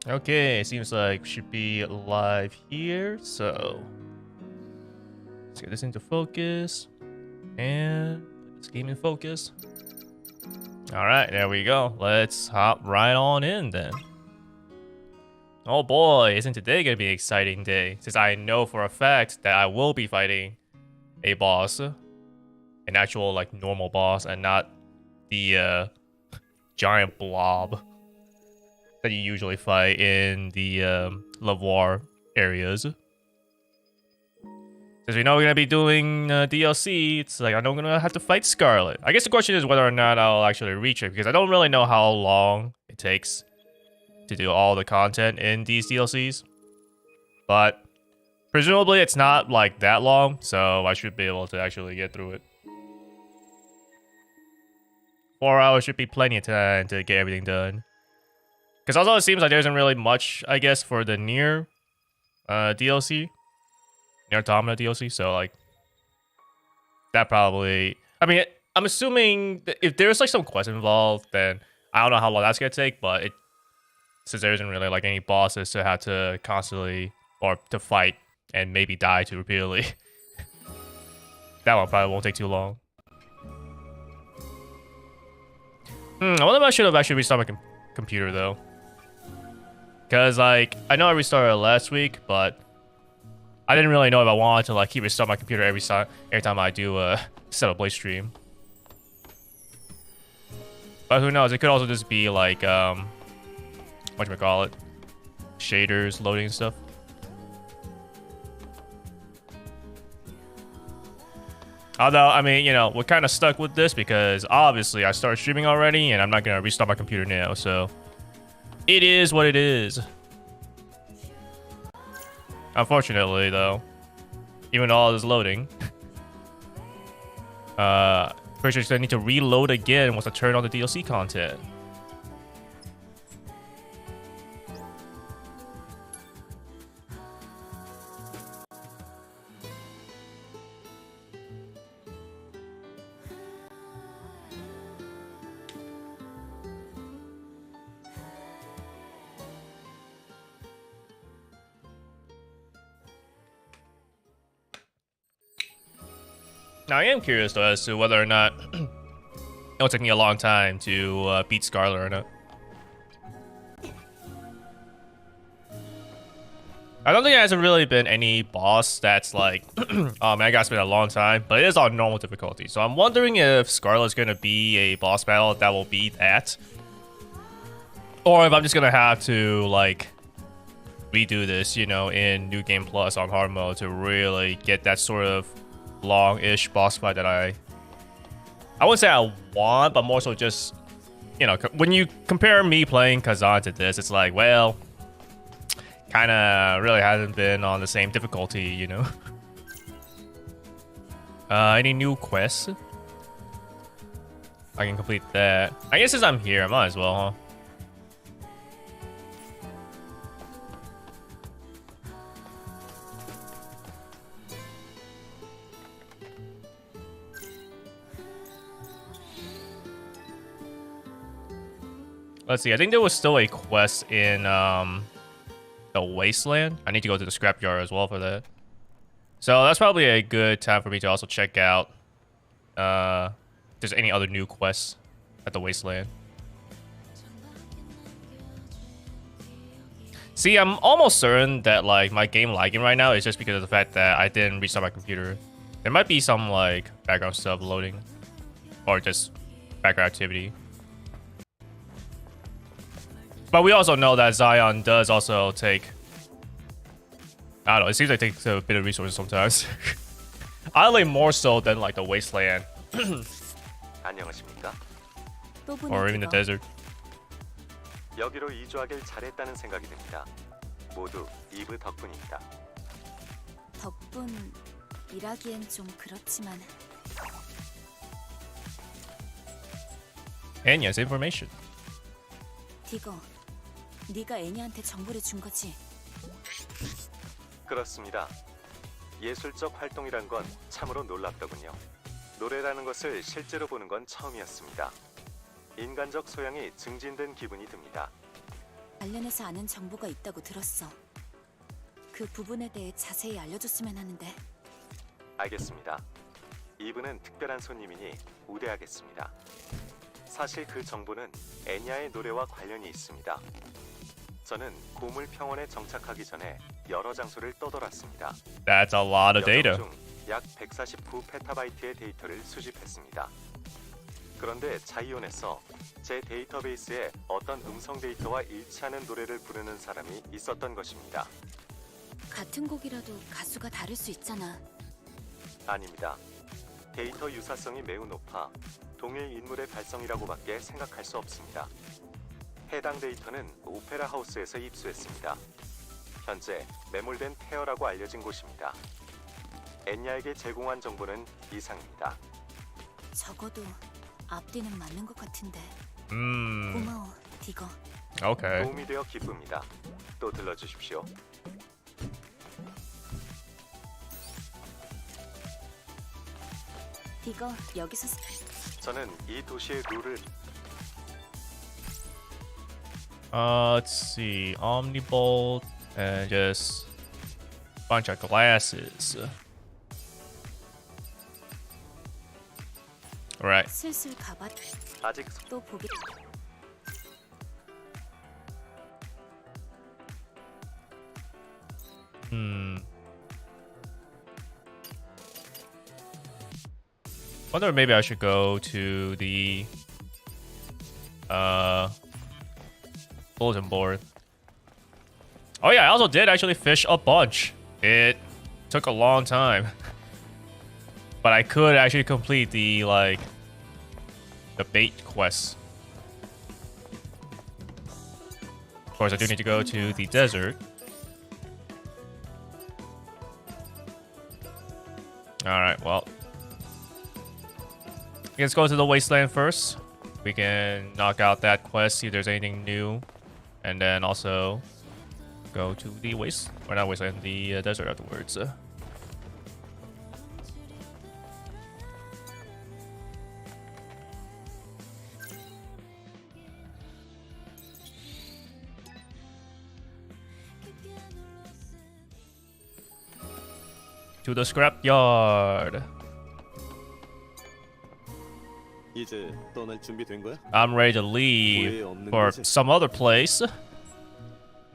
Okay, seems like we should be live here, so let's get this into focus and put this game in focus. All right, there we go. Let's hop right on in then. Oh boy, isn't today gonna be an exciting day, since I know for a fact that I will be fighting a boss, an actual like normal boss, and not the giant blob that you usually fight in the Lavoir areas. Since we know we're gonna be doing DLC, it's like I know I'm gonna have to fight Scarlet. I guess the question is whether or not I'll actually reach it, because I don't really know how long it takes to do all the content in these DLCs. But presumably it's not like that long, so I should be able to actually get through it. 4 hours should be plenty of time to get everything done. Because although it seems like there isn't really much, I guess, for the Nier DLC, Nier Automata DLC, so like that probably. I mean, I'm assuming that if there's like some quest involved, then I don't know how long that's gonna take. But since there isn't really like any bosses to have to constantly or to fight and maybe die to repeatedly, that one probably won't take too long. I wonder if I should have actually restarted my computer though. Because, like, I know I restarted last week, but I didn't really know if I wanted to, like, keep restarting my computer every time I do a set up Blaze stream. But who knows? It could also just be, like, whatchamacallit? Shaders loading and stuff. Although, I mean, you know, we're kind of stuck with this because, obviously, I started streaming already, and I'm not going to restart my computer now, so it is what it is. Unfortunately, though, even though all this loading, pretty sure I need to reload again once I turn on the DLC content. Now, I am curious, though, as to whether or not it'll take me a long time to beat Scarlet or not. I don't think there hasn't really been any boss that's like, oh man, I gotta spend a long time, but it is on normal difficulty. So I'm wondering if Scarlet's gonna be a boss battle that will beat that. Or if I'm just gonna have to, like, redo this, you know, in New Game Plus on hard mode to really get that sort of long-ish boss fight that I wouldn't say I want, but more so just, you know, when you compare me playing Kazan to this, it's like, well, kind of really hasn't been on the same difficulty, you know. Any new quests? I can complete that. I guess since I'm here, I might as well, huh? Let's see, I think there was still a quest in the Wasteland. I need to go to the scrapyard as well for that. So that's probably a good time for me to also check out if there's any other new quests at the Wasteland. See, I'm almost certain that like my game lagging right now is just because of the fact that I didn't restart my computer. There might be some like background stuff loading or just background activity. But we also know that Zion does also take, I don't know, it seems like it takes a bit of resources sometimes. Oddly more so than like the Wasteland. Or even the desert. 여기로 이주하길 잘했다는 생각이 듭니다. 모두 이브 덕분입니다. 덕분이라기엔 좀 그렇지만. And yes, information. 디거, 네가 애니한테 정보를 준 거지? 그렇습니다. 예술적 활동이란 건 참으로 놀랍더군요. 노래라는 것을 실제로 보는 건 처음이었습니다. 인간적 소양이 증진된 기분이 듭니다. 관련해서 아는 정보가 있다고 들었어. 그 부분에 대해 자세히 알려줬으면 하는데. 알겠습니다. 이분은 특별한 손님이니 우대하겠습니다. 사실 그 정보는 애니아의 노래와 관련이 있습니다. 저는 고물 평원에 정착하기 전에 여러 장소를 떠돌았습니다. That's a lot of data. 약 149페타바이트의 데이터를 수집했습니다. 그런데 자이온에서 제 데이터베이스에 어떤 음성 데이터와 일치하는 노래를 부르는 사람이 있었던 것입니다. 같은 곡이라도 가수가 다를 수 있잖아. 아닙니다. 데이터 유사성이 매우 높아 동일 인물의 발성이라고밖에 생각할 수 없습니다. 해당 데이터는 오페라 하우스에서 입수했습니다. 현재 매몰된 폐허라고 알려진 곳입니다. 엔야에게 제공한 정보는 이상입니다. 적어도 앞뒤는 맞는 것 같은데. Hmm. 고마워, 디거. Okay. 도움이 되어 기쁩니다. 또 들러주십시오. 디거, 여기서 저는 이 도시의 룰을 Let's see. Omnibolt and just bunch of glasses. Right. 슬슬 가봐. 아직 또 보기. Wonder if maybe I should go to the bulletin board. Oh yeah, I also did actually fish a bunch. It took a long time. But I could actually complete the the bait quest. Of course, I do need to go to the desert. Alright, well. Let's go to the wasteland first. We can knock out that quest, see if there's anything new. And then also go to the the desert afterwards. To the scrapyard. 이제 떠날 준비된 거야? I'm ready to leave for some other place.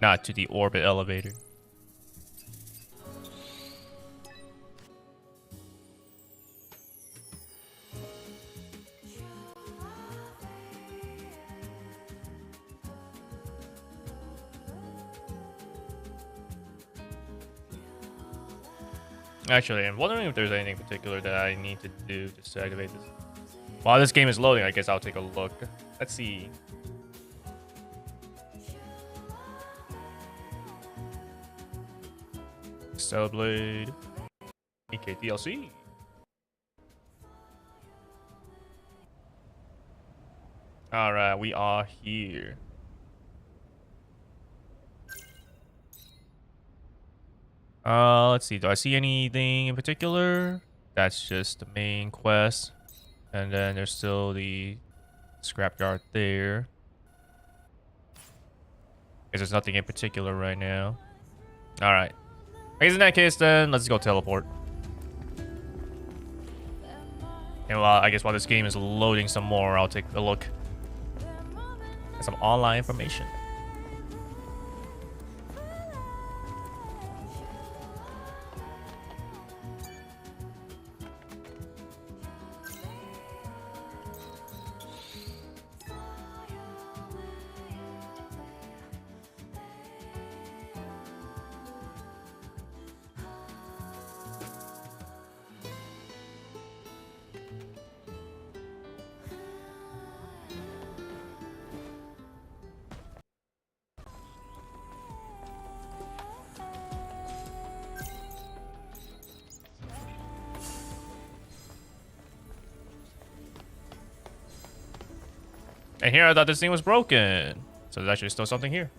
Not to the orbit elevator. Actually, I'm wondering if there's anything particular that I need to do to activate this. While this game is loading, I guess I'll take a look. Let's see. Cellblade. Nikke DLC. Alright, we are here. Let's see. Do I see anything in particular? That's just the main quest. And then there's still the scrapyard there. Guess there's nothing in particular right now. Alright. I guess in that case then, let's go teleport. And I guess while this game is loading some more, I'll take a look at some online information. And here I thought this thing was broken. So there's actually still something here.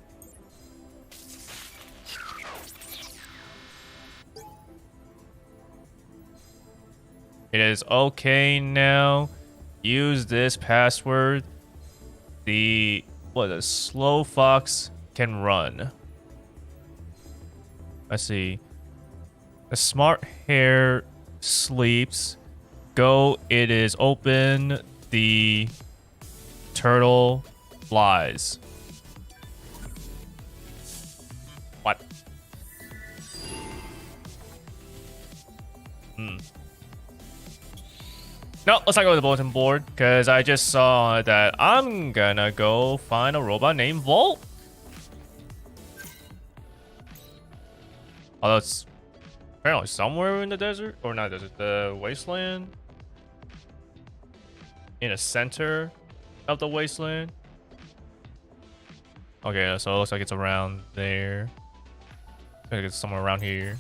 It is okay now. Use this password. The slow fox can run. Let's see. The smart hair sleeps. Go, it is open. The turtle flies. What? No, let's not go to the bulletin board, because I just saw that I'm gonna go find a robot named Volt. Although it's apparently somewhere in the desert, or not desert, the wasteland. In the center of the wasteland. Okay, so it looks like it's around there. I think it's somewhere around here.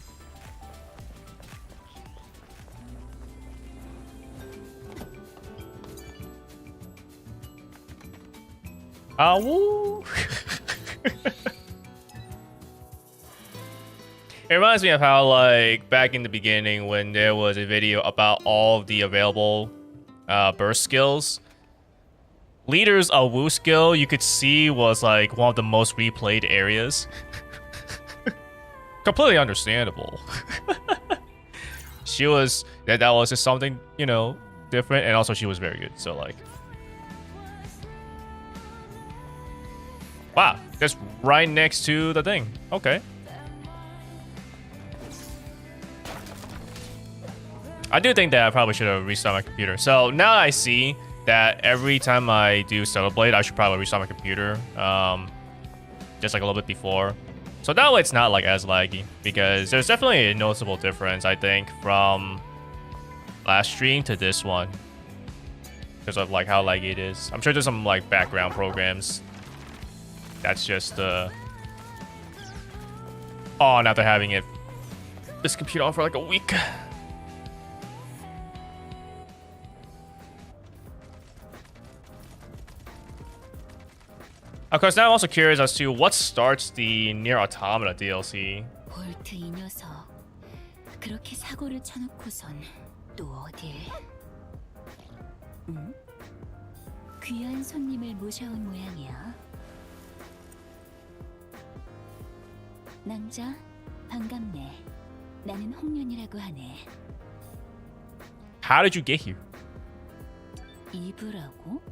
Ah, woo! It reminds me of how, like, back in the beginning when there was a video about all of the available burst skills, Leader's Wu skill you could see was like one of the most replayed areas. Completely understandable. She was that was just something, you know, different, and also she was very good. So like, wow, that's right next to the thing. Okay. I do think that I probably should have restarted my computer. So now I see that every time I do Stellar Blade, I should probably restart my computer, just like a little bit before. So that way it's not like as laggy, because there's definitely a noticeable difference, I think, from last stream to this one, because of like how laggy it is. I'm sure there's some like background programs that's just oh, now they're having this computer on for like a week. Of course, now I'm also curious as to what starts the Nier Automata DLC. 볼트 이 녀석 그렇게 사고를 쳐놓고선 또 어딜? 응? 귀한 손님을 모셔온 모양이야. 낭자, 반갑네. 나는 홍련이라고 하네. How did you get here? 이브라고?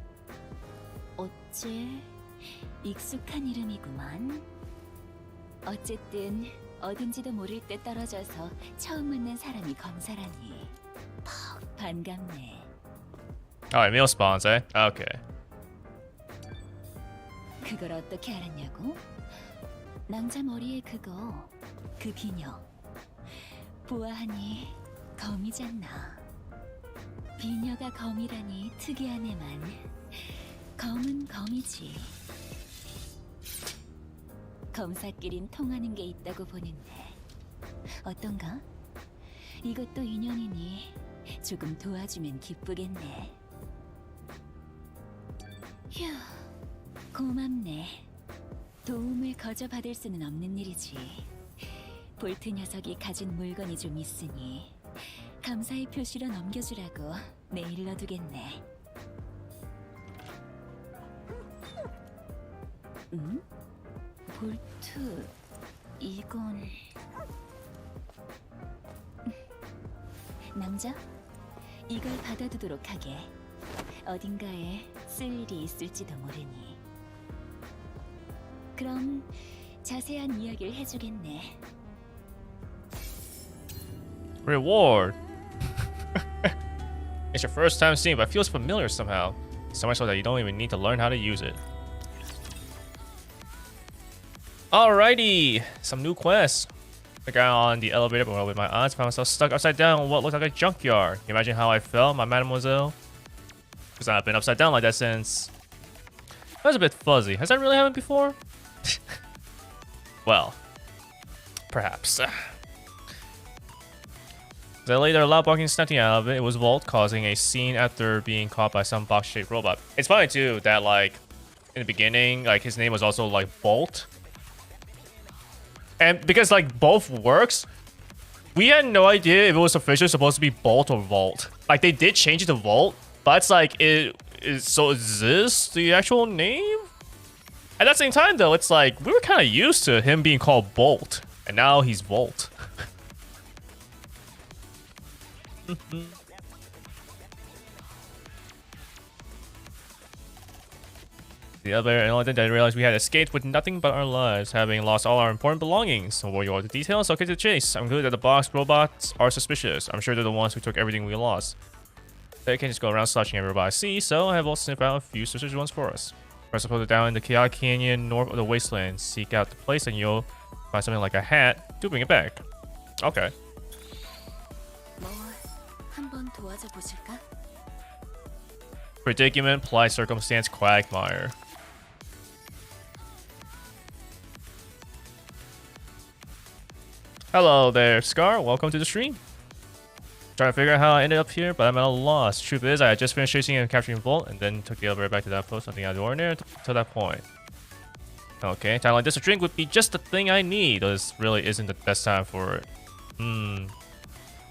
어째 익숙한 이름이구만. 어쨌든 어딘지도 모를 때 떨어져서 처음 만난 사람이 검사라니 퍽 반갑네. Alright, meal spawns, eh? Okay. 그걸 어떻게 알았냐고? 낭자 머리에 그거, 그 비녀. 보아하니 검이잖아. 비녀가 검이라니 특이하네만. 검은 검이지. 검사끼린 통하는 게 있다고 보는데 어떤가? 이것도 인연이니 조금 도와주면 기쁘겠네. 휴, 고맙네. 도움을 거저 받을 수는 없는 일이지. 볼트 녀석이 가진 물건이 좀 있으니 감사의 표시로 넘겨주라고 내일로 두겠네. 응? 볼트... 이건... 남자? 이걸 받아두도록 하게. 어딘가에 쓸 일이 있을지도 모르니. 그럼 자세한 이야기를 해주겠네. Reward. It's your first time seeing, but it feels familiar somehow. So much so that you don't even need to learn how to use it. Alrighty, some new quests. I got on the elevator, but with my eyes, found myself stuck upside down in what looked like a junkyard. Can you imagine how I felt, my mademoiselle? Because I've been upside down like that since... That was a bit fuzzy. Has that really happened before? Well, perhaps. As I lay there loud barking snapping out of it, it was Volt causing a scene after being caught by some box-shaped robot. It's funny too that like in the beginning, like his name was also like Bolt. And because like both works, we had no idea if it was officially supposed to be Bolt or Volt. Like they did change it to Volt, but it's like so is this the actual name? At that same time, though, it's like we were kind of used to him being called Bolt, and now he's Volt. The other, and all that, I realized we had escaped with nothing but our lives, having lost all our important belongings. So what are all the details? Okay, to the chase. I'm good that the box robots are suspicious. I'm sure they're the ones who took everything we lost. They can't just go around slashing everybody I see, so I have also sniffed out a few suspicious ones for us. First, I'll put it down in the chaotic canyon north of the wasteland. Seek out the place, and you'll find something like a hat to bring it back. Okay. 뭐 한번 도와줘 보실까? Predicament, plight, circumstance, quagmire. Hello there, Scar. Welcome to the stream. Trying to figure out how I ended up here, but I'm at a loss. Truth is, I had just finished chasing and capturing Volt, and then took the elevator back to that post. Nothing out of the ordinary to that point. Okay, time like this, a drink would be just the thing I need. Though this really isn't the best time for it.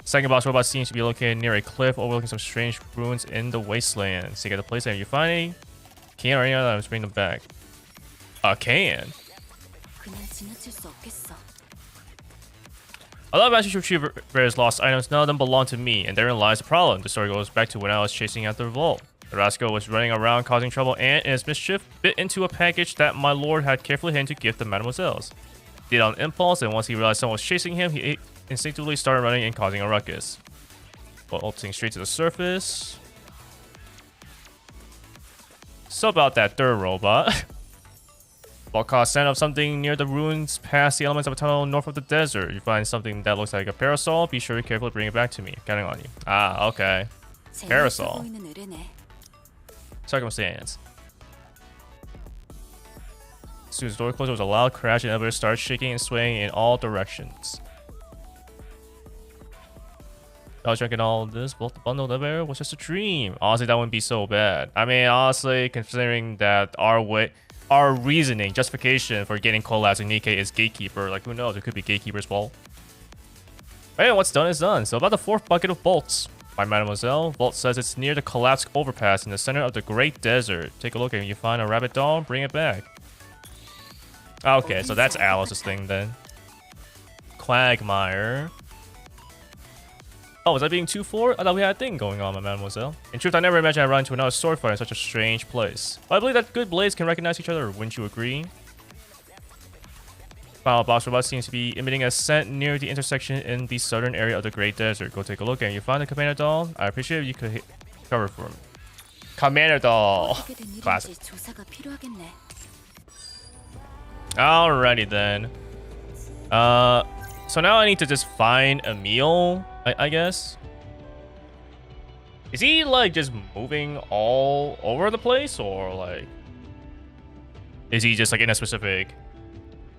Second boss robot seems to be located near a cliff overlooking some strange ruins in the wasteland. Seek out the place, and if you find any can or any other items, bring them back. A can? 그냥 지나칠 수 없겠어. I love actually retrieve various lost items. None of them belong to me, and therein lies the problem. The story goes back to when I was chasing after the vault. The rascal was running around causing trouble and, in his mischief, bit into a package that my lord had carefully hidden to give to mademoiselles. He did it on impulse, and once he realized someone was chasing him, he instinctively started running and causing a ruckus. Bolting straight to the surface. So about that third robot. While caught scent of something near the ruins past the elements of a tunnel north of the desert. You find something that looks like a parasol. Be sure to carefully bring it back to me. Counting on you. Ah, okay. Parasol. Circumstance. As soon as the door closed, there was a loud crash and the elevator started shaking and swaying in all directions. I was drinking all of this, both the bundled elevator was just a dream. Honestly, that wouldn't be so bad. I mean, honestly, considering that our reasoning, justification for getting collabs in Nikke is Gatekeeper. Like, who knows? It could be Gatekeeper's fault. But yeah, what's done is done. So about the fourth bucket of bolts by Mademoiselle. Bolt says it's near the collapsed overpass in the center of the Great Desert. Take a look, and if you find a rabbit doll, bring it back. Okay, so that's Alice's thing then. Quagmire. Oh, was I being too forward? I thought we had a thing going on, my Mademoiselle. In truth, I never imagined I'd run into another sword fighter in such a strange place. But I believe that good blades can recognize each other, wouldn't you agree? Final boss robot seems to be emitting a scent near the intersection in the southern area of the Great Desert. Go take a look, and you find the Commander doll. I appreciate if you could cover for me. Commander doll. Classic. Alrighty then. So now I need to just find Emil, I guess. Is he like just moving all over the place, or like is he just like in a specific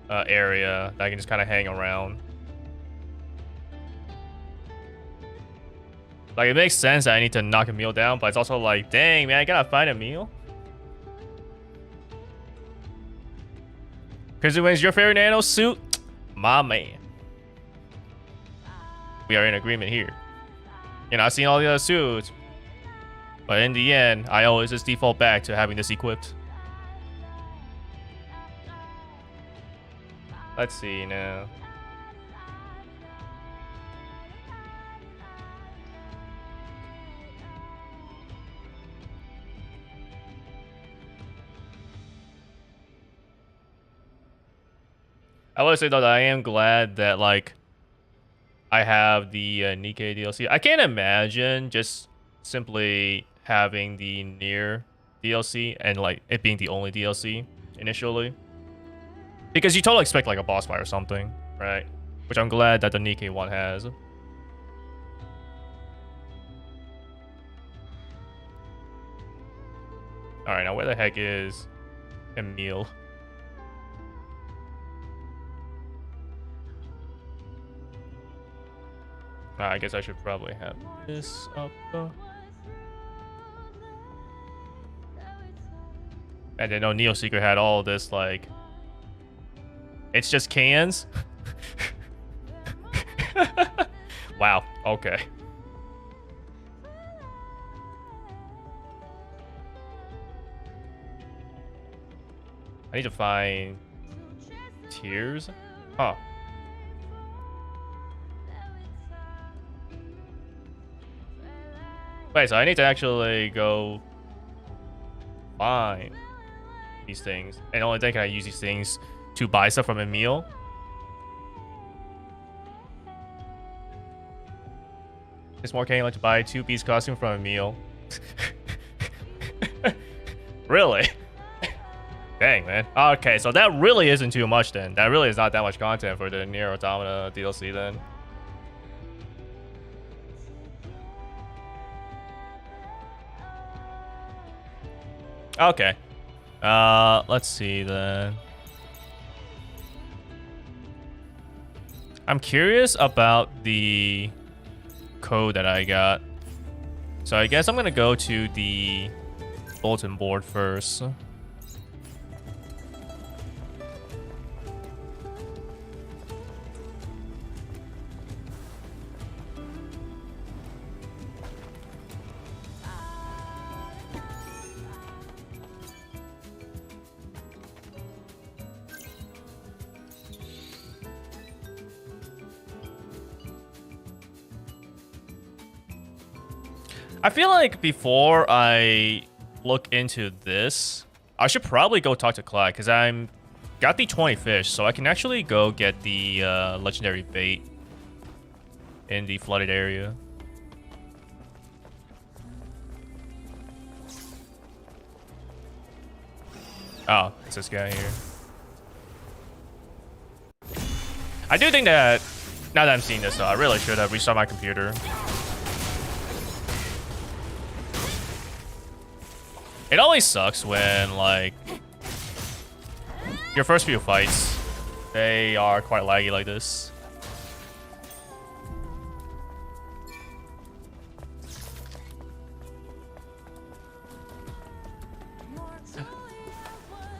area that I can just kind of hang around? Like, it makes sense that I need to knock Emil down, but it's also like, dang man, I gotta find Emil. Cause when's your favorite nano suit? My man. We are in agreement here. You know, I've seen all the other suits, but in the end, I always just default back to having this equipped. Let's see now. I would say though that I am glad that like I have the Nikke DLC. I can't imagine just simply having the Nier DLC and like it being the only DLC initially, because you totally expect like a boss fight or something, right? Which I'm glad that the Nikke one has. All right, now where the heck is Emil? I guess I should probably have this up. And then Neo Secret had all this like, it's just cans. Wow. Okay. I need to find tears. Huh. Wait, so I need to actually go find these things. And only then can I use these things to buy stuff from a meal. It's more candy like to buy 2-piece costume from a meal. Really? Dang, man. Okay, so that really isn't too much then. That really is not that much content for the Nier Automata DLC then. Okay. Let's see then. I'm curious about the code that I got. So I guess I'm gonna go to the bulletin board first. I feel like before I look into this, I should probably go talk to Clyde because I'm got the 20 fish, so I can actually go get the legendary bait in the flooded area. Oh, it's this guy here. I do think that now that I'm seeing this, though, I really should have restarted my computer. It always sucks when, like, your first few fights, they are quite laggy like this.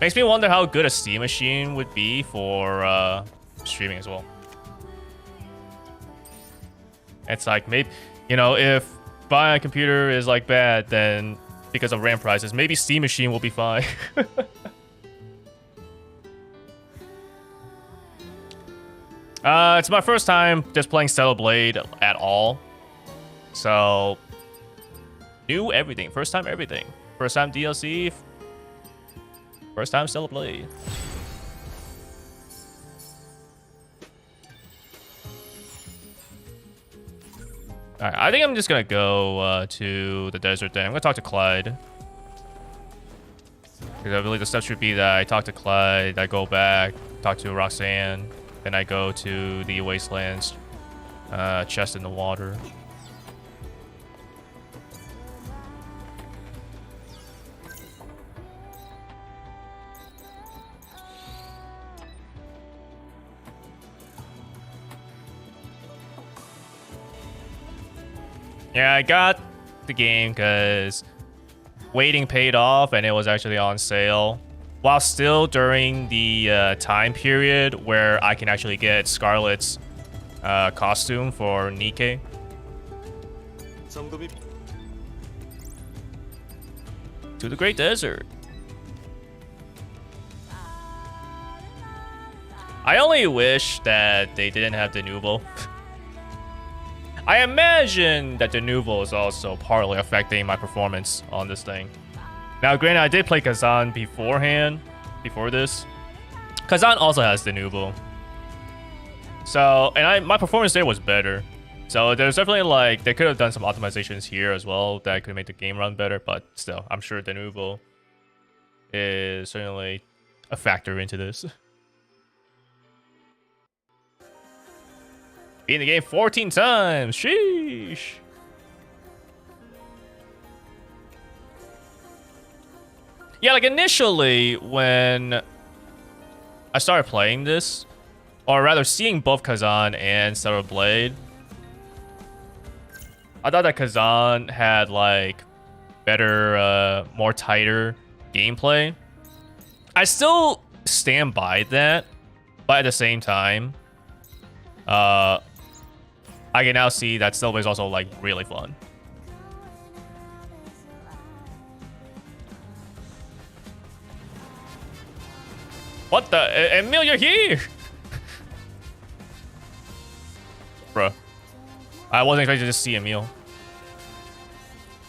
Makes me wonder how good a Steam machine would be for streaming as well. It's like, maybe, you know, if buying a computer is like bad, then because of RAM prices, maybe Steam machine will be fine. It's my first time just playing Stellar Blade at all. So, new everything. First time everything. First time DLC. First time Stellar Blade. Alright, I think I'm just gonna go to the desert then. I'm gonna talk to Clyde. Because I believe the steps should be that I talk to Clyde, I go back, talk to Roxanne, then I go to the Wastelands chest in the water. Yeah, I got the game because waiting paid off and it was actually on sale. While still during the time period where I can actually get Scarlet's costume for Nikke. To the Great Desert. I only wish that they didn't have the Nuvo. I imagine that the Nouveau is also partly affecting my performance on this thing. Now, granted, I did play Kazan beforehand, before this. Kazan also has the Nouveau. So, and my performance there was better. So there's definitely like, they could have done some optimizations here as well that could make the game run better, but still, I'm sure the Nouveau is certainly a factor into this. Beat the game 14 times. Sheesh. Yeah, like initially when I started playing this, or rather seeing both Kazan and Stellar Blade, I thought that Kazan had like better, more tighter gameplay. I still stand by that, but at the same time, I can now see that Stellar Blade is also like really fun. What the? Emil, you're here! Bruh. I wasn't expecting to just see Emil.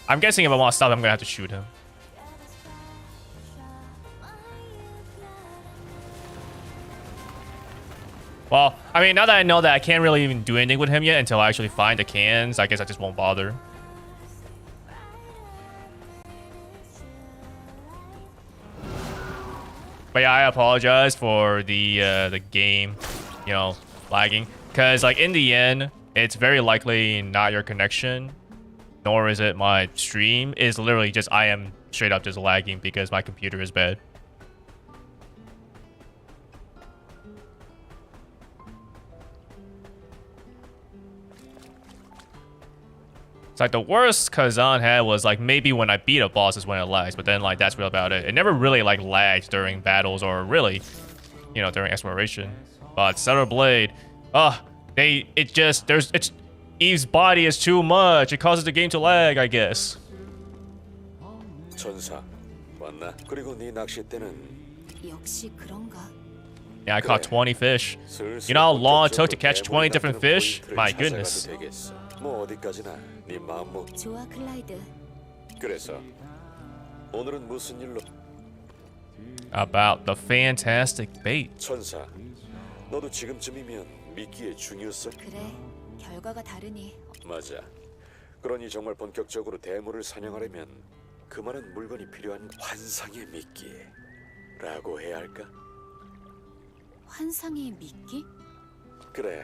I'm guessing if I want to stop, I'm gonna have to shoot him. Well, I mean, now that I know that I can't really even do anything with him yet until I actually find the cans, I guess I just won't bother. But yeah, I apologize for the game, you know, lagging. Because, like, in the end, it's very likely not your connection, nor is it my stream. It's literally just I am straight up just lagging because my computer is bad. It's like the worst Kazan had was like maybe when I beat a boss is when it lags, but then like that's real about it. It never really like lagged during battles or really, you know, during exploration. But Stellar Blade, Eve's body is too much. It causes the game to lag, I guess. 천사, 왔나? 그리고 네 낚싯대는 역시 그런가? Yeah, I caught 20 fish. You know how long it took to catch 20 different fish? My goodness. 뭐 어디까지나 네 마음먹. 좋아, 클라이드. 그래서 오늘은 무슨 일로? About the fantastic bait. 천사, 너도 지금쯤이면 미끼의 중이었어? 그래, 결과가 다르니. 맞아. 그러니 정말 본격적으로 대물을 사냥하려면 그만한 물건이 필요한 환상의 미끼라고 해야 할까? 환상의 미끼? 그래.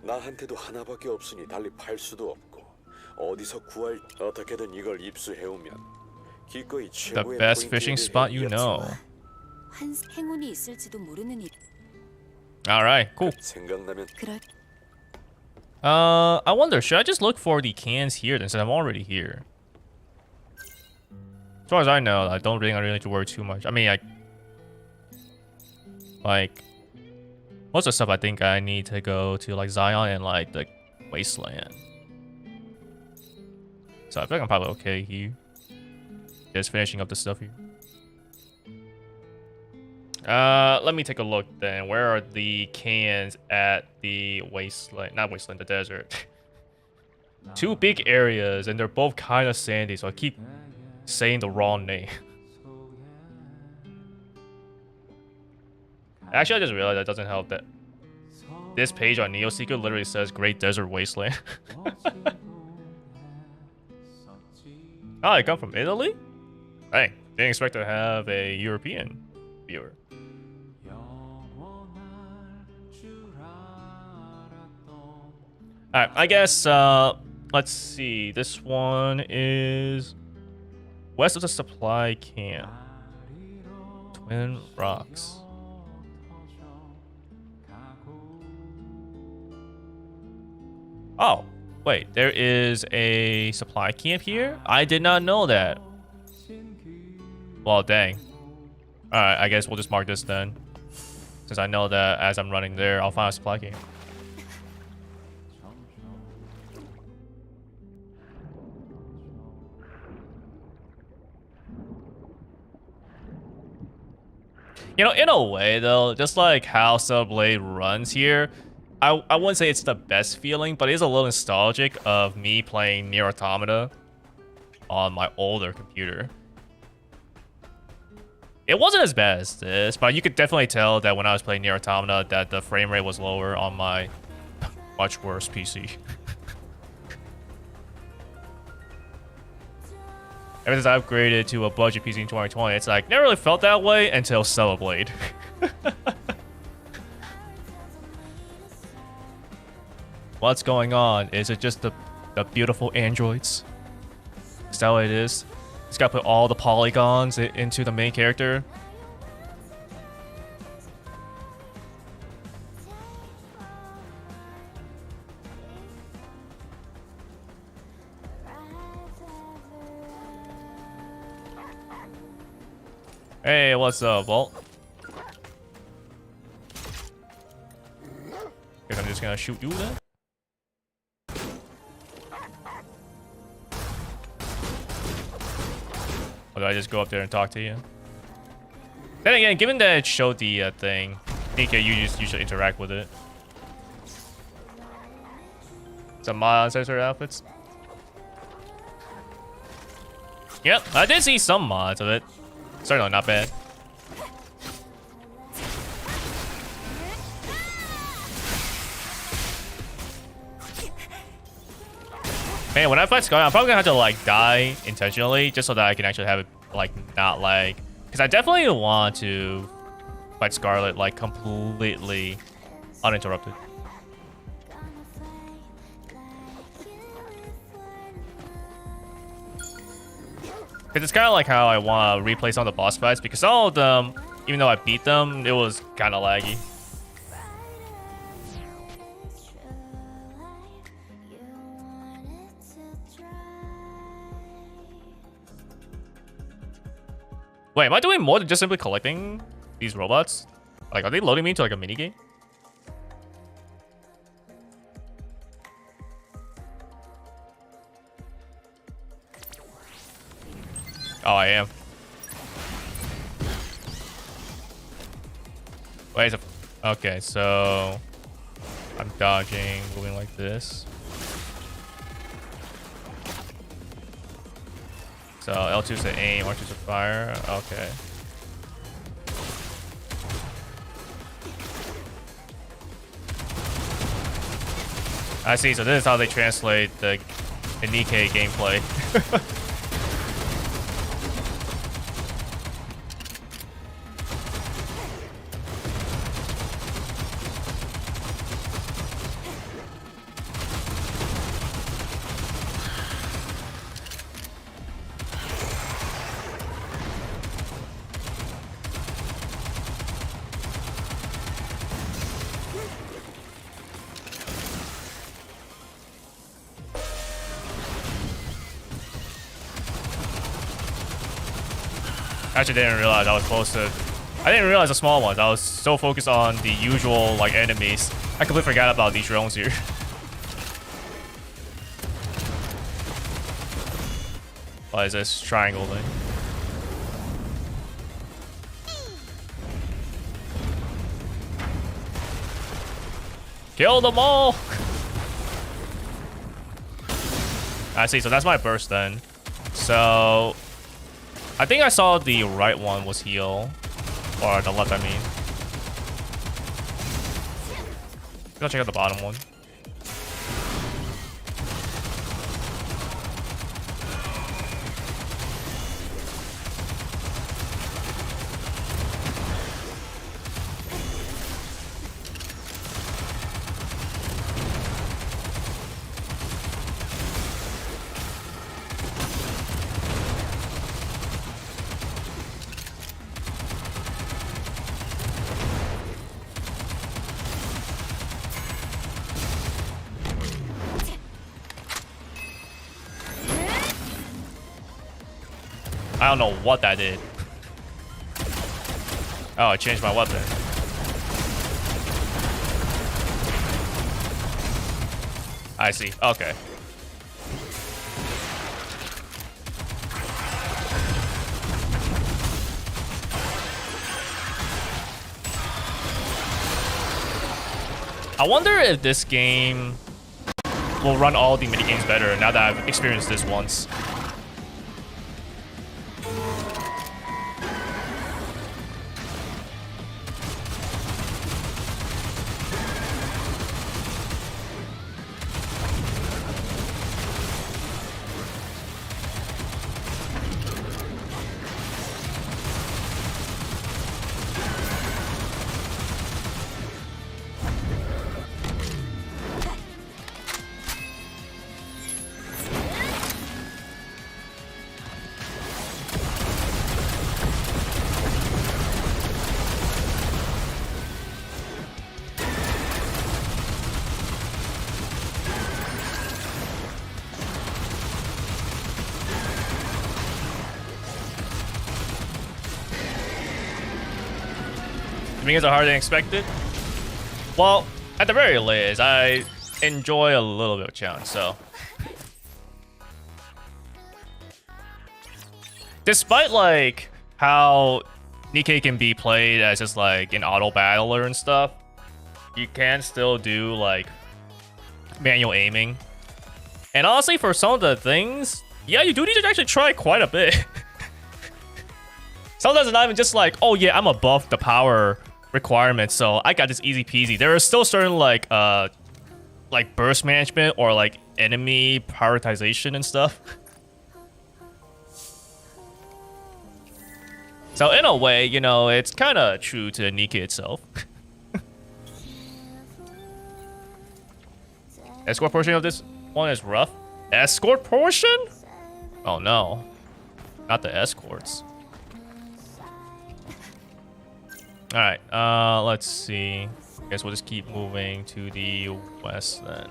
나한테도 하나밖에 없으니 달리 팔 수도 없고 어디서 구할 어떻게든 이걸 입수해오면 기꺼이 The 최고의 best fishing spot you know. 행운이 있을지도 모르는 일. Alright, cool. 생각나면 그럴. I wonder, should I just look for the cans here then, since I'm already here? As far as I know, I don't really need to worry too much. I mean, like most of the stuff I think I need to go to like Zion and like the Wasteland. So I feel like I'm probably okay here. Just finishing up the stuff here. Let me take a look then. Where are the cans at the Wasteland? Not Wasteland, the desert. Two big areas and they're both kind of sandy, so I keep saying the wrong name. Actually, I just realized that doesn't help that this page on NeoSeeker literally says Great Desert Wasteland. Oh, I come from Italy? Hey, didn't expect to have a European viewer. Alright, I guess, let's see. This one is west of the supply camp. Twin Rocks. Oh, wait, there is a supply camp here? I did not know that. Well, dang. Alright, I guess we'll just mark this then. Since I know that as I'm running there, I'll find a supply camp. You know, in a way, though, just like how Subblade runs here, I wouldn't say it's the best feeling, but it is a little nostalgic of me playing Nier Automata on my older computer. It wasn't as bad as this, but you could definitely tell that when I was playing Nier Automata that the frame rate was lower on my much worse PC. Ever since I upgraded to a budget PC in 2020, it's like, never really felt that way until Celeblade. What's going on? Is it just the beautiful androids? Is that what it is? It's gotta put all the polygons into the main character. Hey, what's up, Walt? Guess I'm just gonna shoot you then. Or do I just go up there and talk to you? Then again, given that it showed the thing, Nikke, you should interact with it. Some mod ancestor outfits. Yep, I did see some mods of it. Certainly not bad. Man, when I fight Scarlet, I'm probably gonna have to like die intentionally just so that I can actually have it like not lag. Because I definitely want to fight Scarlet like completely uninterrupted. Because it's kind of like how I want to replay some of the boss fights, because some of them, even though I beat them, it was kind of laggy. Wait, am I doing more than just simply collecting these robots? Like, are they loading me into like a minigame? Oh, I am. Wait, okay, so I'm dodging, moving like this. So L2 is to aim, R2 is to fire. Okay. I see. So this is how they translate the Nikke gameplay. Actually, didn't realize I was close to. I didn't realize the small ones. I was so focused on the usual like enemies. I completely forgot about these drones here. What is this triangle thing? Kill them all! I see. So that's my burst then. So I think I saw the right one was heal. Or the left, I mean. Go check out the bottom one. I don't know what that did. Oh, I changed my weapon. I see. Okay. I wonder if this game will run all the minigames better now that I've experienced this once. Minigames are harder than expected. Well, at the very least, I enjoy a little bit of challenge, so. Despite like how Nikke can be played as just like an auto battler and stuff, you can still do like manual aiming. And honestly, for some of the things, yeah, you do need to actually try quite a bit. Sometimes it's not even just like, oh yeah, I'm above the power requirements, so I got this easy peasy. There are still certain like burst management or like enemy prioritization and stuff. So in a way, you know, it's kind of true to Nikke itself. Escort portion of this one is rough. Escort portion? Oh no, not the escorts. All right, let's see. I guess we'll just keep moving to the west then.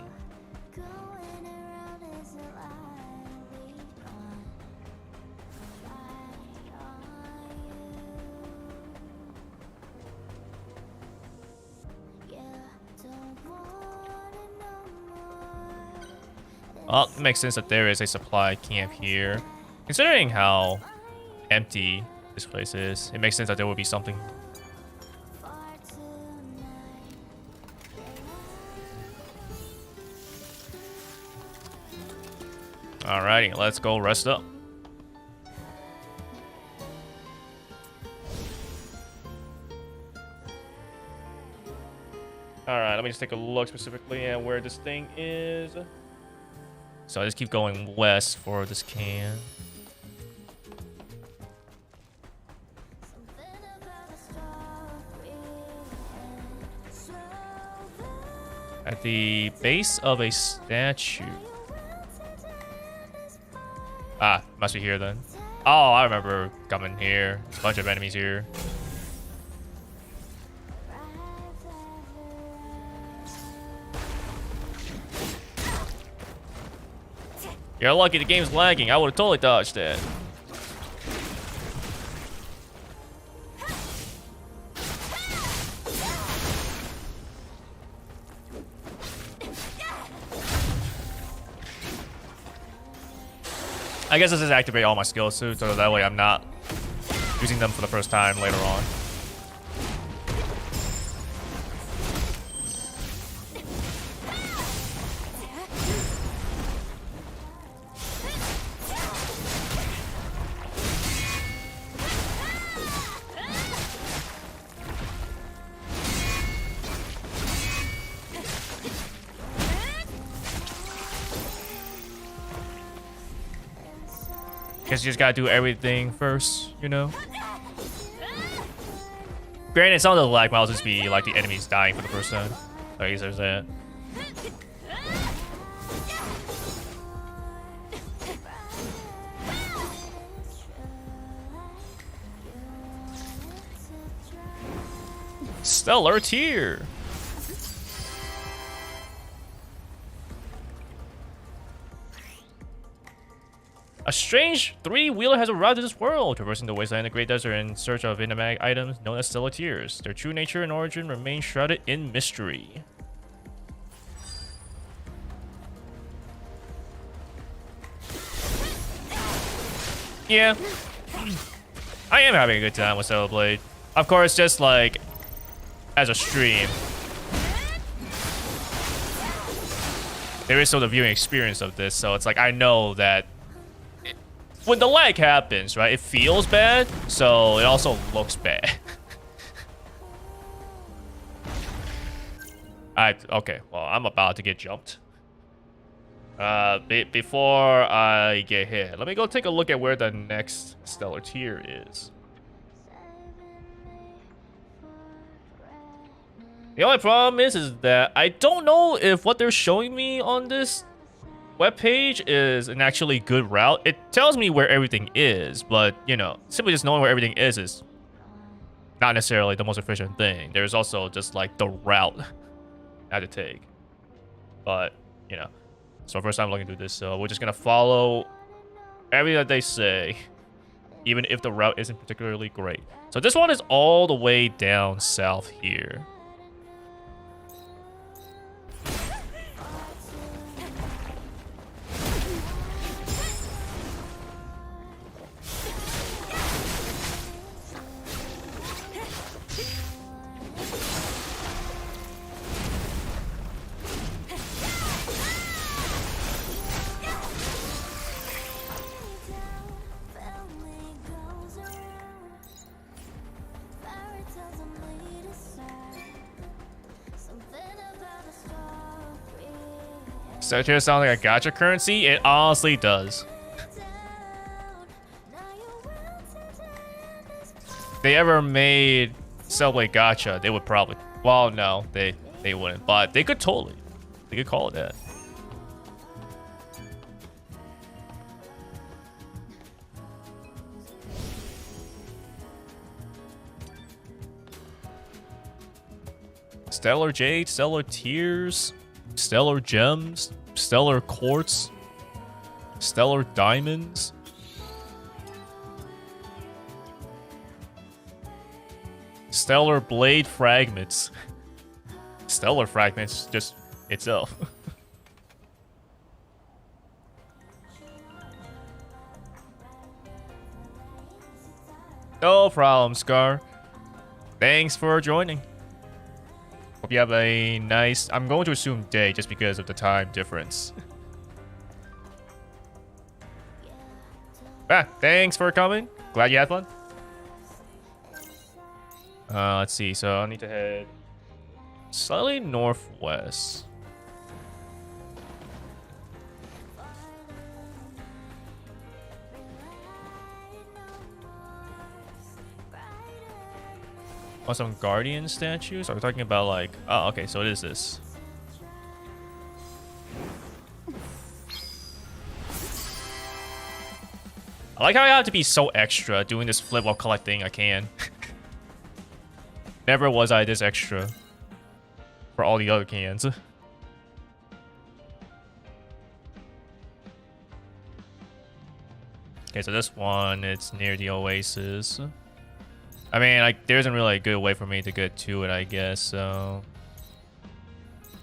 Well, it makes sense that there is a supply camp here. Considering how empty this place is, it makes sense that there would be something. Alrighty, let's go rest up. Alright, let me just take a look specifically at where this thing is. So I just keep going west for this can. At the base of a statue. Ah, must be here then. Oh, I remember coming here. There's a bunch of enemies here. You're lucky the game's lagging. I would have totally dodged that. I guess this is activate all my skills too, so that way I'm not using them for the first time later on. Guess you just gotta do everything first, you know? Granted, some of the lag might just be like the enemies dying for the first time. So I guess there's that. Stellar tier. A strange three-wheeler has arrived in this world, traversing the wasteland and the Great Desert in search of enigmatic items known as Stellar-Tears. Their true nature and origin remain shrouded in mystery. Yeah. I am having a good time with Stellar Blade. Of course, just like as a stream, there is still the viewing experience of this, so it's like I know that when the lag happens, right, it feels bad, so it also looks bad. Okay, well, I'm about to get jumped. Before I get hit, let me go take a look at where the next stellar tier is. The only problem is that I don't know if what they're showing me on this webpage is an actually good route. It tells me where everything is, but, you know, simply just knowing where everything is not necessarily the most efficient thing. There's also just, like, the route I had to take. But, you know, so first time looking through this, so we're just gonna follow everything that they say, even if the route isn't particularly great. So this one is all the way down south here. Statue sounds like a gacha currency? It honestly does. If they ever made Cellblade gacha, they would probably... Well, no, they wouldn't. But they could totally. They could call it that. Stellar Jade, Stellar Tears, Stellar Gems, Stellar Quartz, Stellar Diamonds. Stellar Blade Fragments. Stellar Fragments just itself. No problem, Scar. Thanks for joining. Hope you have a nice... I'm going to assume day just because of the time difference. Thanks for coming. Glad you had fun. Let's see. So I need to head slightly northwest. Oh, some guardian statues? Are we talking about like... Oh, okay, so it is this. I like how I have to be so extra doing this flip while collecting. I can. Never was I this extra for all the other cans. Okay, so this one, it's near the oasis. I mean, like, there isn't really a good way for me to get to it, I guess, so...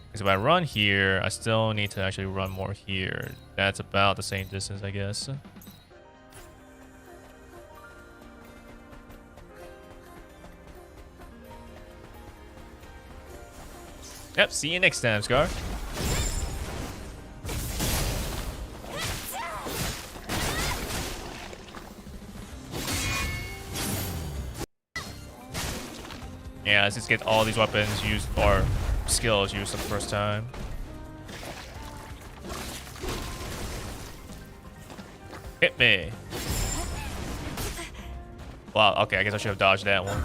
Because if I run here, I still need to actually run more here. That's about the same distance, I guess. Yep, see you next time, Scar. Yeah, let's just get all these weapons used, or skills used for the first time. Hit me. Wow, okay, I guess I should have dodged that one.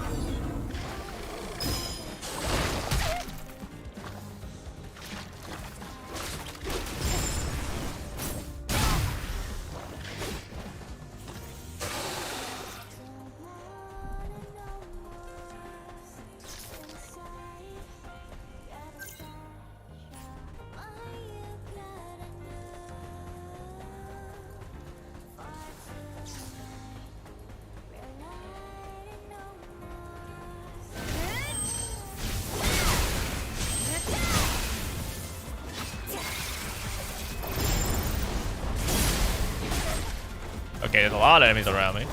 Okay, there's a lot of enemies around me.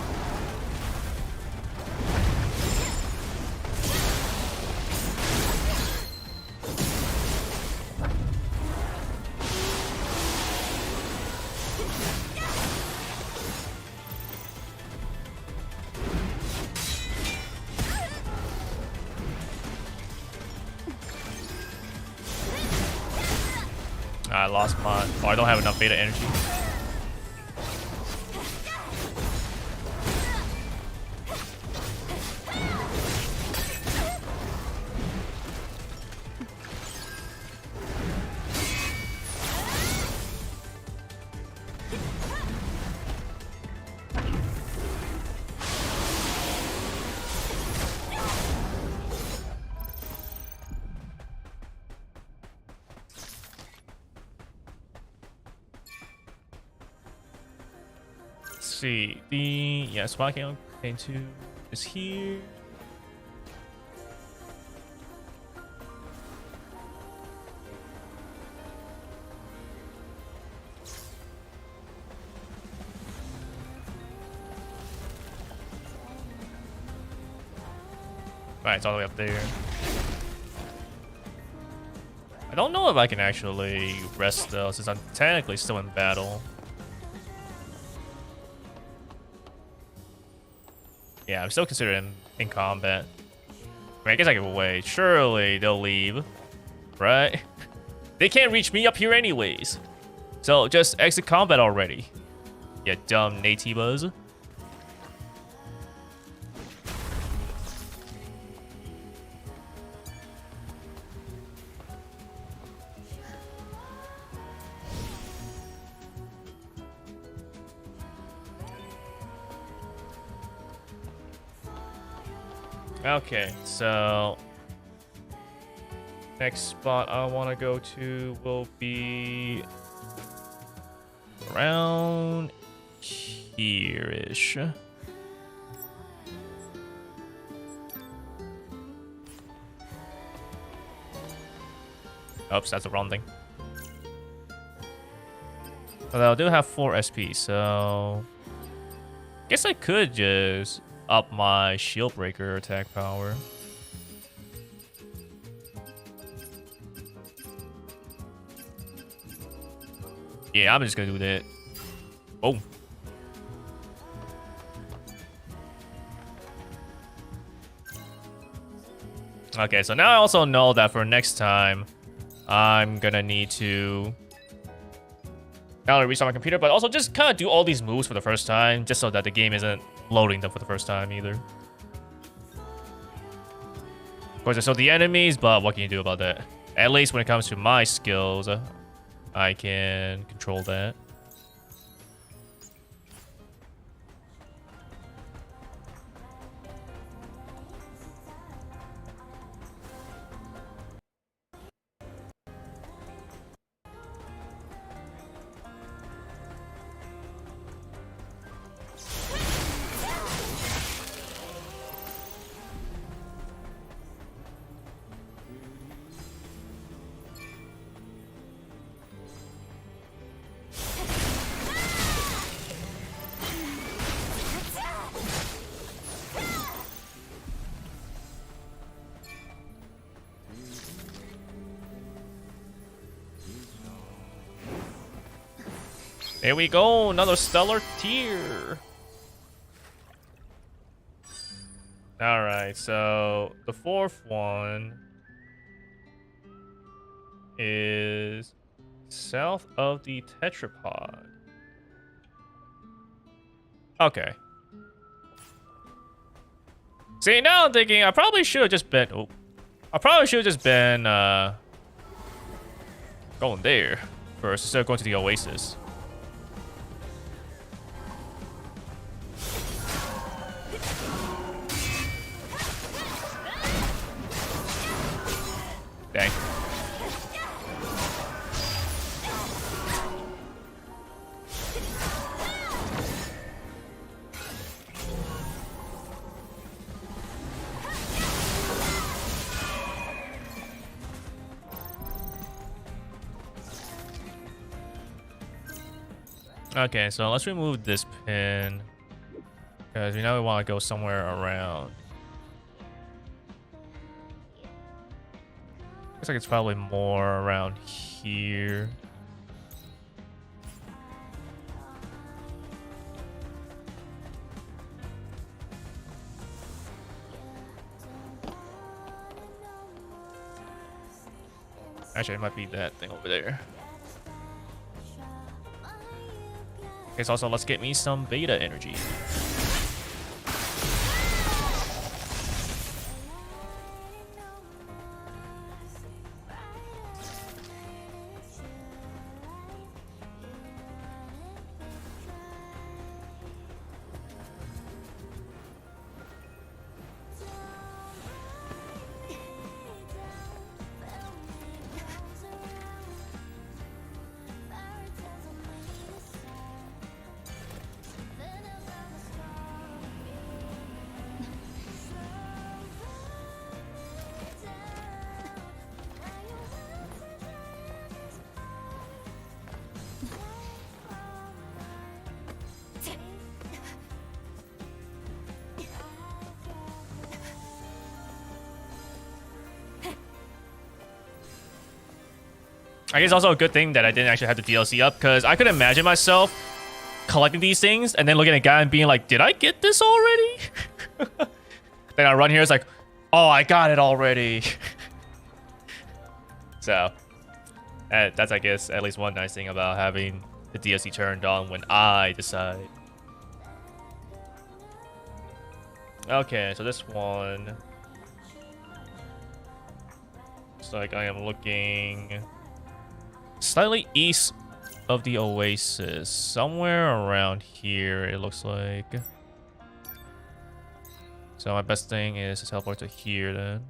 I lost my... Oh, I don't have enough beta energy. See, the spot can into is here. Right, it's all the way up there. I don't know if I can actually rest though, since I'm technically still in battle. Yeah, I'm still considered in combat. I mean, I guess I can wait. Surely they'll leave, right? They can't reach me up here anyways. So just exit combat already. You dumb natives. Okay, so next spot I want to go to will be around here-ish. Oops, that's the wrong thing. Although I do have 4 SP, so guess I could just up my shield breaker attack power. Yeah, I'm just gonna do that. Oh. Okay, so now I also know that for next time, I'm gonna need to not only restart my computer, but also just kind of do all these moves for the first time, just so that the game isn't loading them for the first time either. Of course, I saw the enemies, but what can you do about that? At least when it comes to my skills, I can control that. There we go, another stellar tier. Alright, so the 4th one is south of the tetrapod. Okay. See, now I'm thinking I probably should have just been... Oh. I probably should have just been going there first instead of going to the Oasis. Dang. Okay, so let's remove this pin because we know we want to go somewhere around. Looks like it's probably more around here. Actually, it might be that thing over there. Okay, so also let's get me some beta energy. I guess also a good thing that I didn't actually have the DLC up, because I could imagine myself collecting these things and then looking at a guy and being like, did I get this already? Then I run here, it's like, oh, I got it already. So, That's, I guess, at least one nice thing about having the DLC turned on when I decide. Okay, so this one... Looks like I am looking slightly east of the oasis. Somewhere around here, it looks like. So my best thing is to teleport to here then.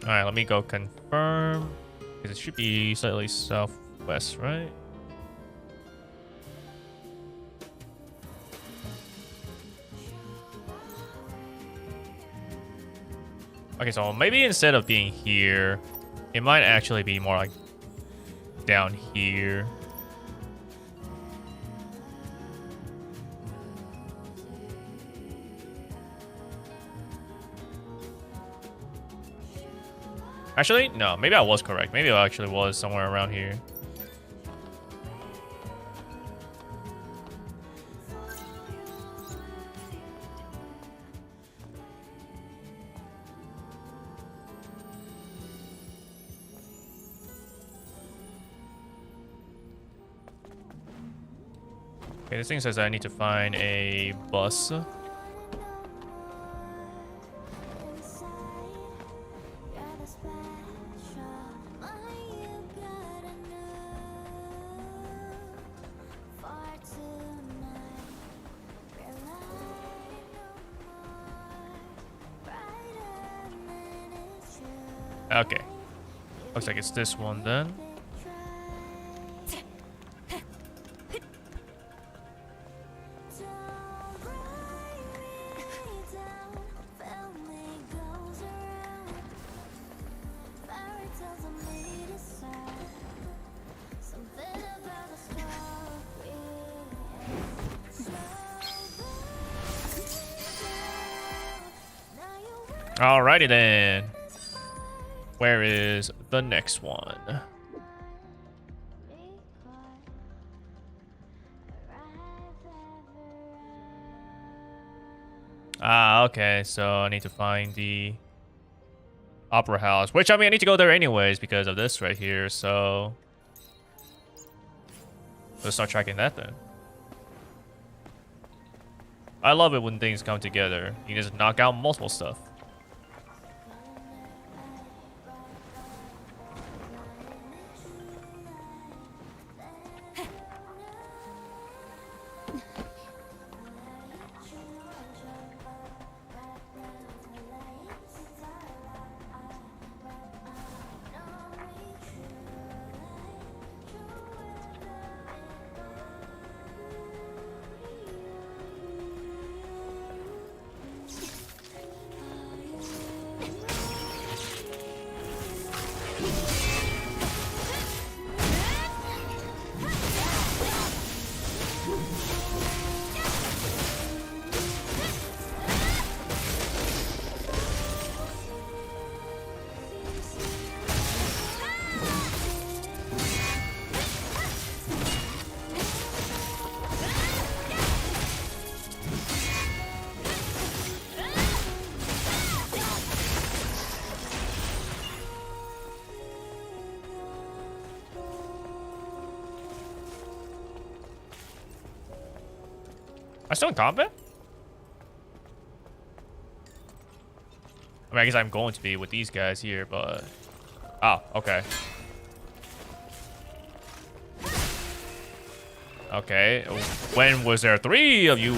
Alright, let me go confirm. Because it should be slightly southwest, right? Okay, so maybe instead of being here, it might actually be more like down here. Actually, no, maybe I was correct. Maybe I actually was somewhere around here. Okay, this thing says I need to find a bus. Okay. Looks like it's this one then. Alrighty then. Where is the next one? Ah, okay. So I need to find the Opera House, which I mean I need to go there anyways because of this right here. So let's start tracking that then. I love it when things come together. You can just knock out multiple stuff. Am I still in combat? I mean, I guess I'm going to be with these guys here, but... Oh, okay. Okay. When was there 3 of you?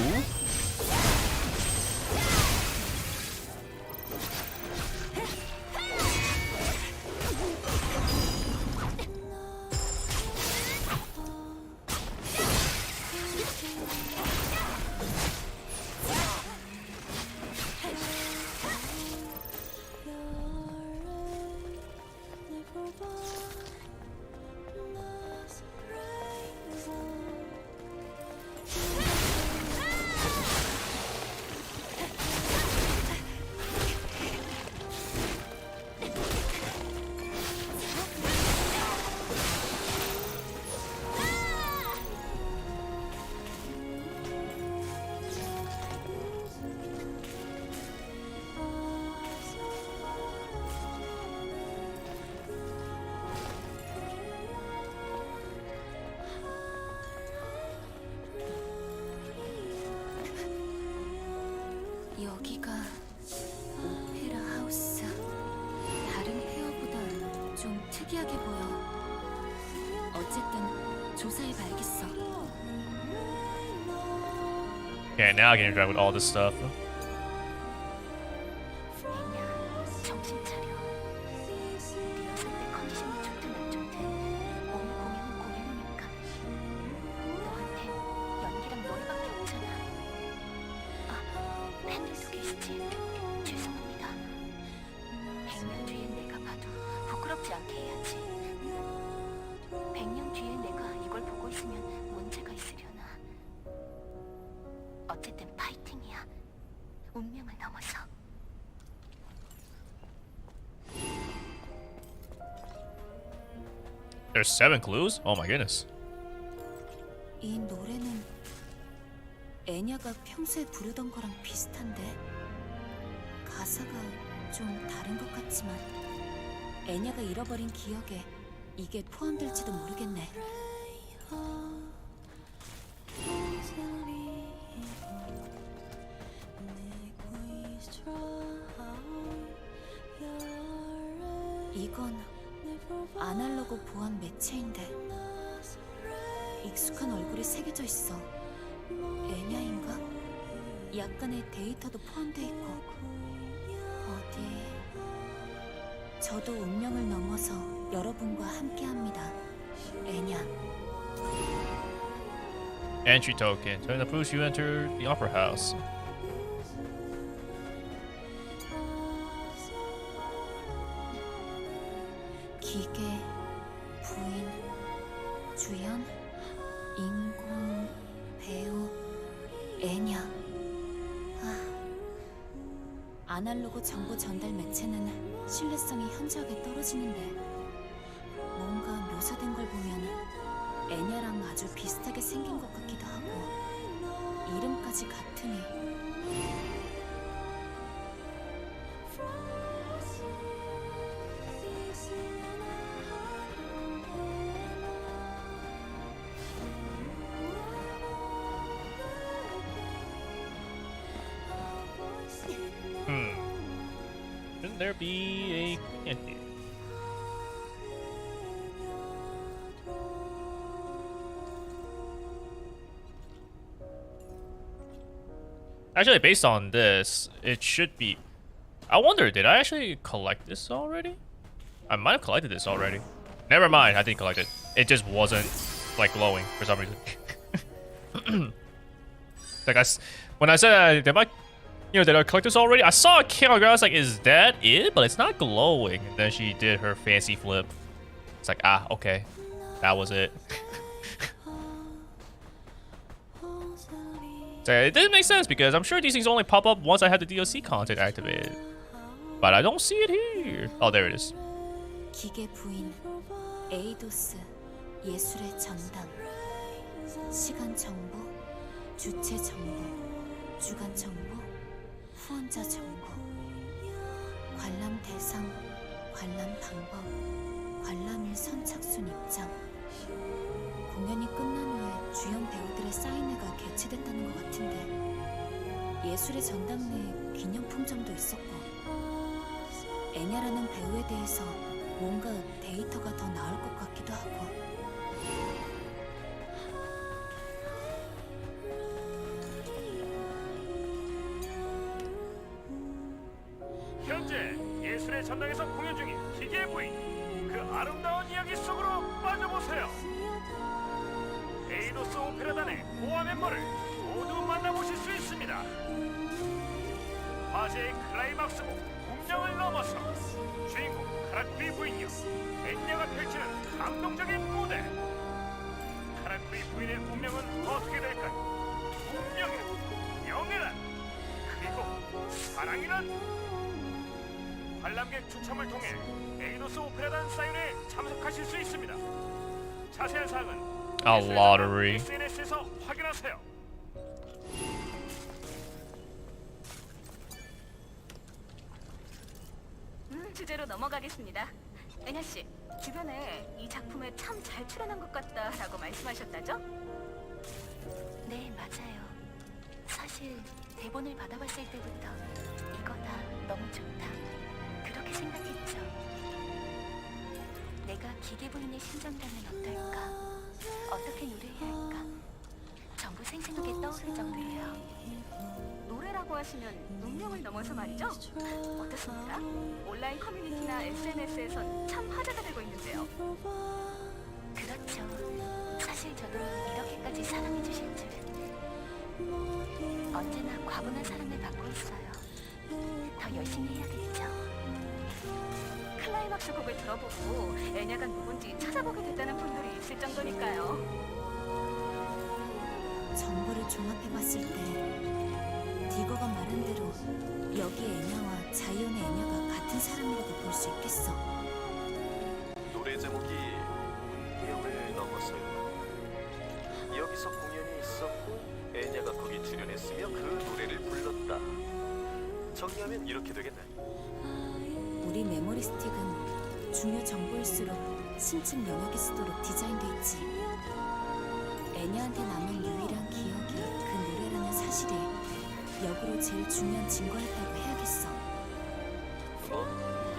여기가 오페라 하우스. 다른 폐허보다 좀 특이하게 보여. 어쨌든 조사해 봐야겠어. Okay, now I can interact with all this stuff. 애냐, 정신 차려. 리허설 때 컨디션이 좋든 안 좋든 오늘 공연은 공연이니까. 너한테 연기랑 노래밖에 없잖아. 아, 팬들도 계시지? 죄송합니다. 100년 뒤엔 내가 봐도 부끄럽지 않게 해야지. 100년 뒤에 내가 이걸 보고 있으면 문제가 있으려나. 어쨌든 파이팅이야. 운명을 넘어서. There's 7 clues? Oh my goodness. 이 노래는 애냐가 평소에 부르던 거랑 비슷한데 가사가 좀 다른 것 같지만 애냐가 잃어버린 기억에 이게 포함될지도 모르겠네. 이건 아날로그 보안 매체인데 익숙한 얼굴이 새겨져 있어. 애냐인가? 약간의 데이터도 포함돼 있고. 어디? 저도 운명을 넘어서 여러분과 함께합니다. 애냐. Entry token. Turn the proofs you entered the opera house. 기계, 부인, 주연, 인공, 배우, 애냐. 아날로그 정보 전달 매체는 신뢰성이 현저하게 떨어지는데 뭔가 묘사된 걸 보면 애냐랑 아주 비슷하게 생긴 것 같기도 하고 이름까지 같으니. Shouldn't there be a queen here? Actually, based on this, it should be... I wonder, did I actually collect this already? I might have collected this already. Never mind, I didn't collect it. It just wasn't, like, glowing for some reason. Like, when I said there might... You know, did I collect this already? I saw a camera, I was like, is that it? But it's not glowing. And then she did her fancy flip. It's like, ah, okay. That was it. So it didn't make sense because I'm sure these things only pop up once I have the DLC content activated. But I don't see it here. Oh, there it is. 기계 부인, 에이도스, 예술의 전당, 시간 정보, 주체 정보, 주간 정보, 후원자 정보, 관람 대상, 관람 방법, 관람일 선착순 입장. 공연이 끝난 후에 주연 배우들의 사인회가 개최됐다는 것 같은데 예술의 전당 내에 기념품점도 있었고 애냐라는 배우에 대해서 뭔가 데이터가 더 나올 것 같기도 하고. 현재 예술의 전당에서 공연 중인 기계 부인, 그 아름다운 이야기 속으로 빠져보세요. 에이도스 오페라단의 고아 멤버를 모두 만나보실 수 있습니다. 화제의 클라이막스곡 운명을 넘어서 주인공 카라쿠리 부인이요 엔냐가 펼치는 감동적인 무대. 카라쿠리 부인의 운명은 어떻게 될까요? 운명이란, 명예란, 그리고 사랑이란. 관람객 추첨을 통해 에이도스 오페라단 사인회에 참석하실 수 있습니다. 자세한 사항은 A lottery. SNS에서 확인하세요. 주제로 넘어가겠습니다. 애냐 씨, 주변에 이 작품에 참 잘 출연한 것 같다라고 말씀하셨다죠? 네, 맞아요. 사실 사실 대본을 받아봤을 때부터 이거다 너무 좋다 그렇게 생각했죠. 내가 기계부인의 심정이라면 어떨까? 어떻게 노래해야 할까? 전부 생생하게 떠오를 정도예요. 노래라고 하시면 운명을 넘어서 말이죠? 어떻습니까? 온라인 커뮤니티나 SNS에선 참 화제가 되고 있는데요. 그렇죠. 사실 저도 이렇게까지 사랑해주실 줄은. 언제나 과분한 사랑을 받고 있어요. 더 열심히 해야겠죠. 클라이막스 곡을 들어보고 애냐가 누군지 찾아보게 됐다는 분들이 있을 정도니까요. 정보를 종합해봤을 때 디거가 말한 대로 여기 애냐와 자이온의 애냐가 같은 사람이라고 볼 수 있겠어. 노래 제목이 운명을 넘어서요. 여기서 공연이 있었고 애냐가 거기 출연했으며 그 노래를 불렀다. 정리하면 이렇게 되겠네. 우리 메모리 스틱은 중요 정보일수록 심층 영역에 쓰도록 디자인돼 있지. 애냐한테 남은 유일한 기억이 그 노래라는 사실이 역으로 제일 중요한 증거였다고 해야겠어.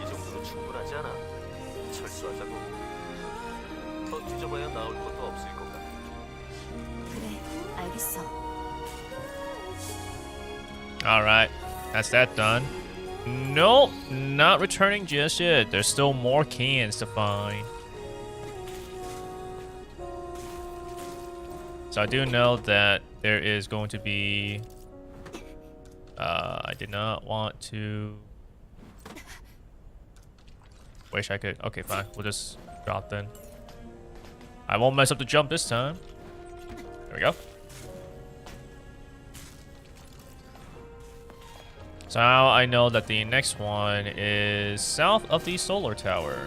이 정도로 충분하지 않아. 철수하자고. 더 뒤져봐야 나올 것도 없을 것 같아. 그래, 알겠어. Alright, that's that done. Nope, not returning just yet. There's still more cans to find. So I do know that there is going to be... I did not want to... Wish I could... Okay, fine. We'll just drop then. I won't mess up the jump this time. There we go. So now I know that the next one is south of the solar tower.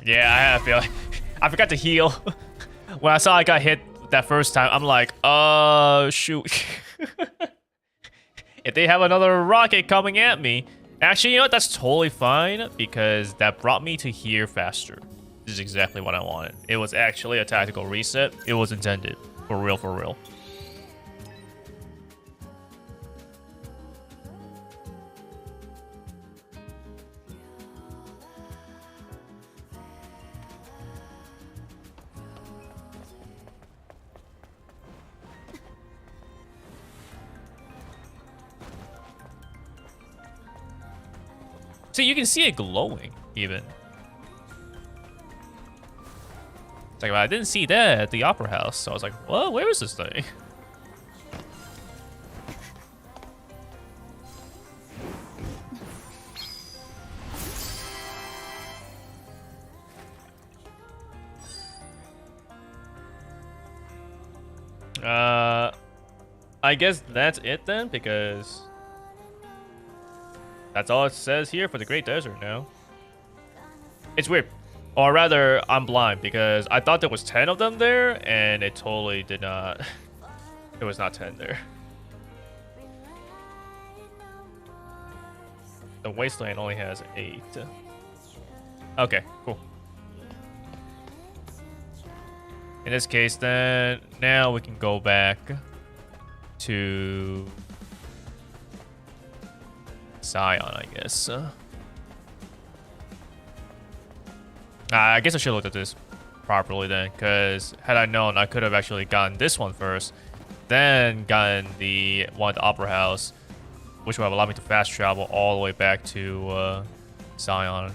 Yeah, I feel I forgot to heal. When I saw I got hit that first time, I'm like, shoot. If they have another rocket coming at me. Actually, you know what? That's totally fine because that brought me to here faster. This is exactly what I wanted. It was actually a tactical reset. It was intended. For real, for real. See, you can see it glowing, even. It's like, I didn't see that at the Opera House, so I was like, what? Where is this thing? I guess that's it then, because... That's all it says here for the Great Desert now. It's weird. Or rather, I'm blind because I thought there was 10 of them there, and it totally did not. It was not 10 there. The Wasteland only has 8. Okay, cool. In this case, then, now we can go back to... Zion, I guess. I guess I should have looked at this properly then, because had I known, I could have actually gotten this one first, then gotten the one at the Opera House, which would have allowed me to fast travel all the way back to Zion.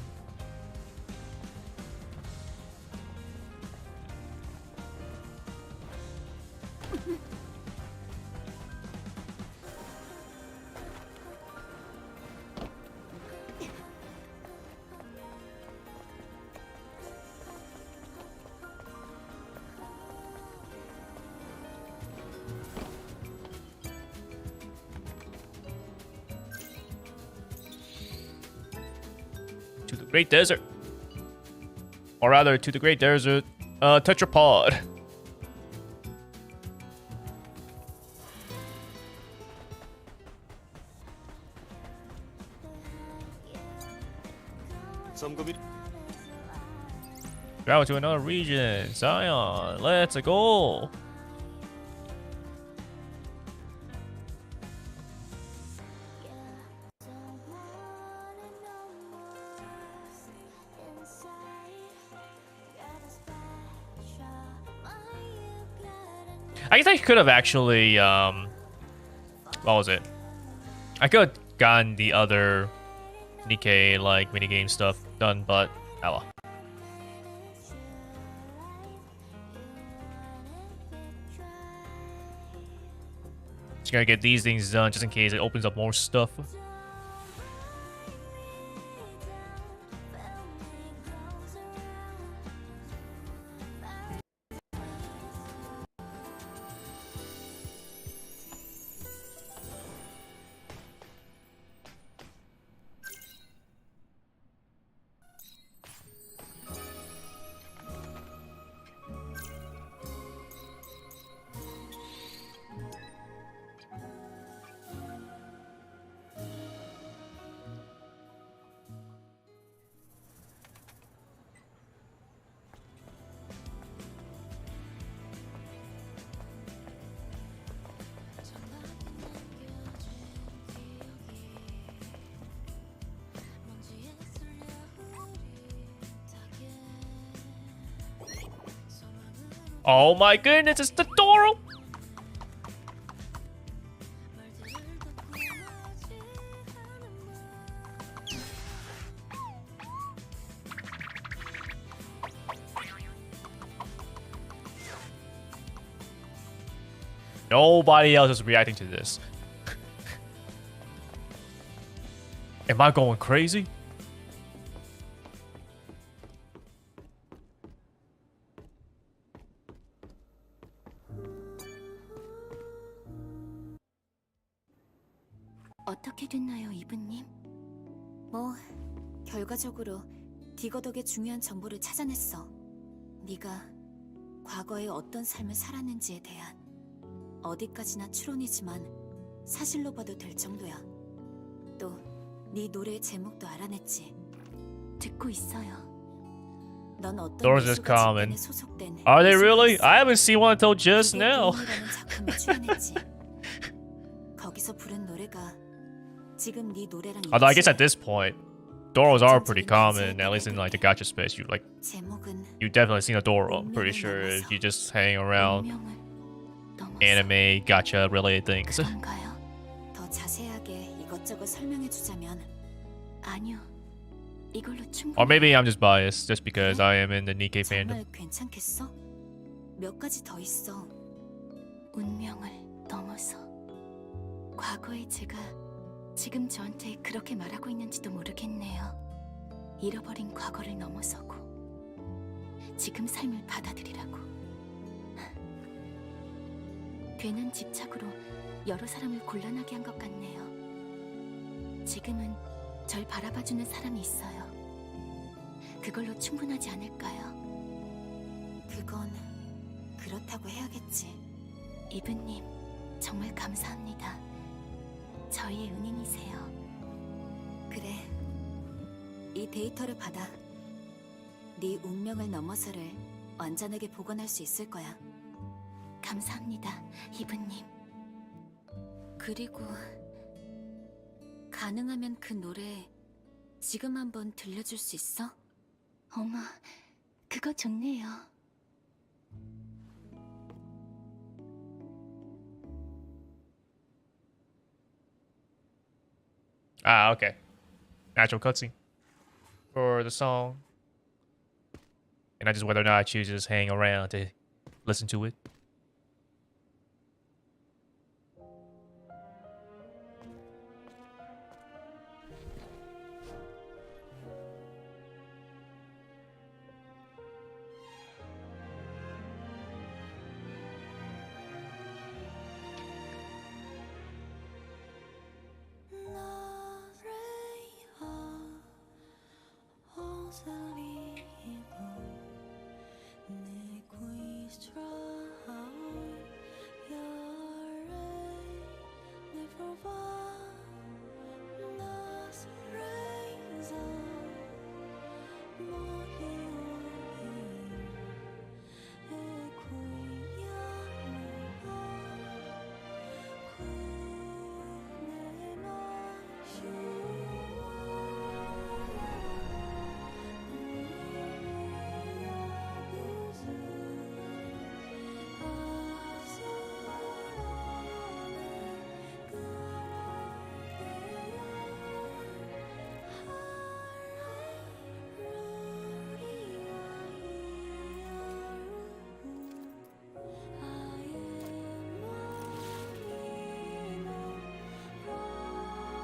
to the Great Desert. Or rather, to the Great Desert tetrapod. 점검이 Travel to another region. Zion, let's go. I guess I could have actually, what was it? I could have gotten the other Nikke, like, minigame stuff done, but, oh well. Just gotta get these things done just in case it opens up more stuff. Oh my goodness, it's the Noru! Nobody else is reacting to this. Am I going crazy? 어떻게 됐나요, 이브님? 뭐, 결과적으로 디거 덕에 중요한 정보를 찾아냈어. 네가 과거에 어떤 삶을 살았는지에 대한 어디까지나 추론이지만 사실로 봐도 될 정도야. 또 네 노래의 제목도 알아냈지. 듣고 있어요. 넌 어떤 Doors is 미술가 common. 집단에 소속된 Are they really? 미술가였어. I haven't seen one until just 그게 now. 도움이라는 작품에 출연했지. 거기서 부른 노래가 지금 네 노래랑 Although I guess at 일치해. this point, Doros are pretty common, at least in like the gacha space. 제목은 You definitely seen a Doro. I'm pretty sure if you just hang around 운명을 넘어서. anime gacha related things. 그런가요? 더 자세하게 이것저것 설명해 주자면 아니요. 이걸로 충분히. Or maybe I'm just biased just because I am in the Nikke fandom. 정말 괜찮겠어? 몇 가지 더 있어. 운명을 넘어서. 과거의 제가 지금 저한테 그렇게 말하고 있는지도 모르겠네요. 잃어버린 과거를 넘어서고 지금 삶을 받아들이라고. 괜한 집착으로 여러 사람을 곤란하게 한 것 같네요. 지금은 절 바라봐주는 사람이 있어요. 그걸로 충분하지 않을까요? 그건 그렇다고 해야겠지. 이브님, 정말 감사합니다. 저희의 은인이세요. 그래, 이 데이터를 받아. 네 운명을 넘어서를 완전하게 복원할 수 있을 거야. 감사합니다, 이브님. 그리고 가능하면 그 노래 지금 한번 들려줄 수 있어? 어머, 그거 좋네요. Ah, okay. Natural cutscene for the song. And I just whether or not I choose to just hang around to listen to it.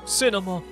Cinema.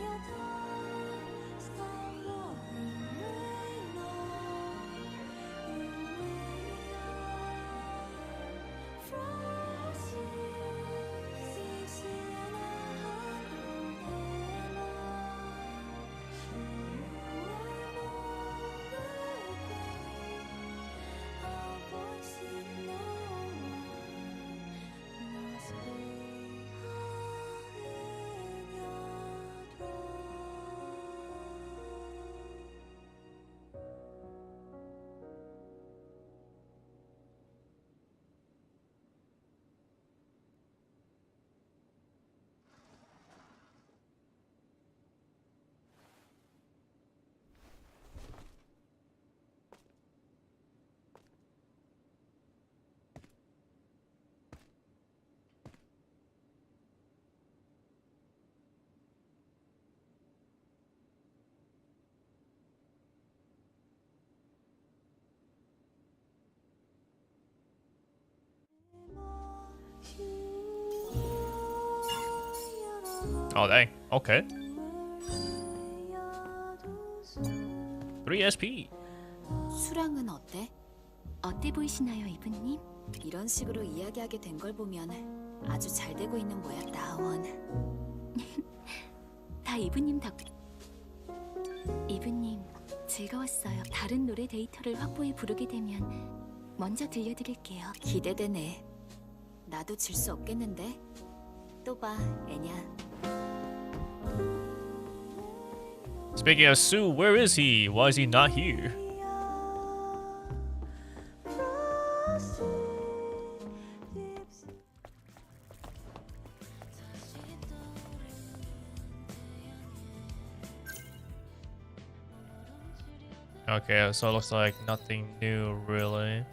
Oh dang. Okay. 3 SP. 수랑은 어때? 어때 보이시나요, 이분님? 이런 식으로 이야기하게 된 걸 보면 아주 잘 되고 있는 모양이다, 원. 다 이분님 덕. 이분님 즐거웠어요. 다른 노래 데이터를 확보해 부르게 되면 먼저 들려드릴게요. 기대되네. 나도 질 수 없겠는데? 또 봐, 애냐. Speaking of Sue, where is he? Why is he not here? Okay, so it looks like nothing new, really.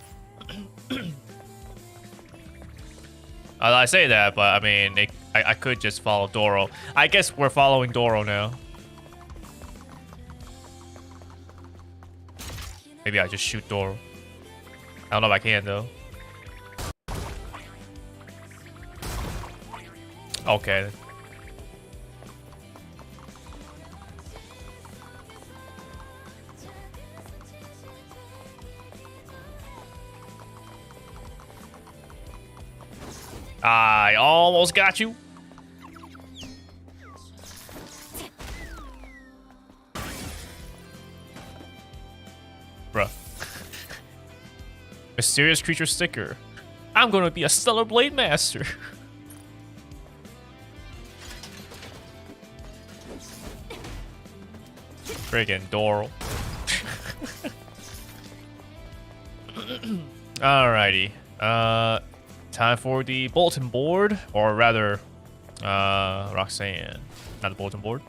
I say that, but I mean, I could just follow Doro. I guess we're following Doro now. Maybe I just shoot Doro. I don't know if I can, though. Okay. I almost got you. Bruh. Mysterious creature sticker. I'm gonna be a stellar blade master. Friggin' Doro. Alrighty. Time for the bulletin board, or rather, Roxanne, not the bulletin board.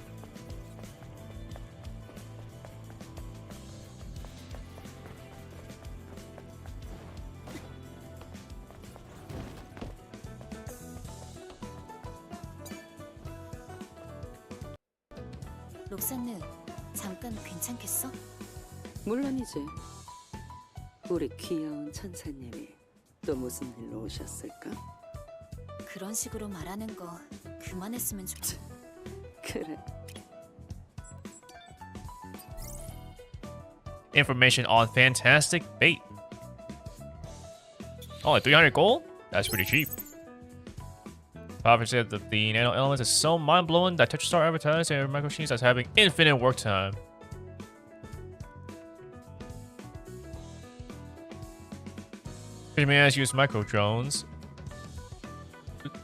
록산느, 잠깐 괜찮겠어? 물론이지. 우리 귀여운 천사님이 또 무슨 일로 오셨을까? 그런 식으로 말하는 거 그만했으면 좋겠어. 그래. Information on fantastic bait. Oh, 300 gold? That's pretty cheap. 5% of the nano elements is so mind-blowing that TetraStar advertised their micro machines as having infinite work time. Fishman has used micro drones.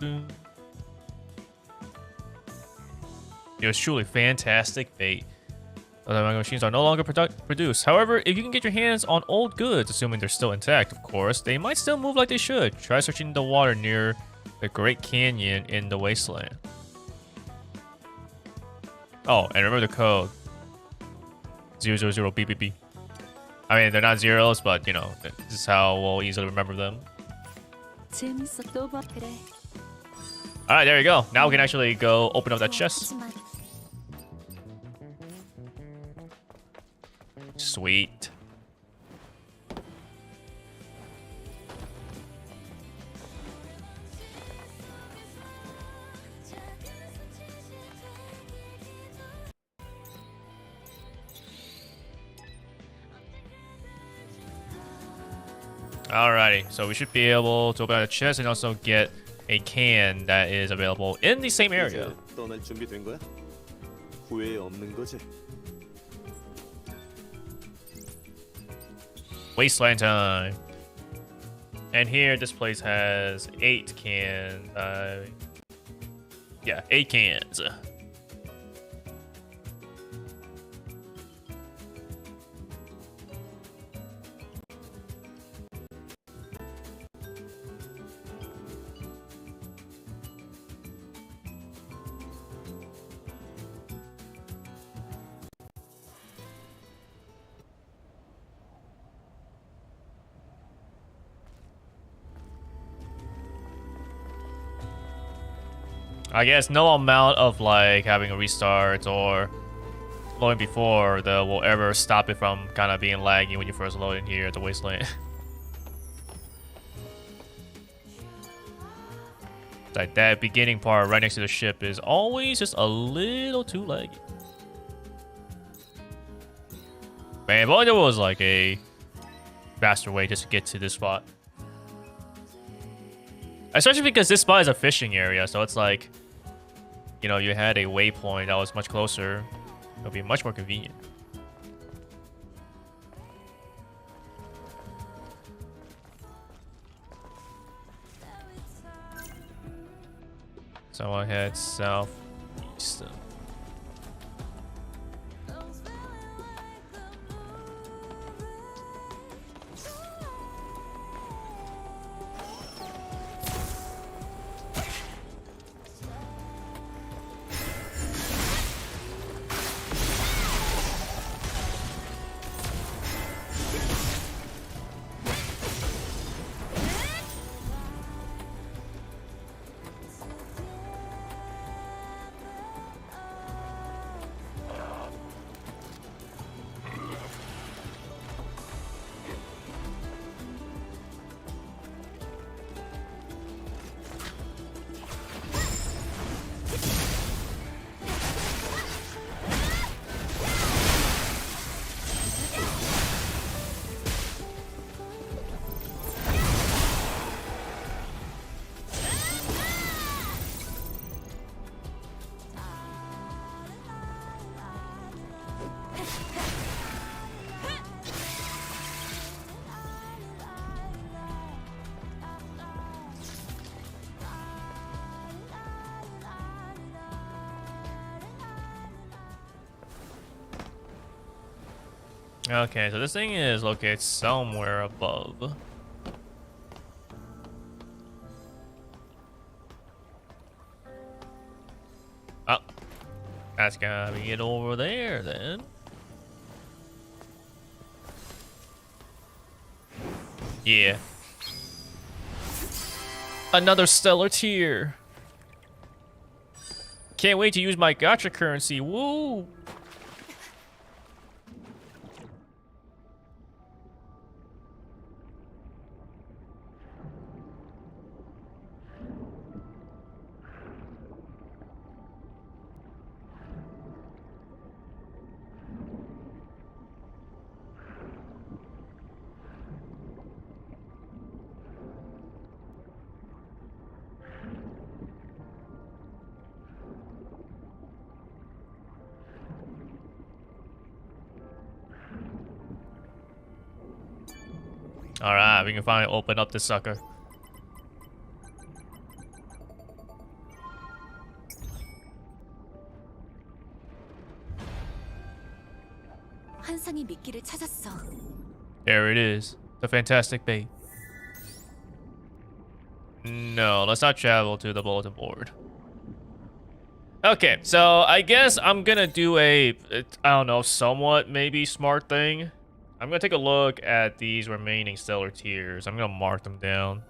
It was truly fantastic fate. Other micro machines are no longer produced. However, if you can get your hands on old goods, assuming they're still intact, of course, they might still move like they should. Try searching the water near the Great Canyon in the wasteland. Oh, and remember the code. 000BBB. I mean, they're not zeros, but, you know, this is how we'll easily remember them. 재밌어 또 봐. 그래. Alright, there you go. Now we can actually go open up that chest. 하지만 Sweet. Alrighty, so we should be able to open up the chest and also get a can that is available in the same area. 이제 떠날 준비 된 거야? 후회 없는 거지? Wasteland time. And here, this place has 8 cans. Yeah, 8 cans. I guess no amount of like having a restart or loading before that will ever stop it from kind of being laggy when you first load in here at the wasteland. Like that beginning part right next to the ship is always just a little too laggy. Man, if only there was like a faster way just to get to this spot. Especially because this spot is a fishing area, so it's like, you know, you had a waypoint that was much closer. It'll be much more convenient. So I head southeast. Okay, so this thing is located somewhere above. Oh, that's gotta be it over there then. Yeah. Another stellar tier. Can't wait to use my gacha currency. Woo! Alright, we can finally open up this sucker. 환상이 미끼를 찾았어. There it is. The fantastic bait. No, let's not travel to the bulletin board. Okay, so I guess I'm gonna do I don't know, somewhat maybe smart thing. I'm gonna take a look at these remaining stellar tiers. I'm gonna mark them down.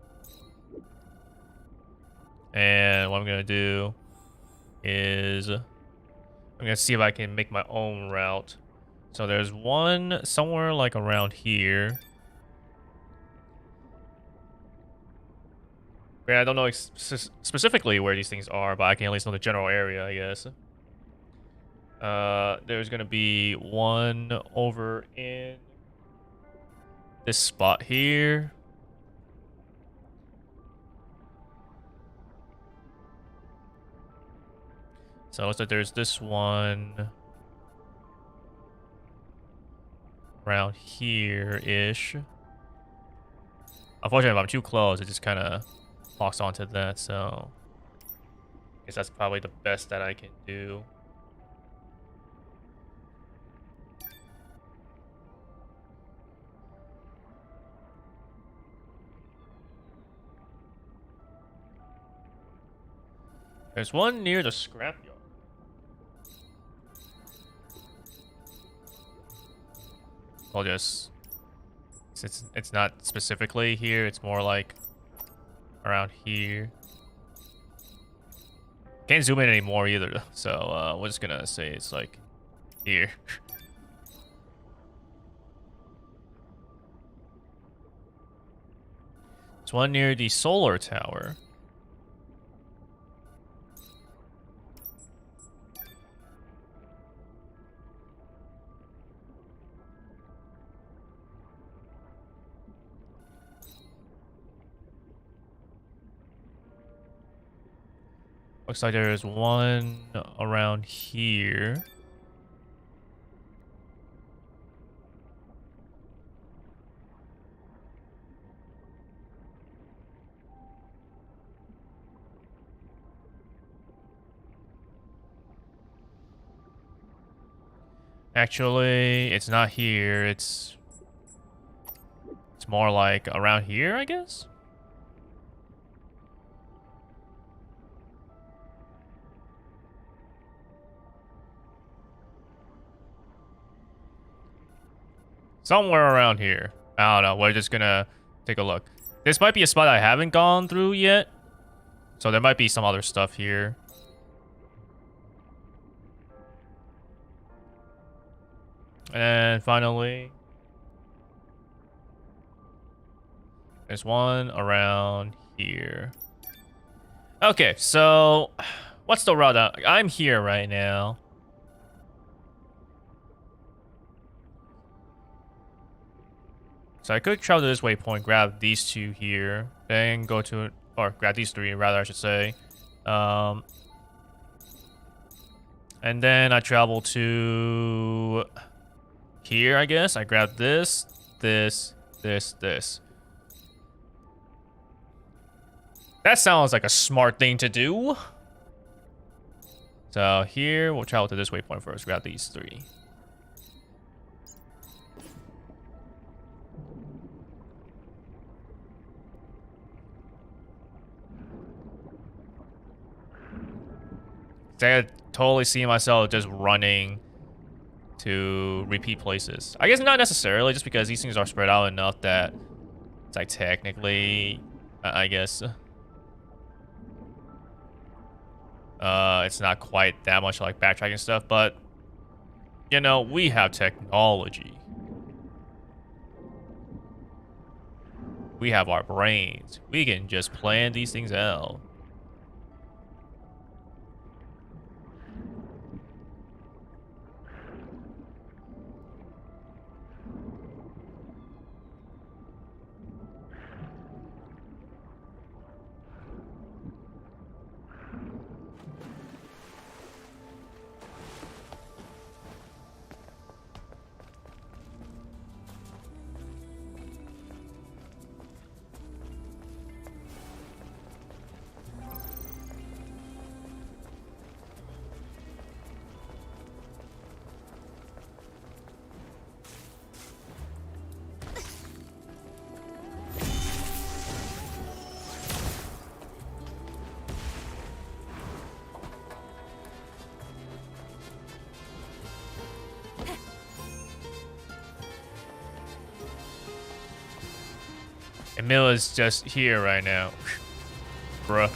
And what I'm gonna do is I'm gonna see if I can make my own route. So there's one somewhere like around here. Yeah, I don't know specifically where these things are, but I can at least know the general area, I guess. There's gonna be one over in this spot here. So it looks like there's this one around here-ish. Unfortunately, if I'm too close, it just kind of locks onto that, so I guess that's probably the best that I can do. There's one near the scrapyard. I'll just... It's not specifically here, it's more like around here. Can't zoom in anymore either, so we're just gonna say it's like here. There's one near the solar tower. Looks like there's one around here. Actually, it's not here. It's more like around here, I guess. Somewhere around here. I don't know. We're just gonna take a look. This might be a spot I haven't gone through yet. So there might be some other stuff here. And finally, there's one around here. Okay, so what's the route? I'm here right now. So I could travel to this waypoint, grab these two here, then go to, or grab these three, rather, I should say. And then I travel to here, I guess. I grab this, this. That sounds like a smart thing to do. So here, we'll travel to this waypoint first, grab these three. I could totally see myself just running to repeat places. I guess not necessarily, just because these things are spread out enough that it's like technically, I guess, it's not quite that much like backtracking stuff, but you know, we have technology. We have our brains. We can just plan these things out. Emil is just here right now. Bruh.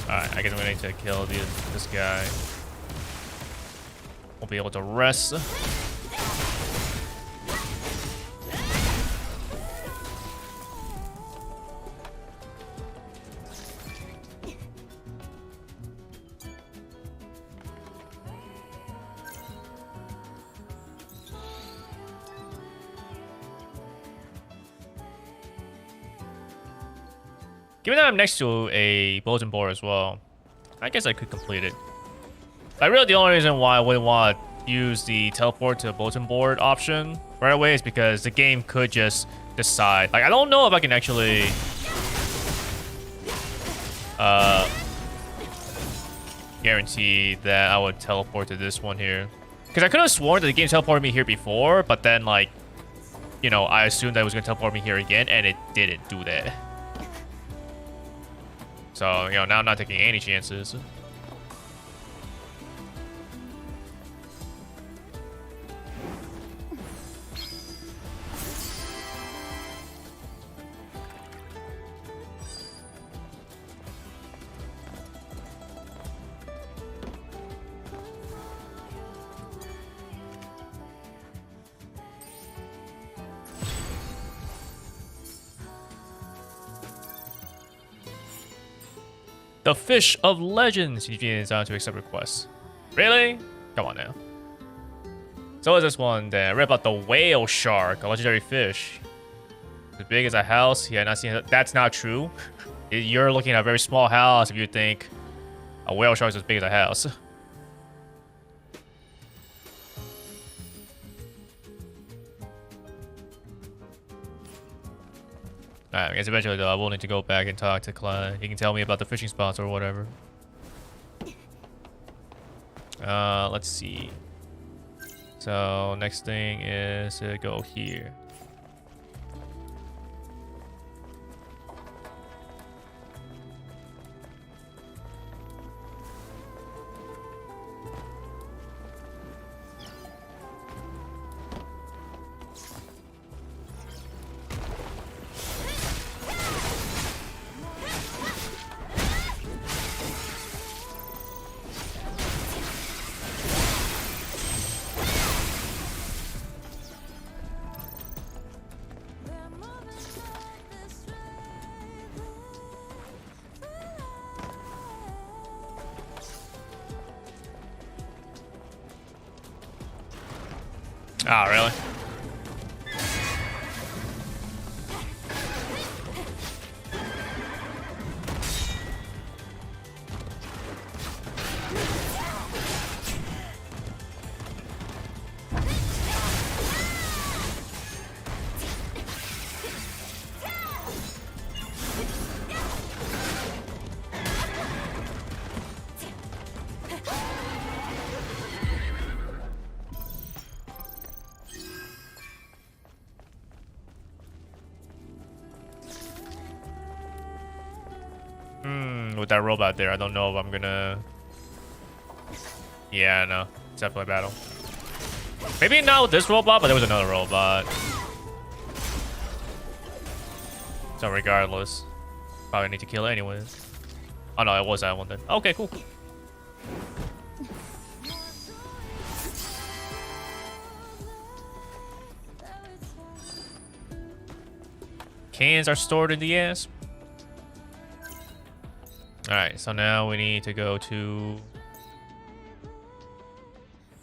Alright, I guess I'm gonna need to kill this guy. Won't be able to rest. Given that I'm next to a bulletin board as well, I guess I could complete it. But really, the only reason why I wouldn't want to use the teleport to bulletin board option right away is because the game could just decide. Like, I don't know if I can actually guarantee that I would teleport to this one here. Because I could have sworn that the game teleported me here before, but then, like, you know, I assumed that it was going to teleport me here again, and it didn't do that. So, you know, now I'm not taking any chances. The Fish of Legends. You need to accept requests. Really? Come on now. So is this one then? I read about the whale shark, a legendary fish. As big as a house. Yeah, not seen it. That's not true. You're looking at a very small house if you think a whale shark is as big as a house. Alright, I guess eventually though I will need to go back and talk to Clyde. He can tell me about the fishing spots or whatever. Let's see. So next thing is to go here. Ah, really? With that robot there, I don't know if I'm gonna... Yeah, no. It's definitely a battle. Maybe not with this robot, but there was another robot. So regardless, probably need to kill it anyways. Oh no, it was that one then. Okay, cool. Cans are stored in the ass. Alright, so now we need to go to...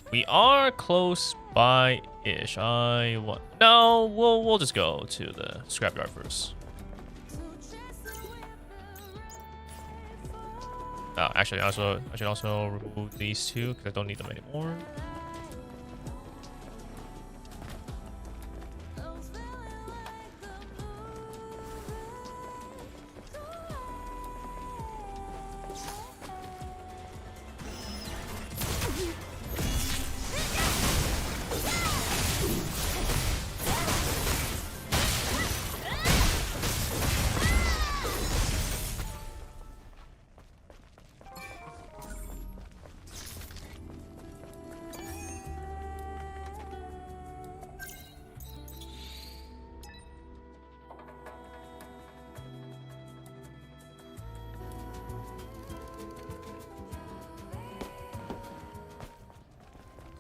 We are close by-ish. No, we'll just go to the scrapyard first. Oh, actually, I should also remove these two because I don't need them anymore.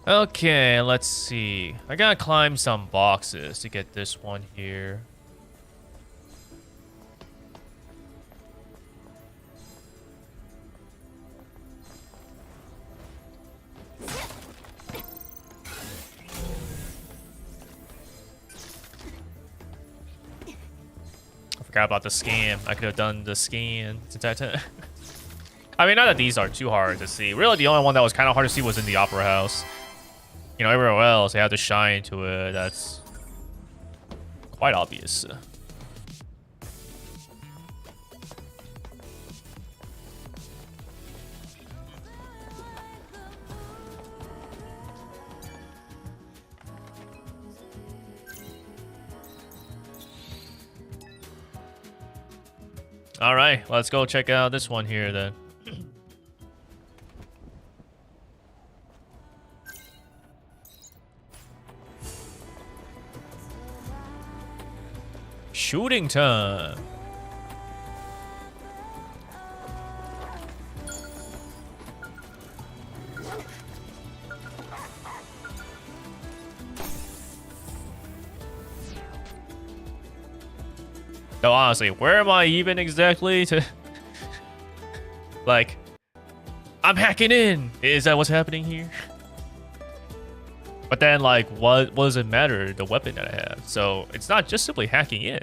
Okay, let's see. I gotta climb some boxes to get this one here. I forgot about the scan. I could have done the scan since I mean, not that these are too hard to see. Really, the only one that was kind of hard to see was in the Opera House. You know, everywhere else, they have to shine to it. That's quite obvious. All right, let's go check out this one here then. Shooting time. No, honestly, where am I even exactly to like I'm hacking in. Is that what's happening here? But then, like, what does it matter, the weapon that I have? So, it's not just simply hacking in.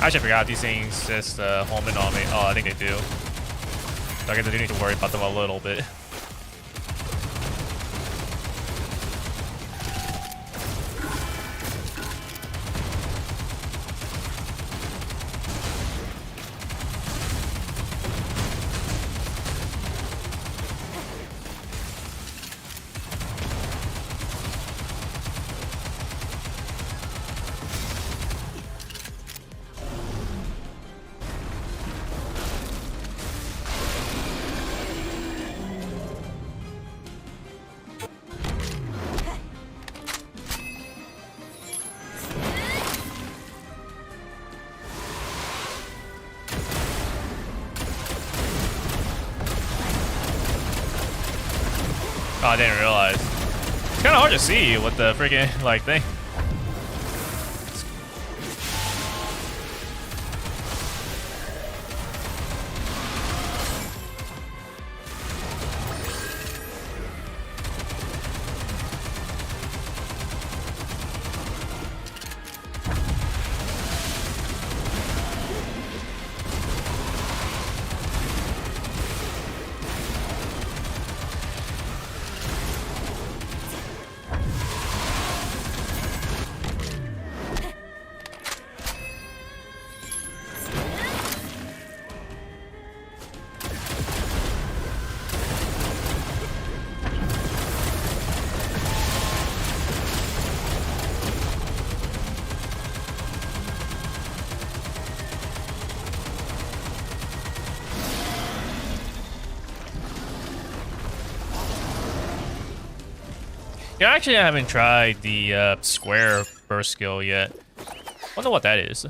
I actually forgot these things just homing on me. Oh, I think they do. So I guess I do need to worry about them a little bit. Oh, I didn't realize. It's kind of hard to see what the freaking like thing. Yeah, actually, I haven't tried the square burst skill yet. Wonder what that is.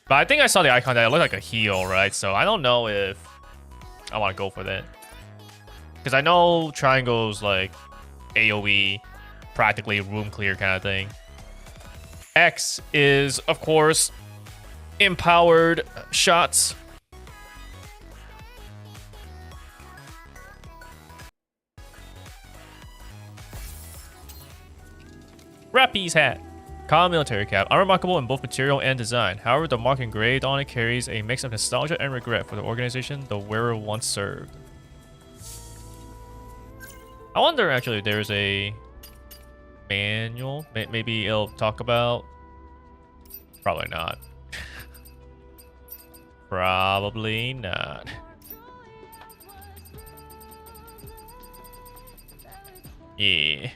But I think I saw the icon that it looked like a heal, right? So I don't know if I want to go for that. Because I know triangles like AoE, practically room clear kind of thing. X is, of course, empowered shots. Rappy's hat. Common military cap. Unremarkable in both material and design. However, the mark engraved on it carries a mix of nostalgia and regret for the organization the wearer once served. I wonder actually if there's a manual. Maybe it'll talk about. Probably not. Probably not. Yeah.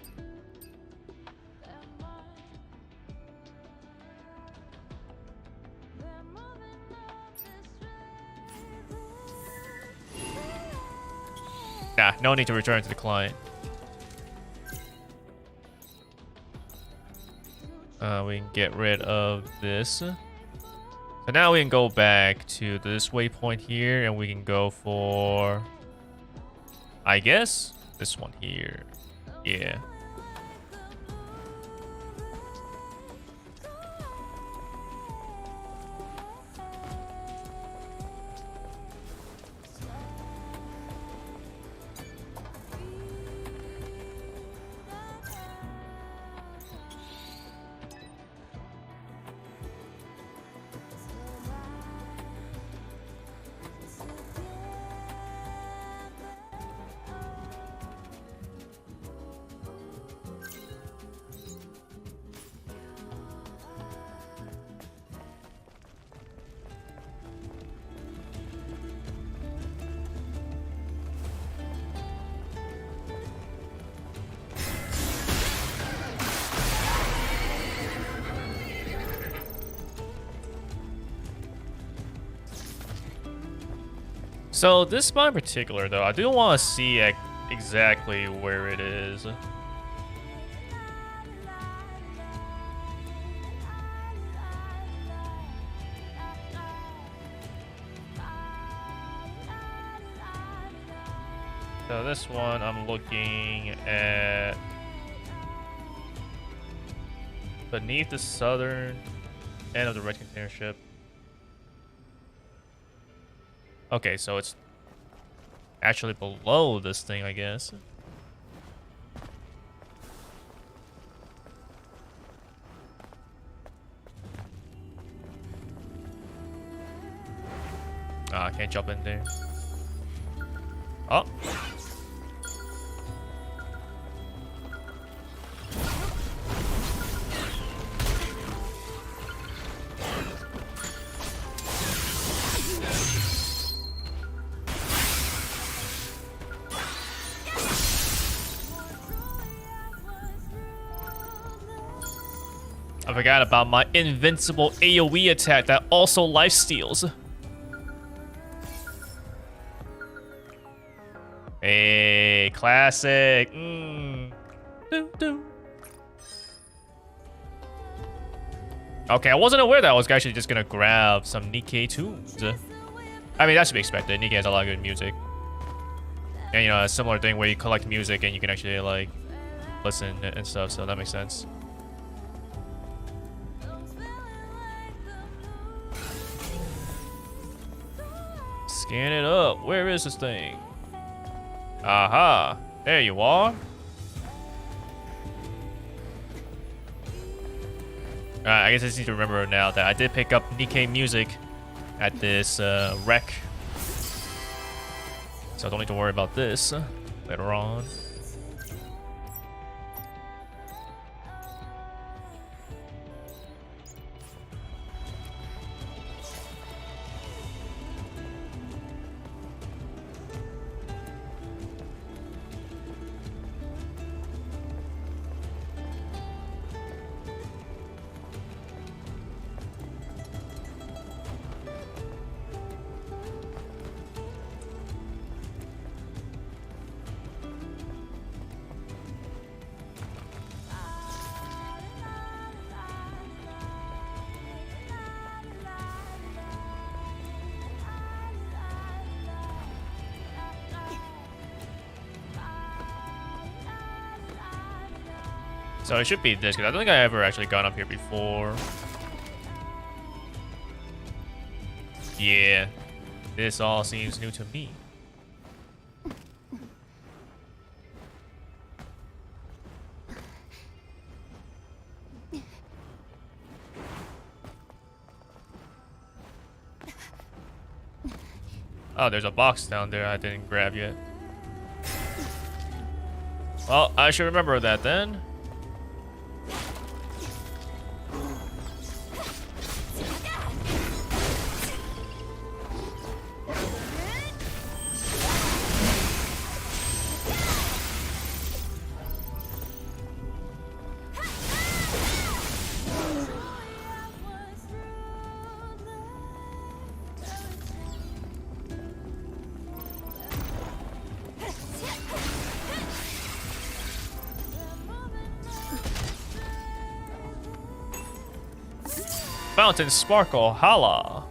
Nah, no need to return to the client. We can get rid of this. So now we can go back to this waypoint here, and we can go for, I guess, this one here. Yeah. So this spot in particular, though, I do want to see exactly where it is. So this one, I'm looking at beneath the southern end of the red container ship. Okay, so it's actually below this thing, I guess. Ah, I can't jump in there. Oh. I forgot about my invincible AoE attack that also life steals. Hey, classic. Okay, I wasn't aware that I was actually just gonna grab some Nikke tunes. I mean, that should be expected. Nikke has a lot of good music. And, you know, a similar thing where you collect music and you can actually, like, listen and stuff, so that makes sense. Scan it up. Where is this thing? Aha. There you are. I guess I just need to remember now that I did pick up Nikke music at this wreck. So I don't need to worry about this later on. So it should be this, because I don't think I ever actually gone up here before. Yeah, this all seems new to me. Oh, there's a box down there I didn't grab yet. Well, I should remember that then. Fountain sparkle, holla.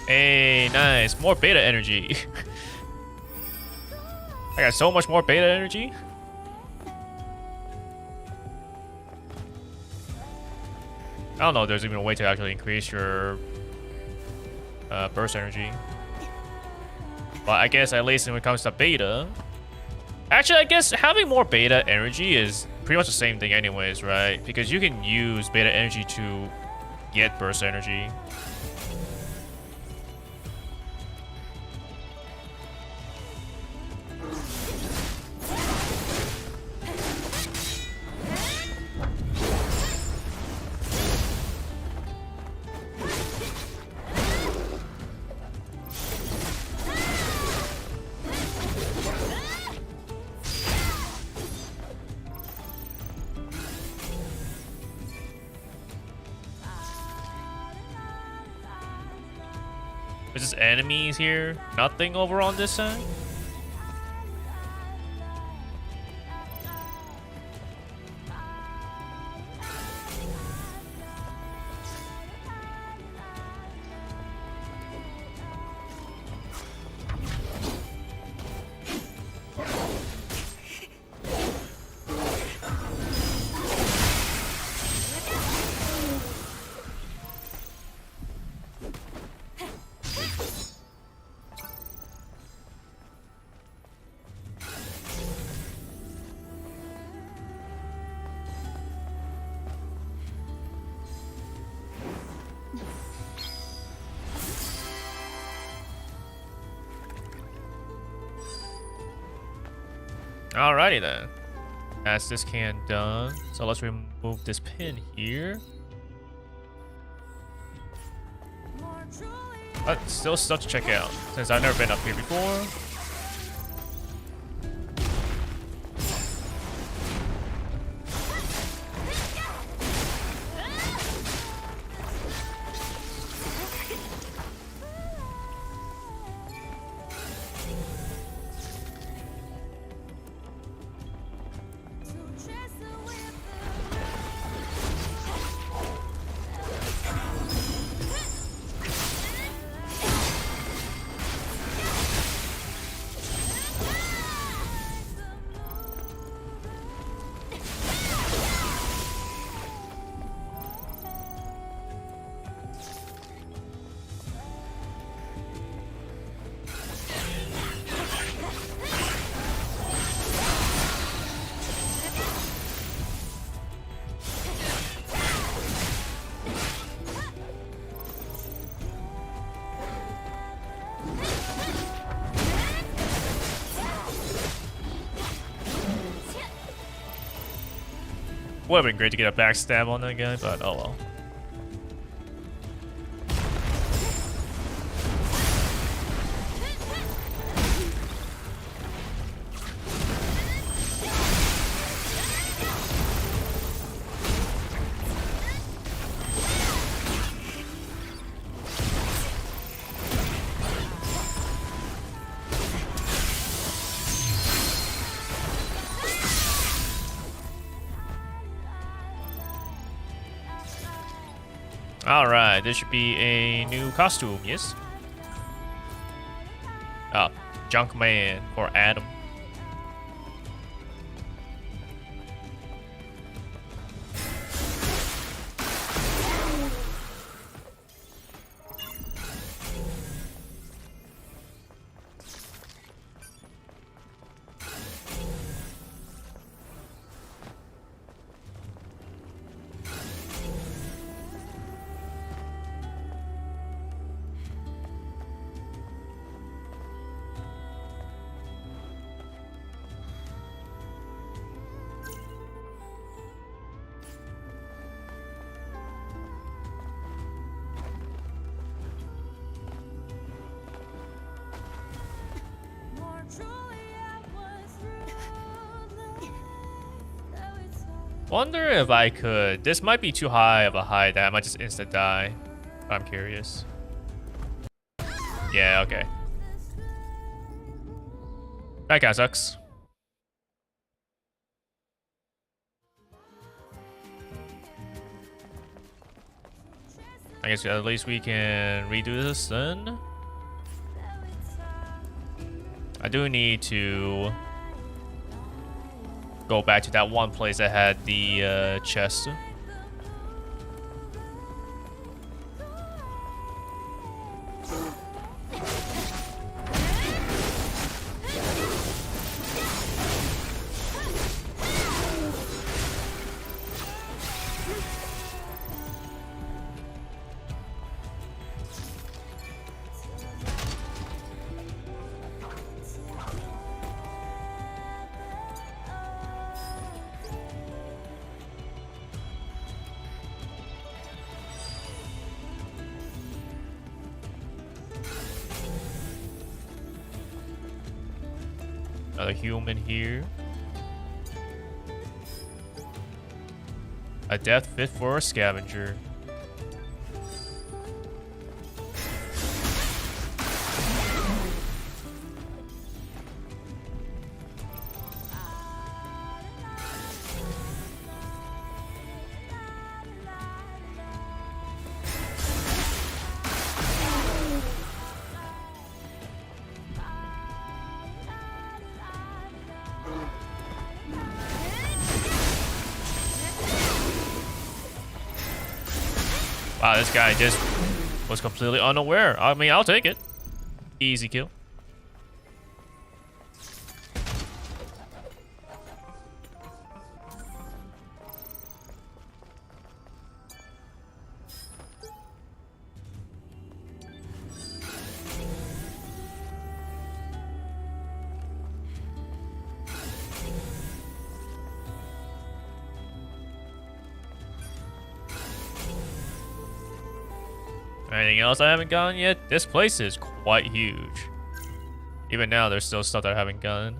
Hey, nice. More beta energy. I got so much more beta energy. I don't know if there's even a way to actually increase your burst energy. But I guess at least when it comes to beta... Actually, I guess having more beta energy is pretty much the same thing anyways, right? Because you can use beta energy to get burst energy. Is this enemies here? Nothing over on this side? Alrighty then. That's this can done. So let's remove this pin here. But still stuff to check out, since I've never been up here before. Would have been great to get a backstab on that guy, but oh well. Alright, this should be a new costume, yes? Junk Man for Adam. Wonder if I could. This might be too high of a height that I might just insta die. I'm curious. Yeah, okay. That kinda sucks. I guess at least we can redo this then. I do need to go back to that one place that had the chest. Another human here. A death fit for a scavenger. Wow, this guy just was completely unaware. I mean, I'll take it. Easy kill. Anything else I haven't gotten yet? This place is quite huge. Even now, there's still stuff that I haven't gotten.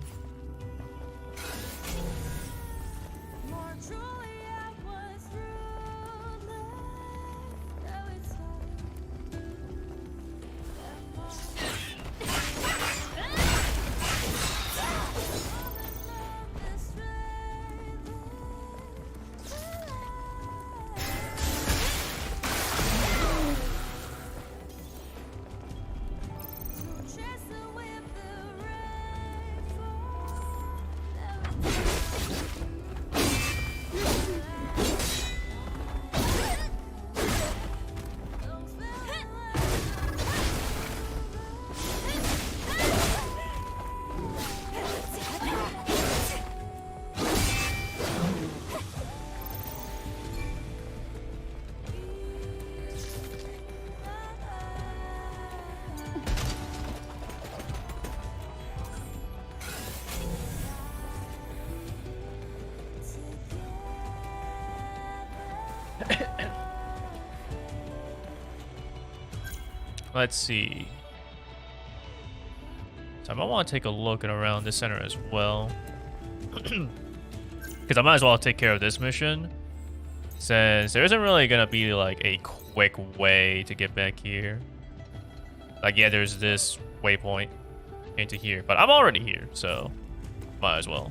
Let's see. So I might want to take a look at around this center as well. Because I might as well take care of this mission, since there isn't really going to be like a quick way to get back here. Like, yeah, there's this waypoint into here, but I'm already here, so might as well.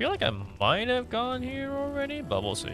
feel like I might have gone here already, but we'll see.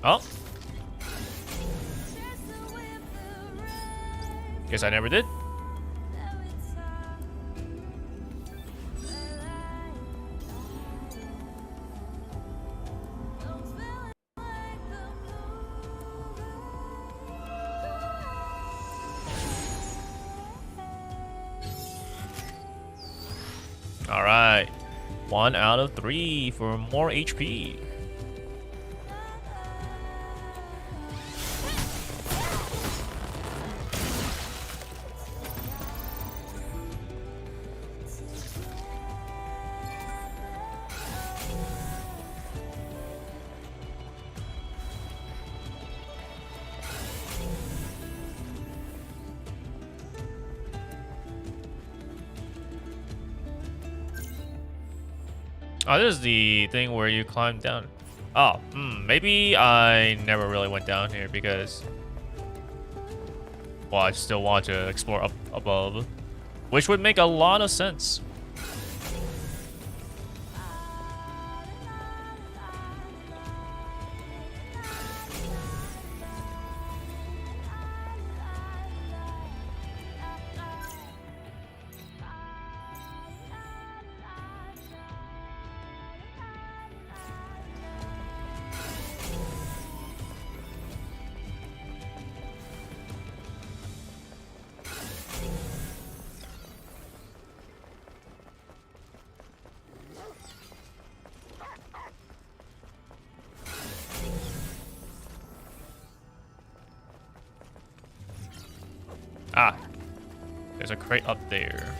Oh. Guess I never did. All right. 1 out of 3 for more HP. Oh, this is the thing where you climb down. Oh, maybe I never really went down here because, well, I still want to explore up above, which would make a lot of sense. Ah, there's a crate up there.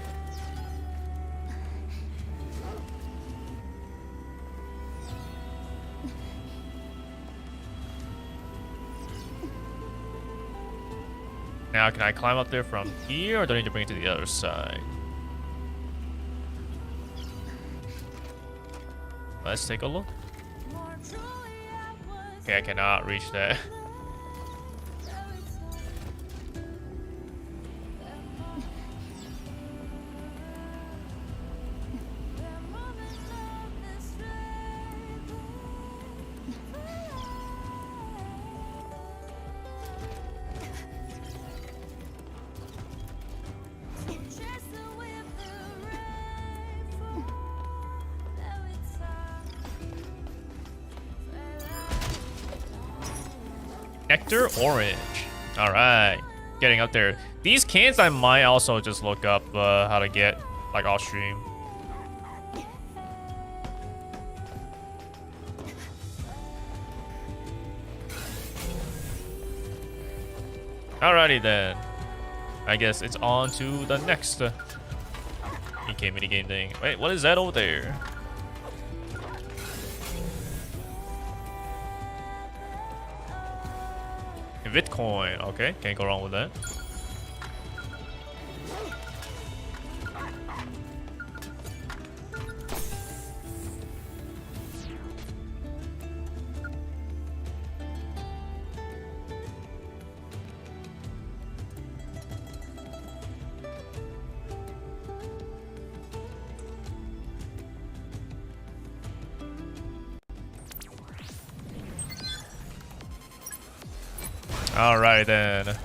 Now, can I climb up there from here, or do I need to bring it to the other side? Let's take a look. Okay, I cannot reach that. Nectar orange. All right, getting up there. These cans I might also just look up how to get, like, off stream. Alrighty then. I guess it's on to the next Nikke minigame thing. Wait, what is that over there? Bitcoin. Okay, can't go wrong with that. All right then.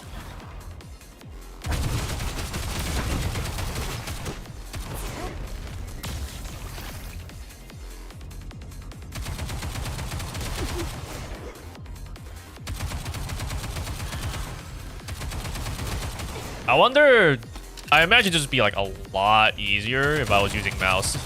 I wonder, I imagine this would be like a lot easier if I was using mouse.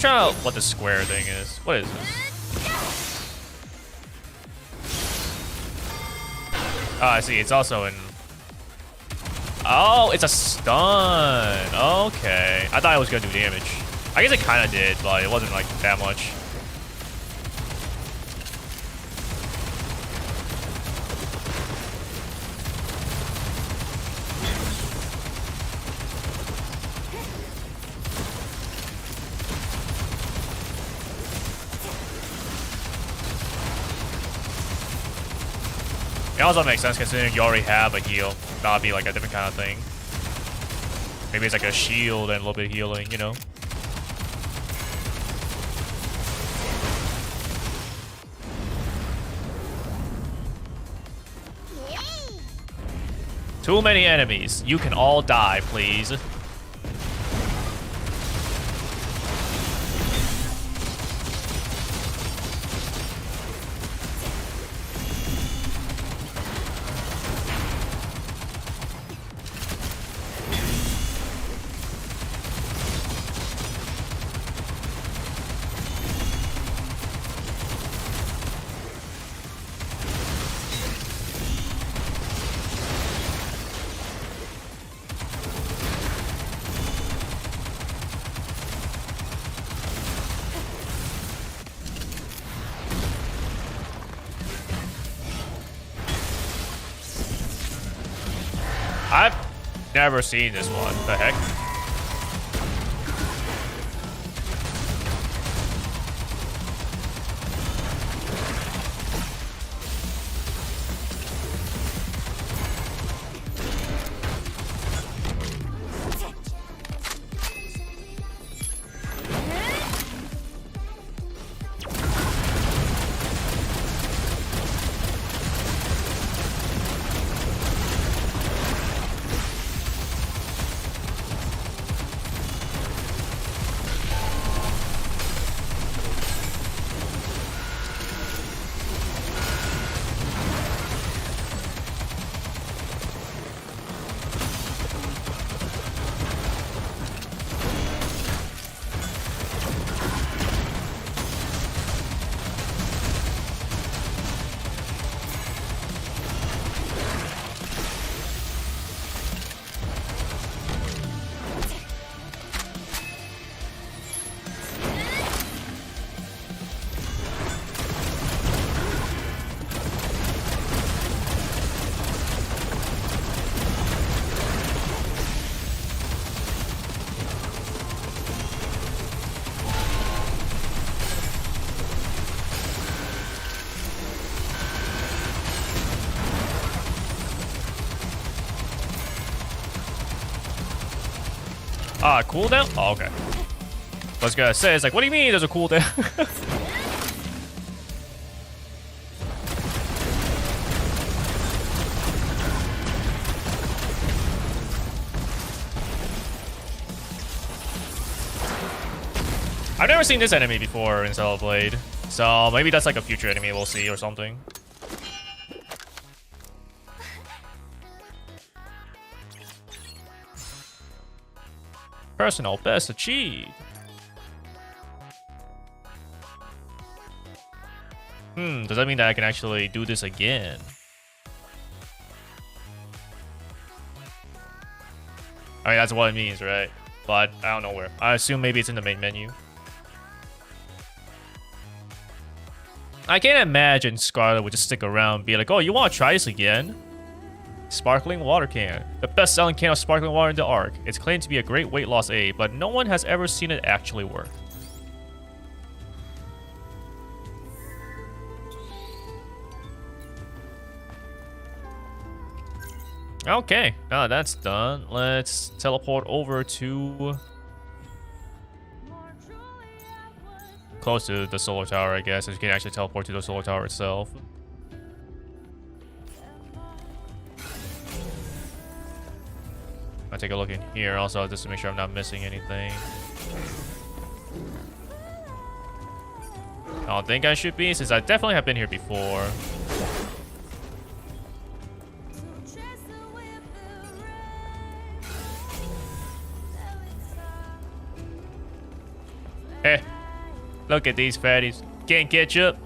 trying to what the square thing is. What is this? Oh, I see. It's also in. Oh, it's a stun. Okay. I thought it was gonna do damage. I guess it kind of did, but it wasn't like that much. It also makes sense considering you already have a heal. That'd be like a different kind of thing. Maybe it's like a shield and a little bit of healing, you know? Too many enemies. You can all die, please. I've never seen this one. The heck? Cooldown? Oh, okay. I was gonna say, it's like, what do you mean there's a cooldown? I've never seen this enemy before in Scarlet Blade, so maybe that's like a future enemy we'll see or something. Personal best achieved. Does that mean that I can actually do this again? I mean, that's what it means, right? But I don't know where. I assume maybe it's in the main menu. I can't imagine Scarlet would just stick around and be like, oh, you want to try this again? Sparkling water can. The best-selling can of sparkling water in the Ark. It's claimed to be a great weight loss aid, but no one has ever seen it actually work. Okay, now that's done. Let's teleport over to... close to the solar tower, I guess, as you can actually teleport to the solar tower itself. I'll take a look in here also just to make sure I'm not missing anything. I don't think I should be, since I definitely have been here before. Eh. Look at these fatties. Can't catch up.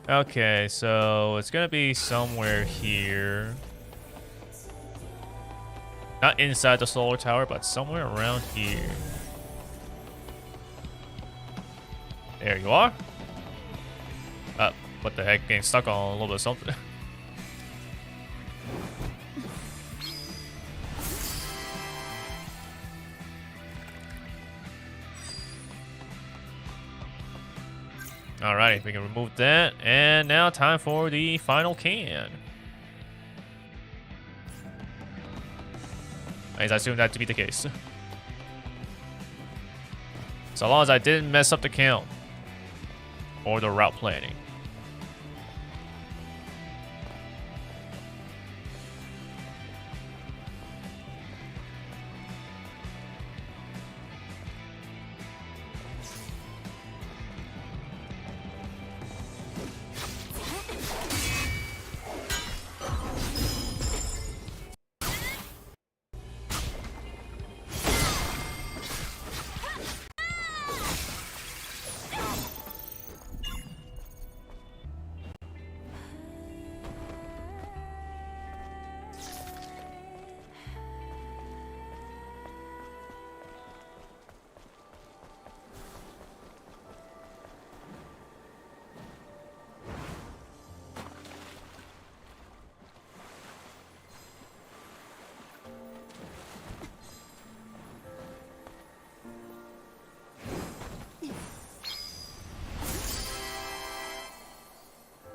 Okay, so it's gonna be somewhere here. Not inside the solar tower, but somewhere around here. There you are. What the heck? Getting stuck on a little bit of something. Alright, we can remove that. And now time for the final can. I assume that to be the case. So long as I didn't mess up the count. Or the route planning.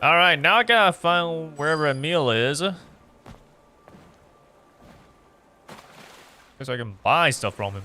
Alright, now I gotta find wherever Emil is. Because I can buy stuff from him.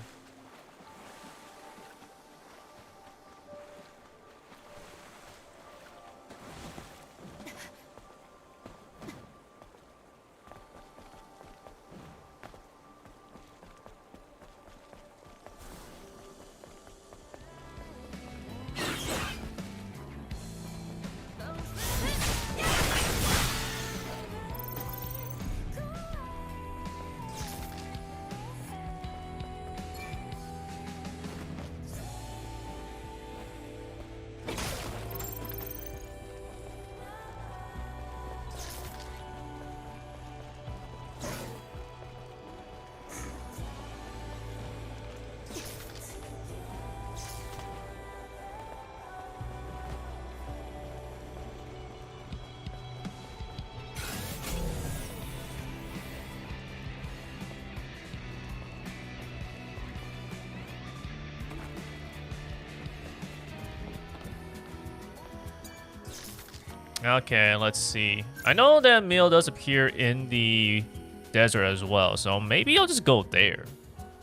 Okay, let's see. I know that meal does appear in the desert as well, so maybe I'll just go there,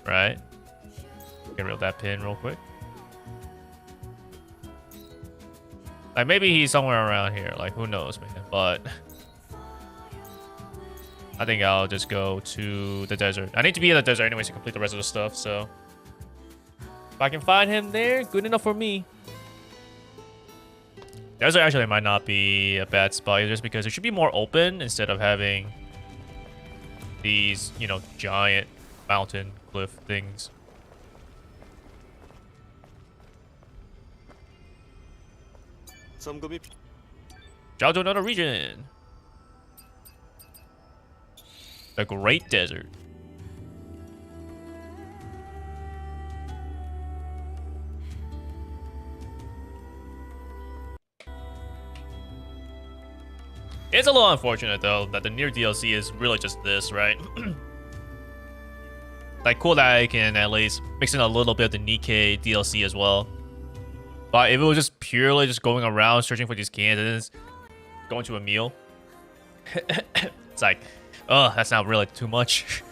right? Get rid of that pin real quick. Like, maybe he's somewhere around here. Like, who knows, man. But I think I'll just go to the desert. I need to be in the desert anyways to complete the rest of the stuff, so if I can find him there, good enough for me. Desert actually might not be a bad spot just because it should be more open instead of having these, you know, giant mountain cliff things. Shout to another region. The Great Desert. It's a little unfortunate though that the Nier DLC is really just this, right? Like, cool that I can at least mix in a little bit of the Nikke DLC as well. But if it was just purely just going around searching for these cans and then it's going to a meal, it's like, oh, that's not really too much.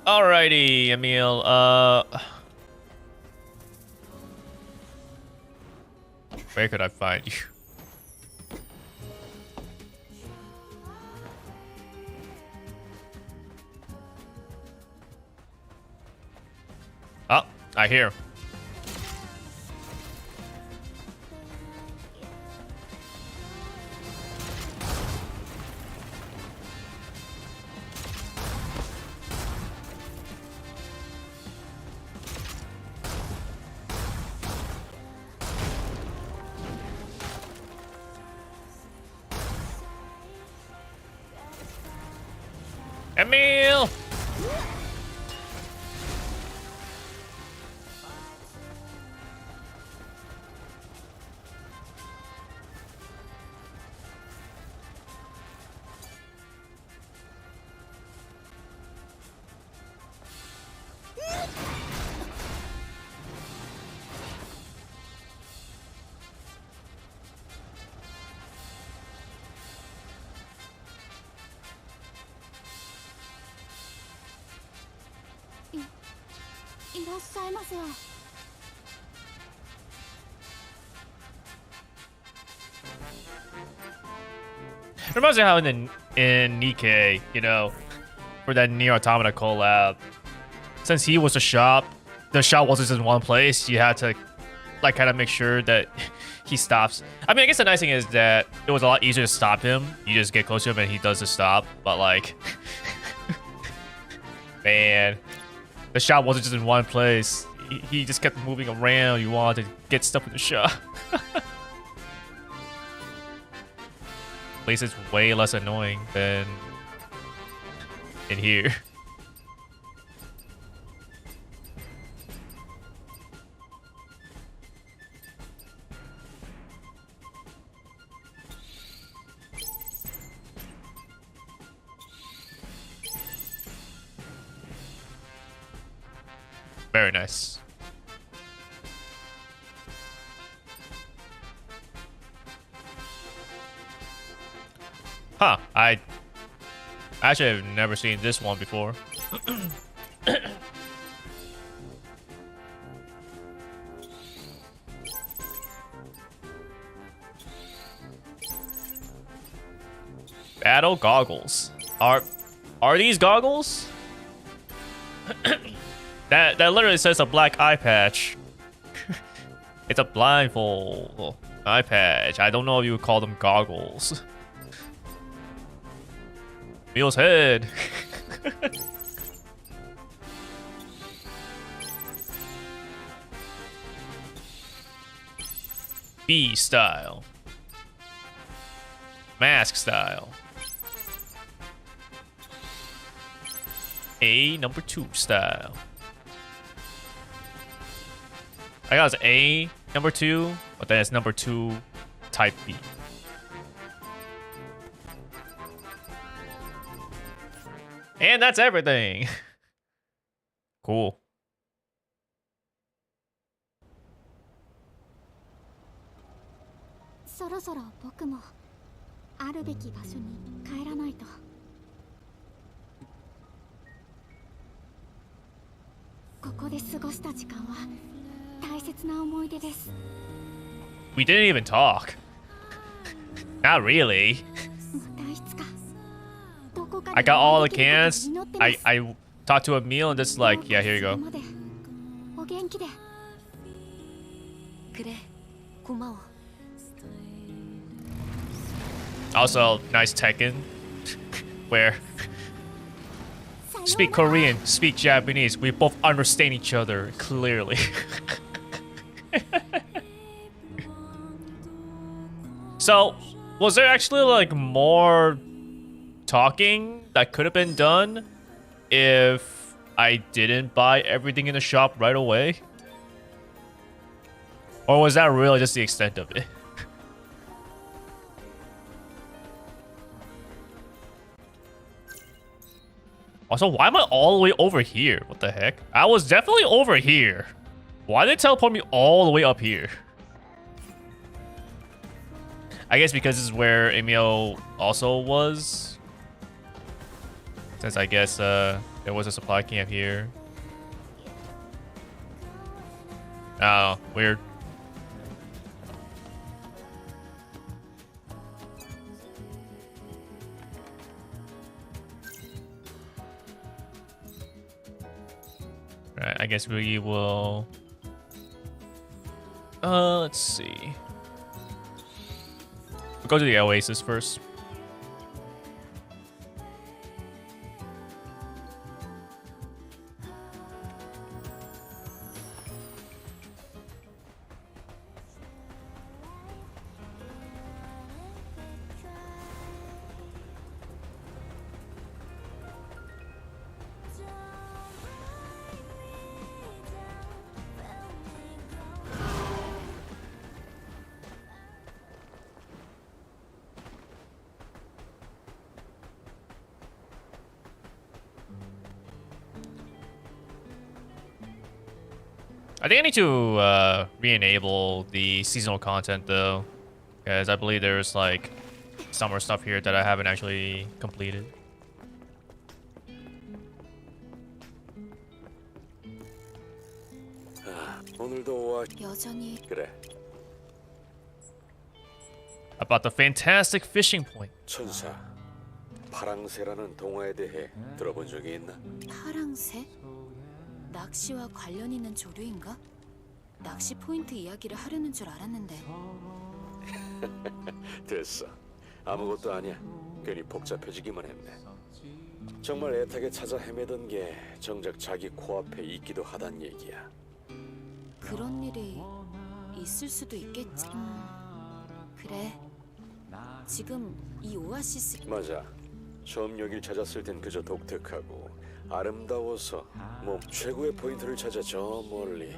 Alrighty, Emil. Where could I find you? Right here. Emil! Reminds me how in Nikke, you know, for that Nier Automata collab, since he was the shop wasn't in one place, you had to like kind of make sure that he stops. I mean, I guess the nice thing is that it was a lot easier to stop him. You just get close to him and he does the stop. But like, man, the shop wasn't just in one place. He just kept moving around. You wanted to get stuff in the shop. At least it's way less annoying than in here. Very nice. Huh, I actually have never seen this one before. Battle goggles. Are these goggles? That literally says a black eye patch. It's a blindfold eye patch. I don't know if you would call them goggles. Meal's head. B style. Mask style. A number 2 style. I got it's A number 2, but then it's number 2 type B. And that's everything. Cool. そろそろ僕もあるべき場所に帰らないと。ここで過ごした時間は大切な思い出です。 We didn't even talk. Not really. またいつかどこかで I got all the cans. I talked to Emil and just like, yeah, here you go. お元気で。くれ、ゴマを。 Also, nice Tekken. Where speak Korean, speak Japanese. We both understand each other clearly. So, was there actually like more talking that could have been done if I didn't buy everything in the shop right away? Or was that really just the extent of it? Also, why am I all the way over here? What the heck? I was definitely over here. Why did they teleport me all the way up here? I guess because this is where Emil also was. Since I guess there was a supply camp here. Oh, weird. Right, I guess we will. Let's see. We'll go to the Oasis first. I think I need to re-enable the seasonal content though, because I believe there's like summer stuff here that I haven't actually completed. 오늘도 와. 여전히 그래. About the fantastic fishing point. 천사. 파랑새라는 동화에 대해 들어본 적이 있나? 파랑새? 낚시와 관련 있는 조류인가? 낚시 포인트 이야기를 하려는 줄 알았는데. 됐어. 아무것도 아니야. 괜히 복잡해지기만 했네. 정말 애타게 찾아 헤매던 게 정작 자기 코앞에 있기도 하단 얘기야. 그런 일이 있을 수도 있겠지. 그래. 지금 이 오아시스 맞아. 처음 여길 찾았을 땐 그저 독특하고 아름다워서 뭐 최고의 포인트를 찾아 저 멀리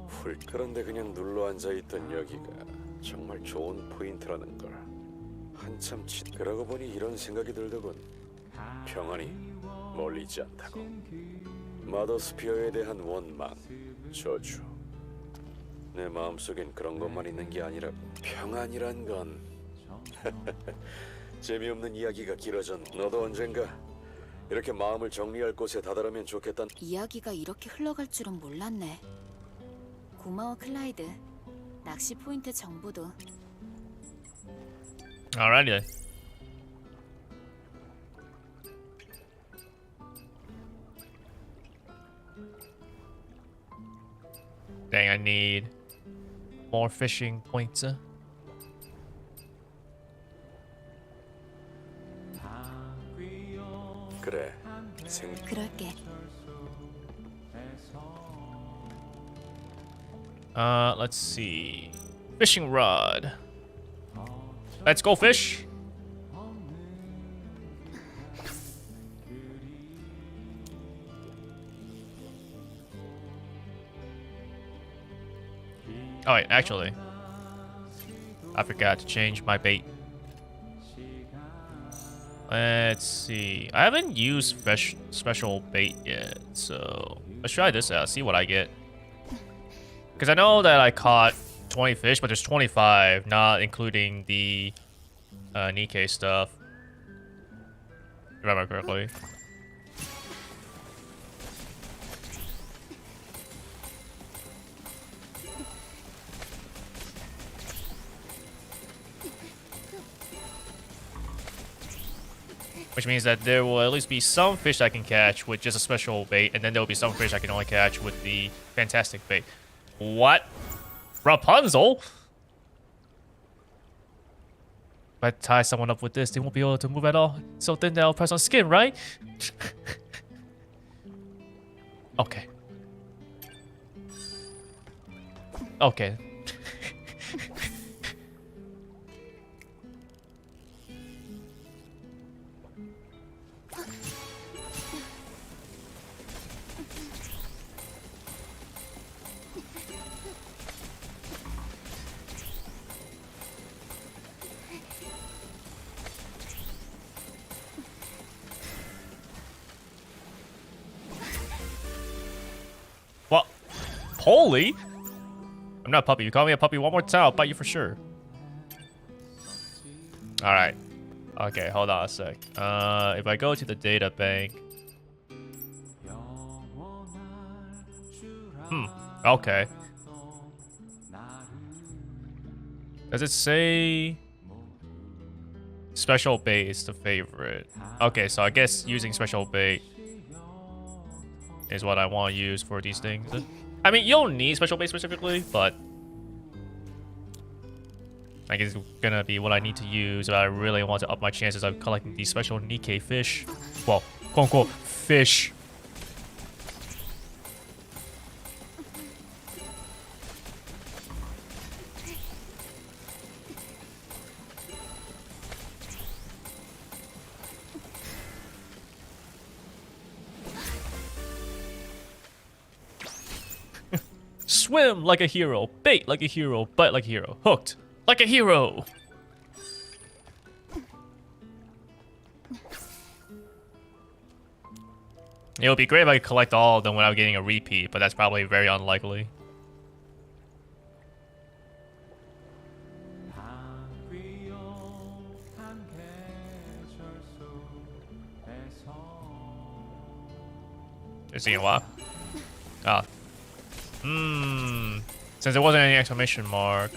훌. 그런데 그냥 눌러 앉아있던 여기가 정말 좋은 포인트라는 걸 한참 그러고 보니 이런 생각이 들더군. 평안이 멀리 있지 않다고. 마더스피어에 대한 원망, 저주. 내 마음속엔 그런 것만 있는 게 아니라고. 평안이란 건 재미없는 이야기가 길어져. 너도 언젠가 이렇게 마음을 정리할 곳에 다다르면 좋겠단. 이야기가 이렇게 흘러갈 줄은 몰랐네. 고마워 클라이드. 낚시 포인트 정보도. Alrighty then. Dang, I need more fishing points. 그래. 그럴게. Let's see. Fishing rod. Let's go fish. Oh wait, actually, I forgot to change my bait. Let's see. I haven't used special bait yet, so let's try this out. See what I get. Because I know that I caught 20 fish, but there's 25, not including the Nikke stuff. Remember correctly. Which means that there will at least be some fish I can catch with just a special bait, and then there will be some fish I can only catch with the fantastic bait. What? Rapunzel? If I tie someone up with this, they won't be able to move at all. So then they'll press on skin, right? Okay. Okay. What? Holy? I'm not a puppy. You call me a puppy one more time, I'll bite you for sure. Alright. Okay, hold on a sec. If I go to the data bank. Okay. Does it say special bait is the favorite? Okay, so I guess using special bait. is what I want to use for these things. I mean, you don't need special bait specifically, but like it's gonna be what I need to use if I really want to up my chances of collecting these special Nikke fish. Well, quote unquote fish. Swim like a hero, bait like a hero, bite like a hero, hooked like a hero. It would be great if I could collect all of them without getting a repeat, but that's probably very unlikely. It's taking a while. Ah. Since there wasn't any exclamation mark.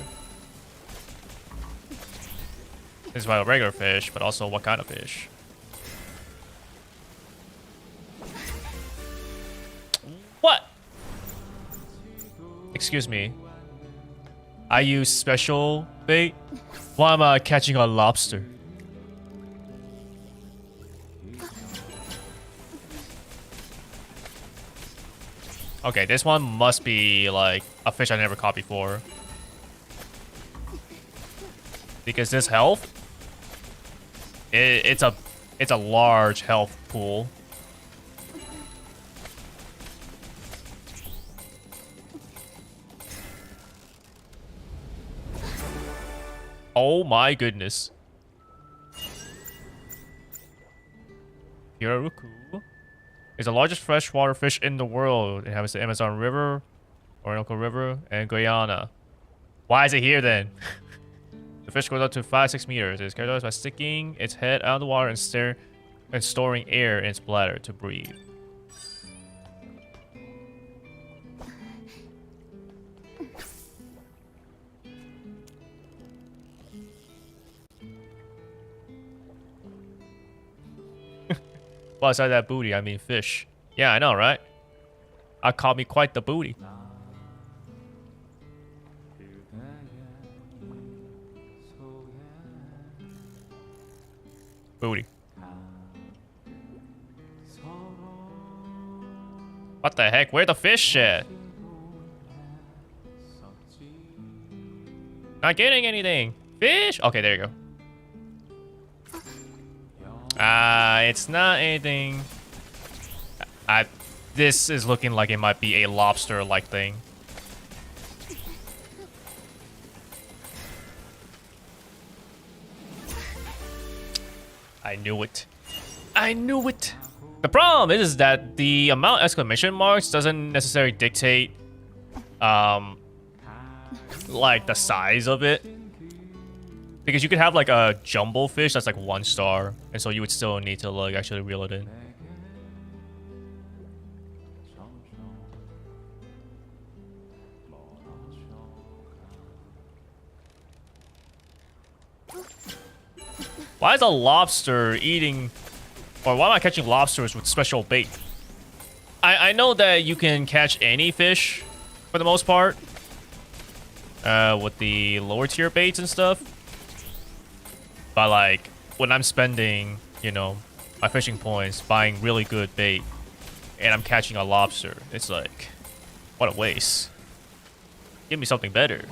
This is about a regular fish, but also what kind of fish? What? Excuse me. I use special bait? Why am I catching a lobster? Okay, this one must be like a fish I never caught before. Because this health, it's a large health pool. Oh my goodness. Hiraruku is the largest freshwater fish in the world. It inhabits the Amazon River, Orinoco River, and Guyana. Why is it here then? The fish goes up to 5-6 meters. It is characterized by sticking its head out of the water and storing air in its bladder to breathe. Well, aside that booty, I mean fish. Yeah, I know, right? I caught me quite the booty. Booty. What the heck? Where the fish at? Not getting anything. Fish? Okay, there you go. It's not anything. This is looking like it might be a lobster-like thing. I knew it. I knew it. The problem is that the amount of exclamation marks doesn't necessarily dictate, like the size of it. Because you could have like a jumbo fish that's like 1 star, and so you would still need to like actually reel it in. Why is a lobster eating, or why am I catching lobsters with special bait? I know that you can catch any fish for the most part with the lower tier baits and stuff. But like when I'm spending, you know, my fishing points buying really good bait and I'm catching a lobster, it's like, what a waste. Give me something better.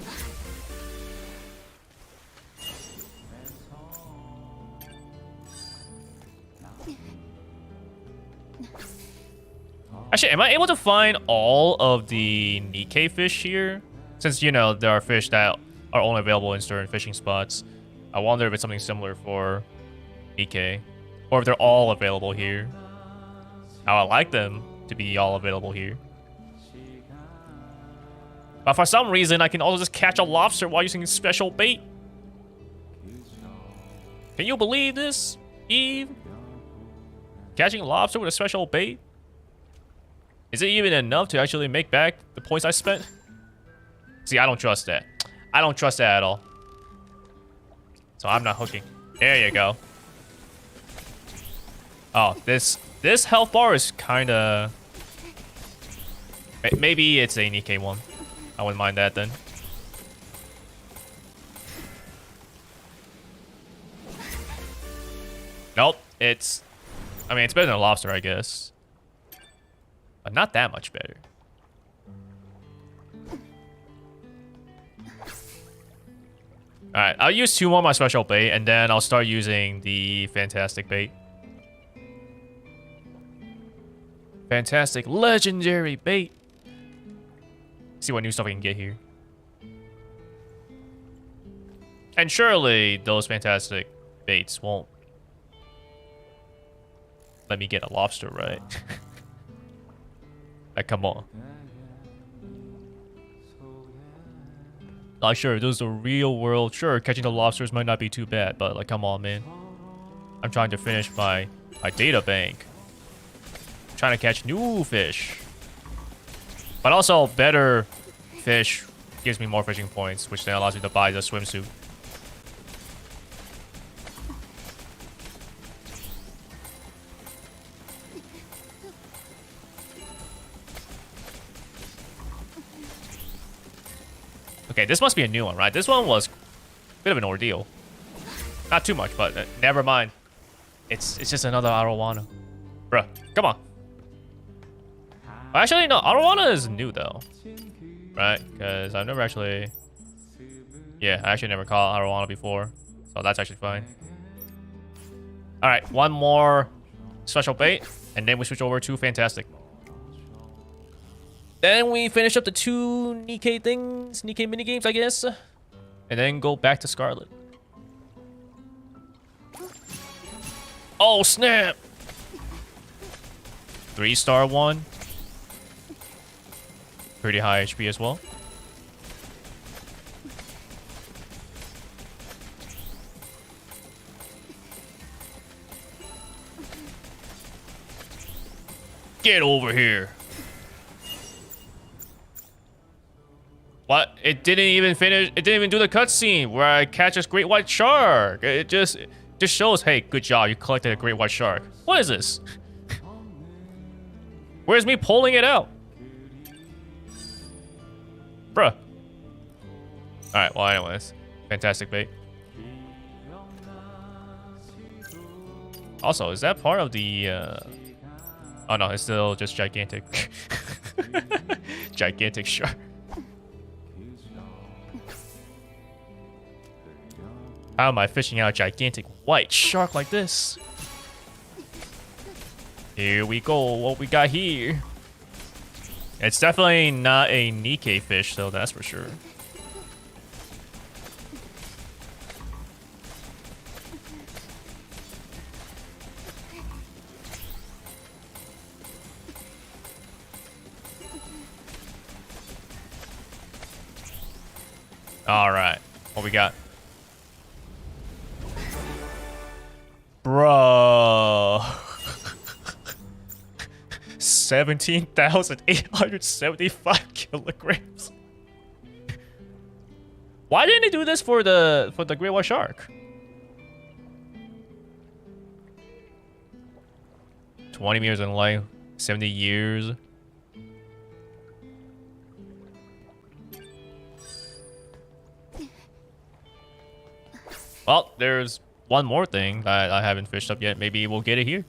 Actually, am I able to find all of the Nikke fish here? Since, you know, there are fish that are only available in certain fishing spots. I wonder if it's something similar for Nikke. Or if they're all available here. I would like them to be all available here. But for some reason, I can also just catch a lobster while using special bait. Can you believe this, Eve? Catching a lobster with a special bait? Is it even enough to actually make back the points I spent? See, I don't trust that. I don't trust that at all. So I'm not hooking. There you go. Oh, this health bar is kind of Maybe it's a Nikke one. I wouldn't mind that then. Nope, it's... I mean, it's better than a lobster, I guess. But not that much better. Alright, I'll use 2 more of my special bait, and then I'll start using the fantastic bait. Fantastic legendary bait. See what new stuff I can get here. And surely those fantastic baits won't let me get a lobster, right? Like, come on. Like, sure, this is the real world. Sure, catching the lobsters might not be too bad, but like, come on, man. I'm trying to finish my data bank. I'm trying to catch new fish. But also, better fish gives me more fishing points, which then allows me to buy the swimsuit. Okay, this must be a new one, right? This one was a bit of an ordeal. Not too much, but never mind. It's just another Automata. Bruh, come on. Actually, no, Automata is new, though. Right? Because I've never actually... Yeah, I actually never caught Automata before. So that's actually fine. Alright, one more special bait. And then we switch over to Fantastic. Then we finish up the 2 Nikke things, Nikke minigames, I guess. And then go back to Scarlet. Oh, snap! 3-star one. Pretty high HP as well. Get over here. What? It didn't even finish. It didn't even do the cutscene where I catch this great white shark. It just shows, hey, good job, you collected a great white shark. What is this? Where's me pulling it out? Bruh. Alright, well, anyways. Fantastic bait. Also, is that part of the... Oh, no, it's still just gigantic. Gigantic shark. How am I fishing out a gigantic white shark like this? Here we go. What we got here? It's definitely not a Nikke fish, though, that's for sure. Alright. What we got? Bro. 17,875 kilograms. Why didn't they do this for the great white shark? 20 meters in length, 70 years. Well, there's one more thing that I haven't fished up yet. Maybe we'll get it here.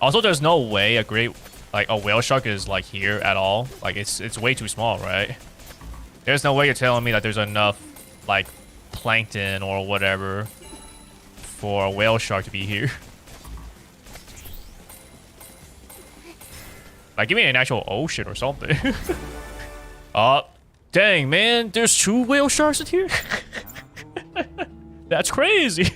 Also, there's no way a whale shark is like here at all. Like it's way too small, right? There's no way you're telling me that there's enough like plankton or whatever for a whale shark to be here. Like, give me an actual ocean or something. Dang, man, there's 2 whale sharks in here? That's crazy.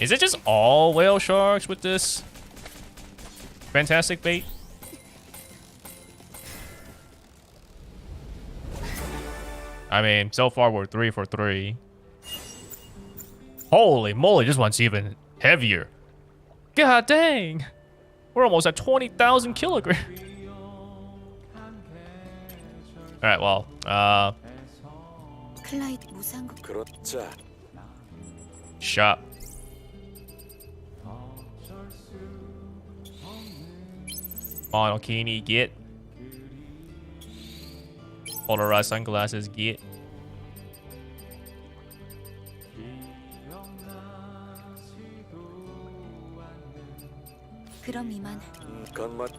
Is it just all whale sharks with this fantastic bait? I mean, so far we're 3 for 3. Holy moly, this one's even heavier. God dang! We're almost at 20,000 kilograms. Alright, well, 클라이드 무상급 그렇자. shop. Monokini, get. Polarized sunglasses, get. 그럼 이만. 건맛.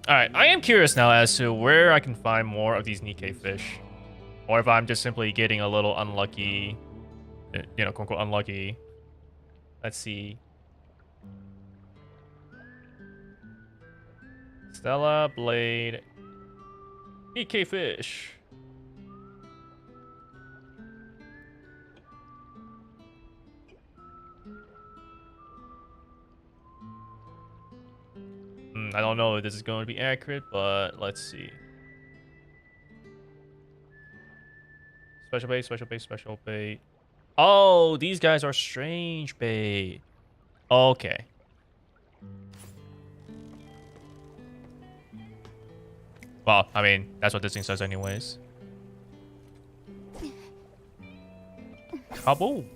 Alright, I am curious now as to where I can find more of these Nikke fish. Or if I'm just simply getting a little unlucky. You know, quote unquote unlucky. Let's see. Stella, Blade, Nikke fish. I don't know if this is going to be accurate, but let's see. Special bait, special bait, special bait. Oh, these guys are strange bait. Okay. Well, I mean, that's what this thing says anyways. Kaboom.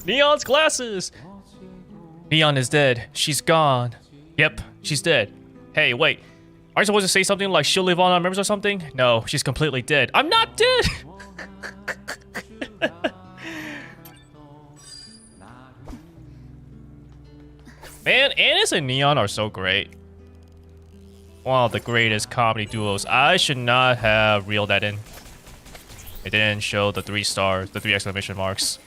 Neon's glasses! Neon is dead. She's gone. Yep, she's dead. Hey, wait. Are you supposed to say something like she'll live on our memories or something? No, she's completely dead. I'm not dead! Man, Annis and Neon are so great. One of the greatest comedy duos. I should not have reeled that in. It didn't show the 3 stars, the 3 exclamation marks.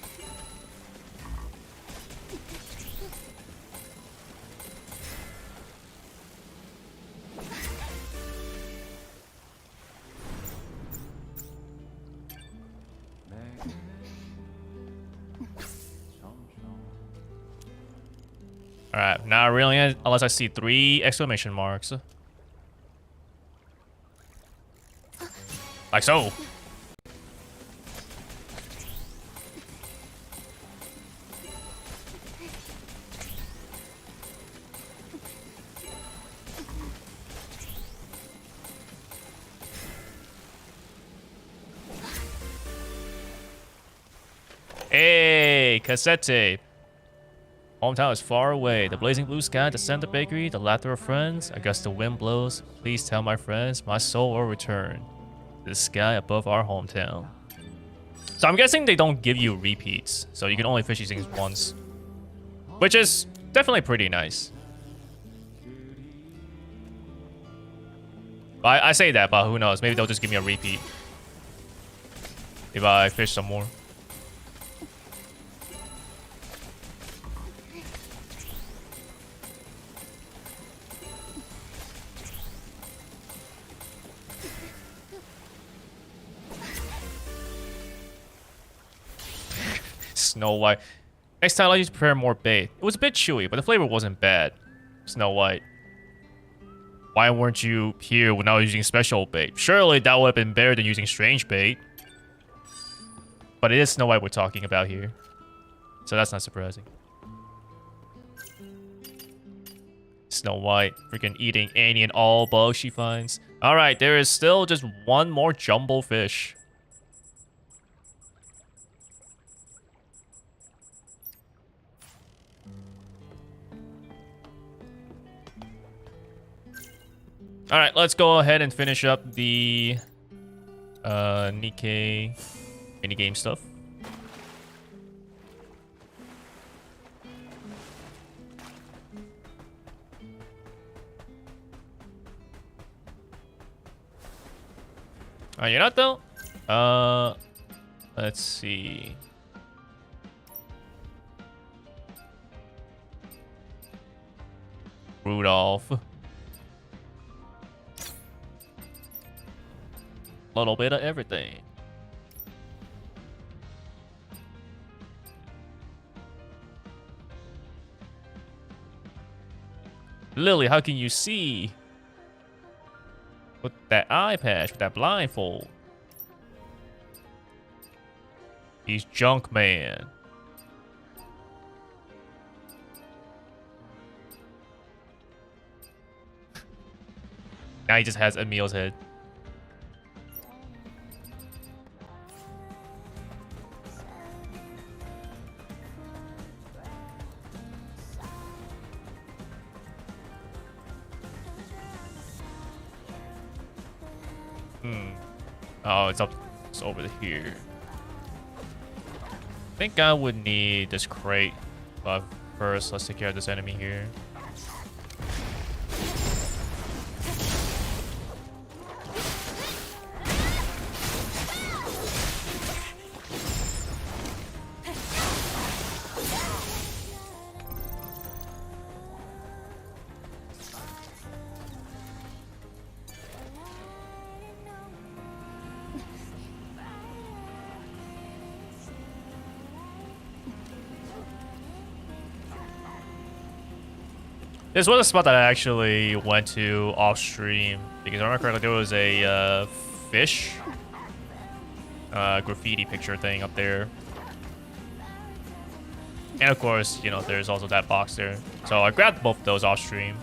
Alright, not really unless I see 3 exclamation marks. Like so. Hey, cassette tape. Hometown is far away. The blazing blue sky, the center bakery, the laughter of friends. I guess the wind blows. Please tell my friends, my soul will return to the sky above our hometown. So I'm guessing they don't give you repeats, so you can only fish these things once, which is definitely pretty nice. I say that, but who knows? Maybe they'll just give me a repeat if I fish some more. Snow White. Next time, I'll use to prepare more bait. It was a bit chewy, but the flavor wasn't bad. Snow White. Why weren't you here when I was using special bait? Surely that would have been better than using strange bait. But it is Snow White we're talking about here, so that's not surprising. Snow White freaking eating any and all bugs she finds. Alright, there is still just one more jumbo fish. Alright, let's go ahead and finish up the Nikke minigame stuff. You know what though? Let's see. Rudolph. Little bit of everything. Lily, how can you see? With that eye patch, with that blindfold. He's junk man. Now he just has Emil's head. Oh, it's over here. I think I would need this crate, but first let's take care of this enemy here. This was a spot that I actually went to off stream because I remember correctly there was a fish graffiti picture thing up there, and of course, you know, there's also that box there. So I grabbed both of those off stream.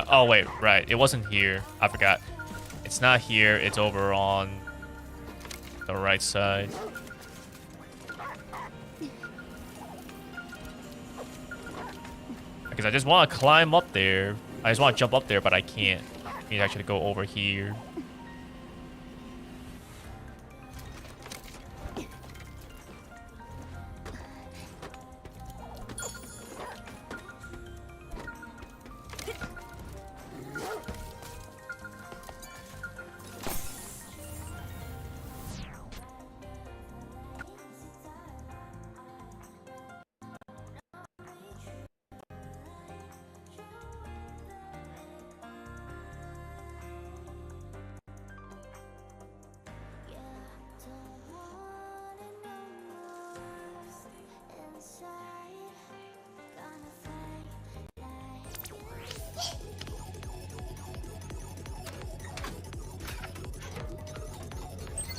Oh wait, right. It wasn't here. I forgot. It's not here. It's over on the right side. Because I just want to climb up there. I just want to jump up there, but I can't. I need to actually go over here.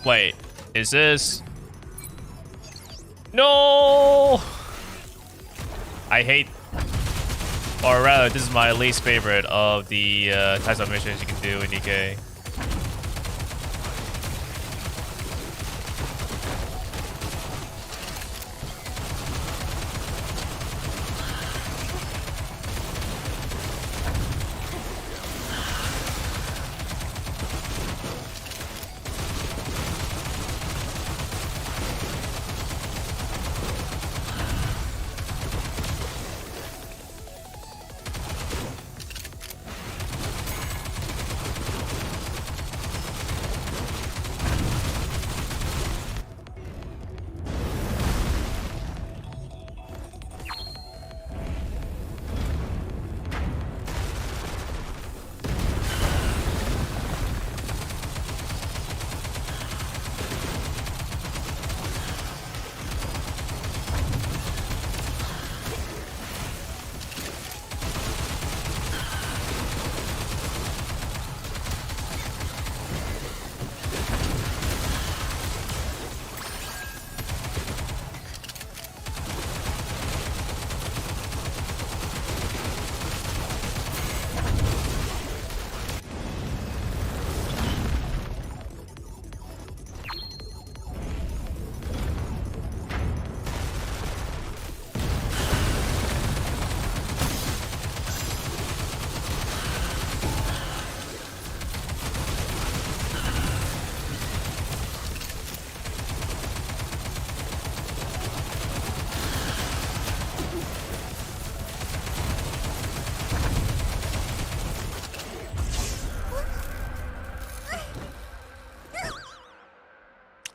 Wait, is this... No! I hate... Or rather, this is my least favorite of the types of missions you can do in Nikke.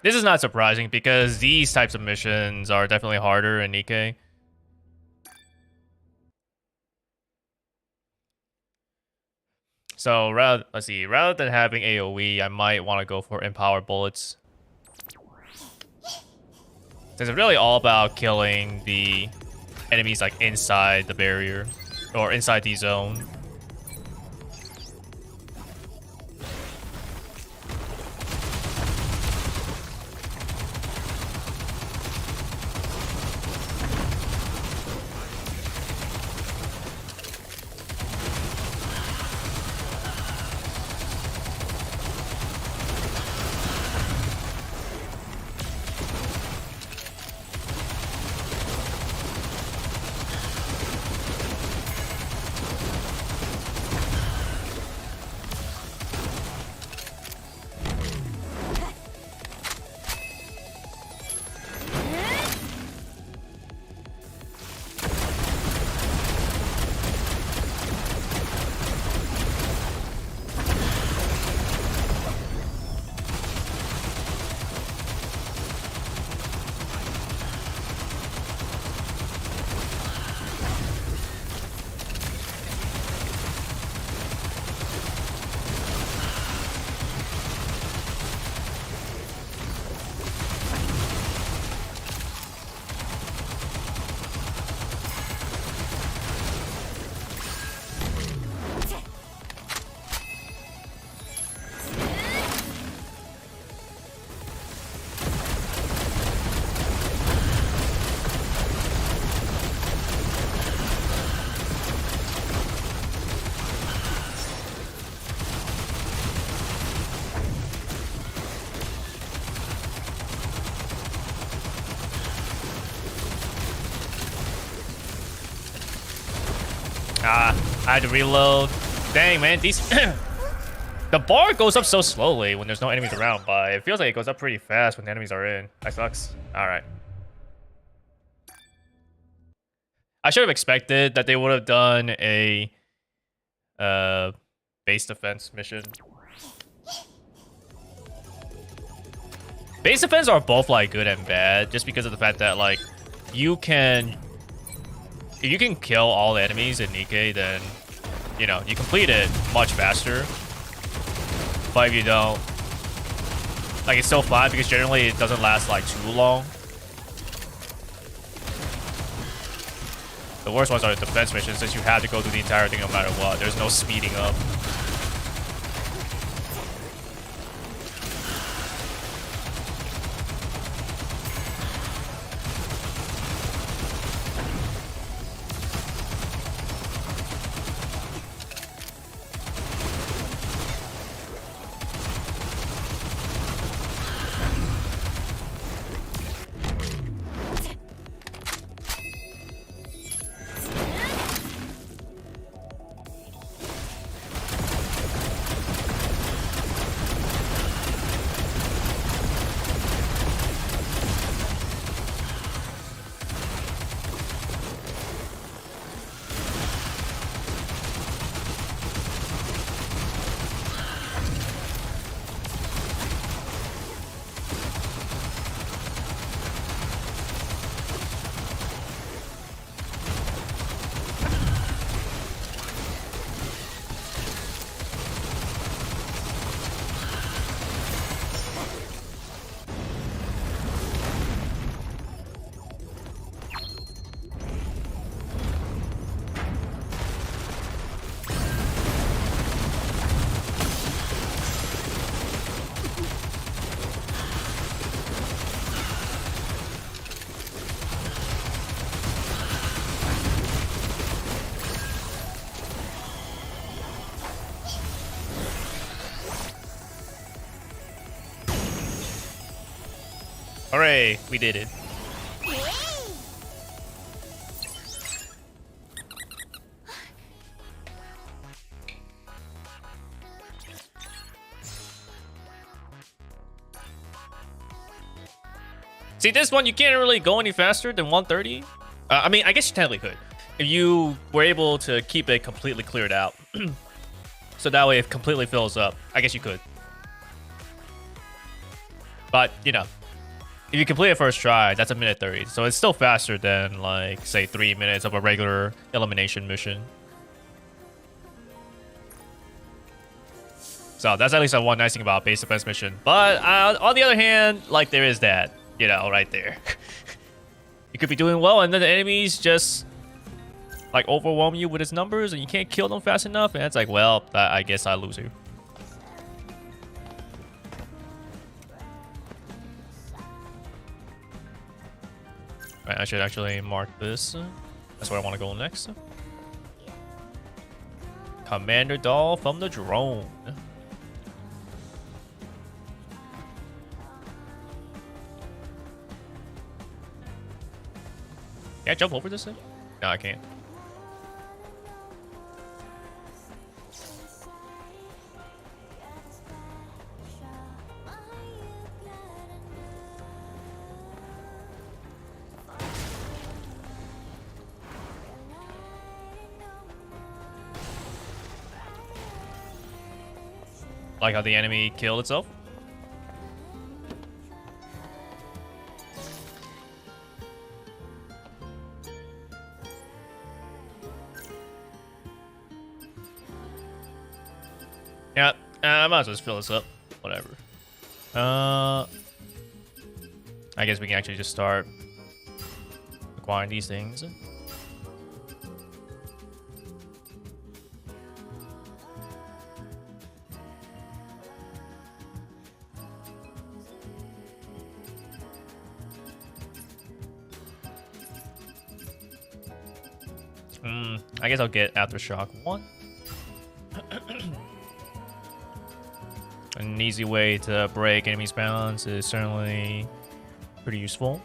This is not surprising because these types of missions are definitely harder in Nikke. So let's see, rather than having AoE, I might want to go for Empower Bullets. Since it's really all about killing the enemies like inside the barrier or inside the zone. I had to reload. Dang, man, these the bar goes up so slowly when there's no enemies around, but it feels like it goes up pretty fast when the enemies are in. That sucks. All right. I should have expected that they would have done a base defense mission. Base defense are both like good and bad, just because of the fact that like if you can kill all the enemies in Nikke, then you know you complete it much faster. But if you don't, like it's still fine because generally it doesn't last like too long. The worst ones are the defense missions, since you have to go through the entire thing no matter what. There's no speeding up. Hooray, we did it. See, this one, you can't really go any faster than 130. I mean, I guess you technically could. If you were able to keep it completely cleared out. So that way it completely fills up. I guess you could. But, you know, if you complete it first try, that's a minute 30. So it's still faster than, like, say, 3 minutes of a regular elimination mission. So that's at least one nice thing about base defense mission. But on the other hand, like, there is that, you know, right there. You could be doing well, and then the enemies just, like, overwhelm you with its numbers, and you can't kill them fast enough, and it's like, well, I guess I lose here. Right, I should actually mark this. That's where I want to go next. Commander Doll from the drone. Can I jump over this thing? No, I can't. Like how the enemy killed itself? Yeah, I might as well just fill this up. Whatever. I guess we can actually just start acquiring these things. I guess I'll get Aftershock 1. An easy way to break enemies' balance is certainly pretty useful.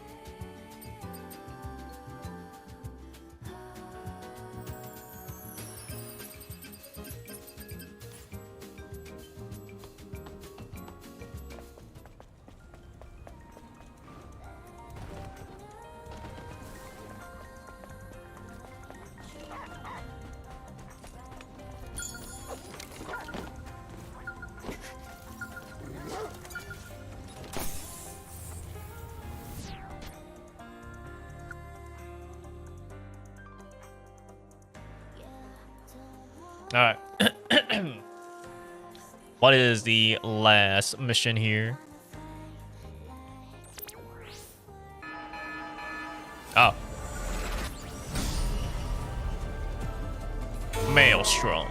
All right. What is the last mission here? Oh. Maelstrom.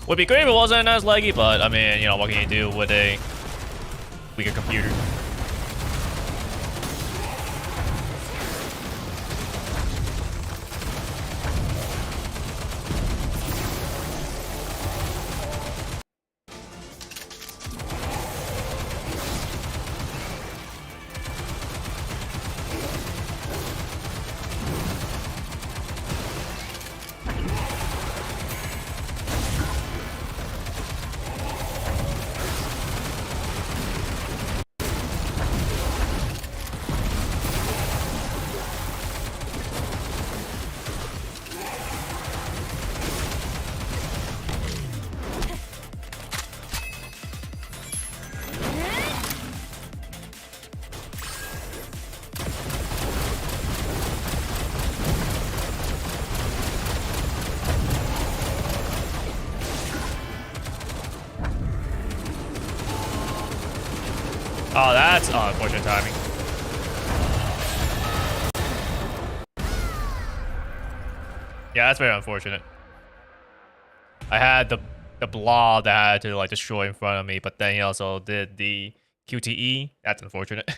Would be great if it wasn't as laggy, but I mean, you know, what can you do with a weaker computer? Oh, that's unfortunate timing. Yeah, that's very unfortunate. I had the blob that had to like destroy in front of me, but then he also did the QTE. That's unfortunate.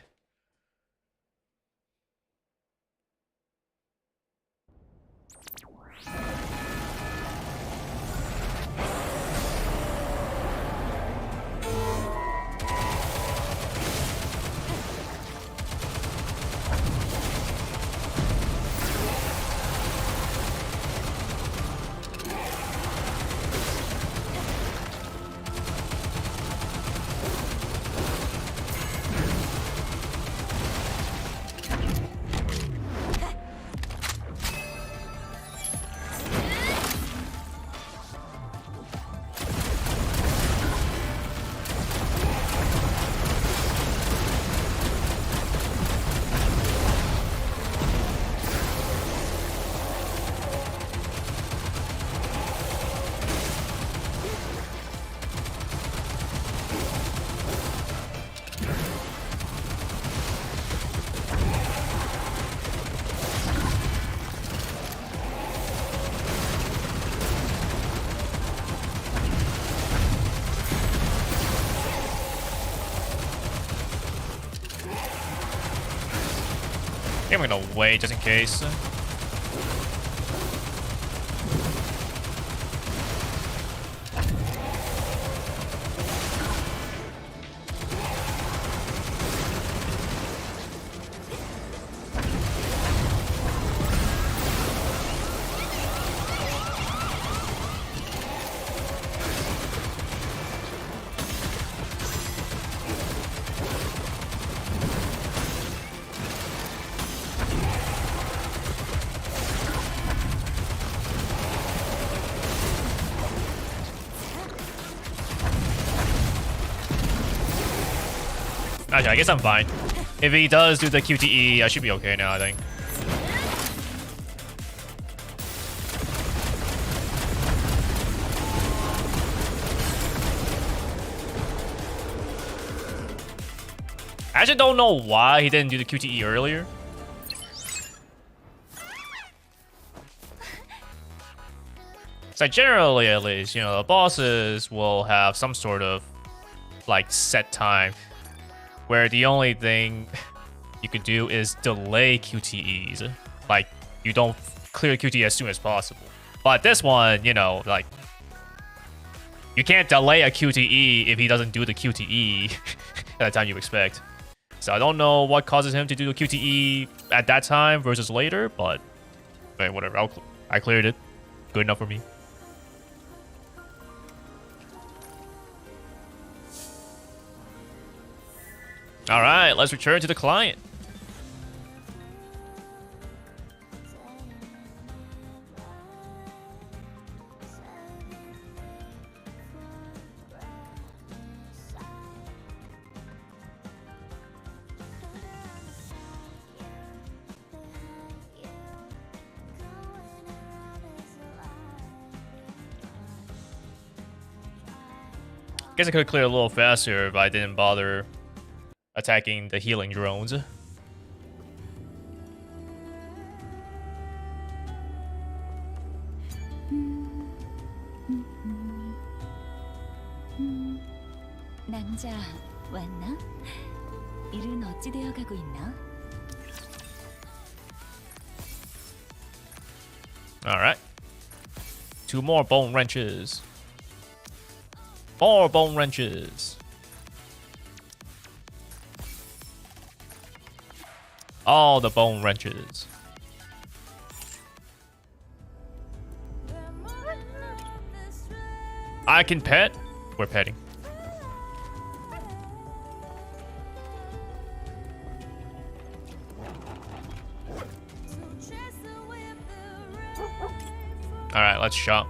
I think I'm gonna wait just in case. Actually, I guess I'm fine. If he does do the QTE, I should be okay now, I think. I actually don't know why he didn't do the QTE earlier. So generally, at least, you know, the bosses will have some sort of like set time where the only thing you could do is delay QTEs. Like, you don't clear QTE as soon as possible. But this one, you know, like, you can't delay a QTE if he doesn't do the QTE at the time you expect. So I don't know what causes him to do the QTE at that time versus later, but whatever. I cleared it. Good enough for me. All right, let's return to the client. Guess I could clear a little faster if I didn't bother attacking the healing drones. 낭자 왔나? 일은 어찌 되어 가고 있나? All right. 2 more bone wrenches. More bone wrenches. All the bone wrenches. I can pet. We're petting. All right, let's shop.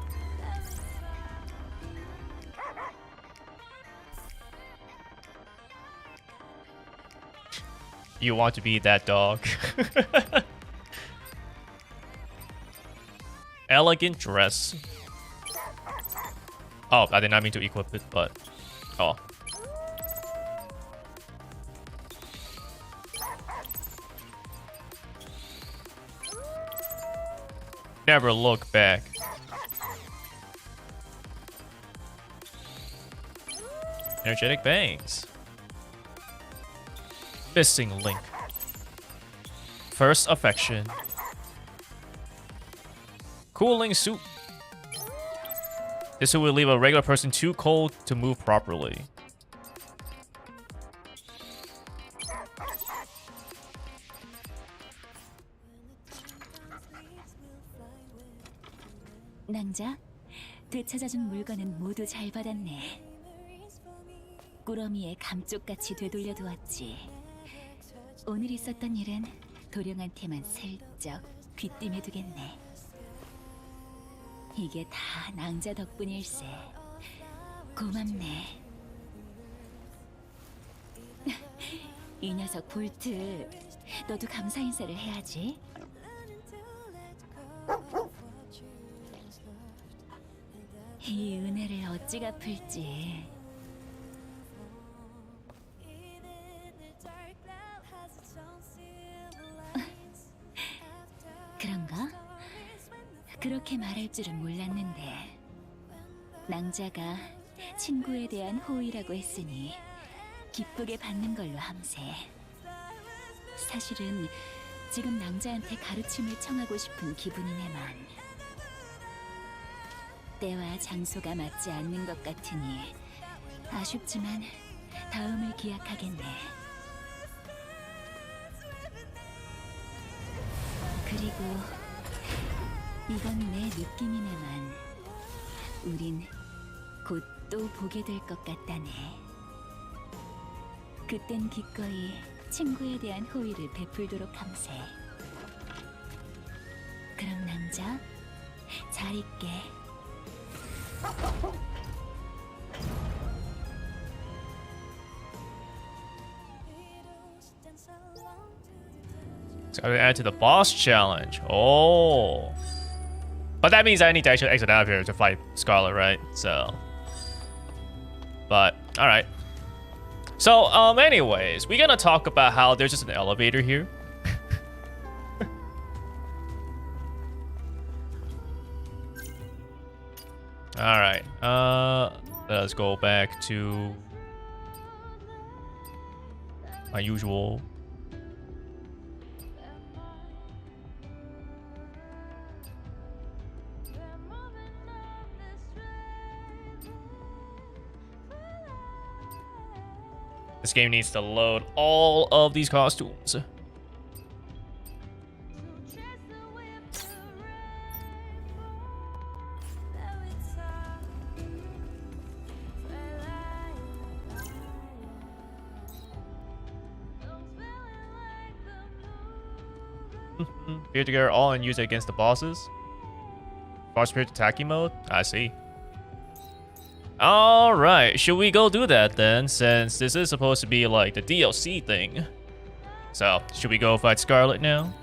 You want to be that dog. Elegant dress. Oh, I did not mean to equip it, but... Oh. Never look back. Energetic bangs. Missing link. First affection. Cooling suit. This will leave a regular person too cold to move properly. 낭자, 되찾아준 물건은 모두 잘 받았네. 꾸러미의 감쪽같이 되돌려 두었지. 오늘 있었던 일은 도령한테만 슬쩍 귀띔해 두겠네. 이게 다 낭자 덕분일세. 고맙네. 이 녀석 볼트, 너도 감사 인사를 해야지. 이 은혜를 어찌 갚을지. 그런가? 그렇게 말할 줄은 몰랐는데. 낭자가 친구에 대한 호의라고 했으니 기쁘게 받는 걸로 함세. 사실은 지금 낭자한테 가르침을 청하고 싶은 기분이네만. 때와 장소가 맞지 않는 것 같으니 아쉽지만 다음을 기약하겠네. 그리고 이건 내 느낌이네만 우린 곧 또 보게 될 것 같다네. 그땐 기꺼이 친구에 대한 호의를 베풀도록 함세. 그럼 낭자, 잘 있게. So I add to the boss challenge. Oh. But that means I need to actually exit out of here to fight Scarlet, right? So. But, alright. So, anyways, we're gonna talk about how there's just an elevator here. Alright. Let's go back to my usual. This game needs to load all of these costumes. Appear to get all and use it against the bosses. Fast spirit attacking mode? I see. Alright, should we go do that then, since this is supposed to be like the DLC thing? So, should we go fight Scarlet now?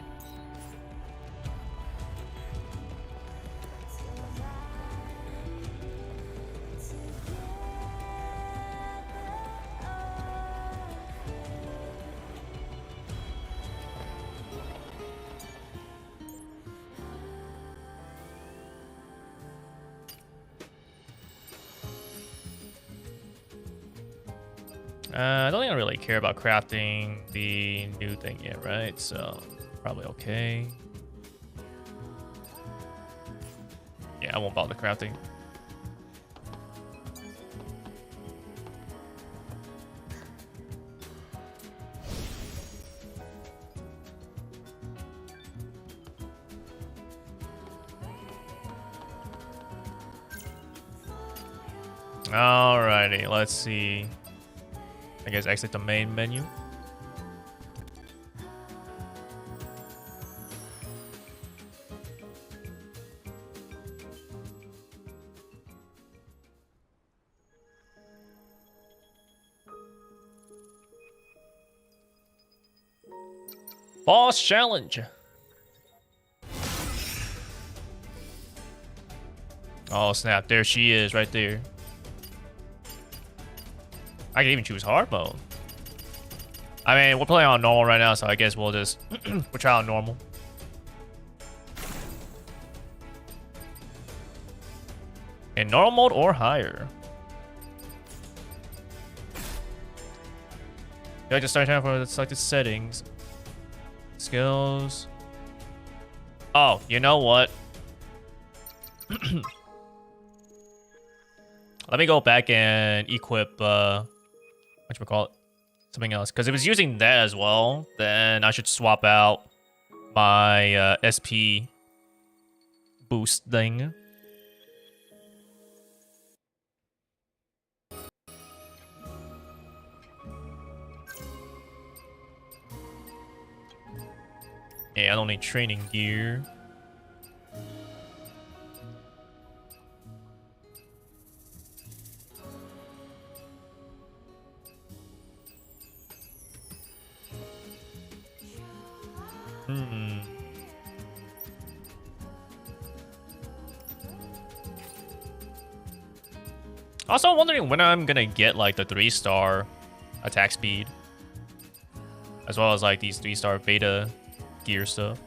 I don't think I really care about crafting the new thing yet, right? So, probably okay. Yeah, I won't bother crafting. Alrighty, let's see. I guess exit the main menu. Boss challenge. Oh snap, there she is right there. I can even choose hard mode. I mean, we're playing on normal right now, so I guess we'll just we'll try on normal. In normal mode or higher. You like to start time for the selected settings. Skills. Oh, you know what? Let me go back and equip whatchamacallit? Something else. Because if it's using that as well, then I should swap out my SP boost thing. Yeah, I don't need training gear. Also, I'm wondering when I'm gonna get like the 3-star attack speed, as well as like these 3-star beta gear stuff.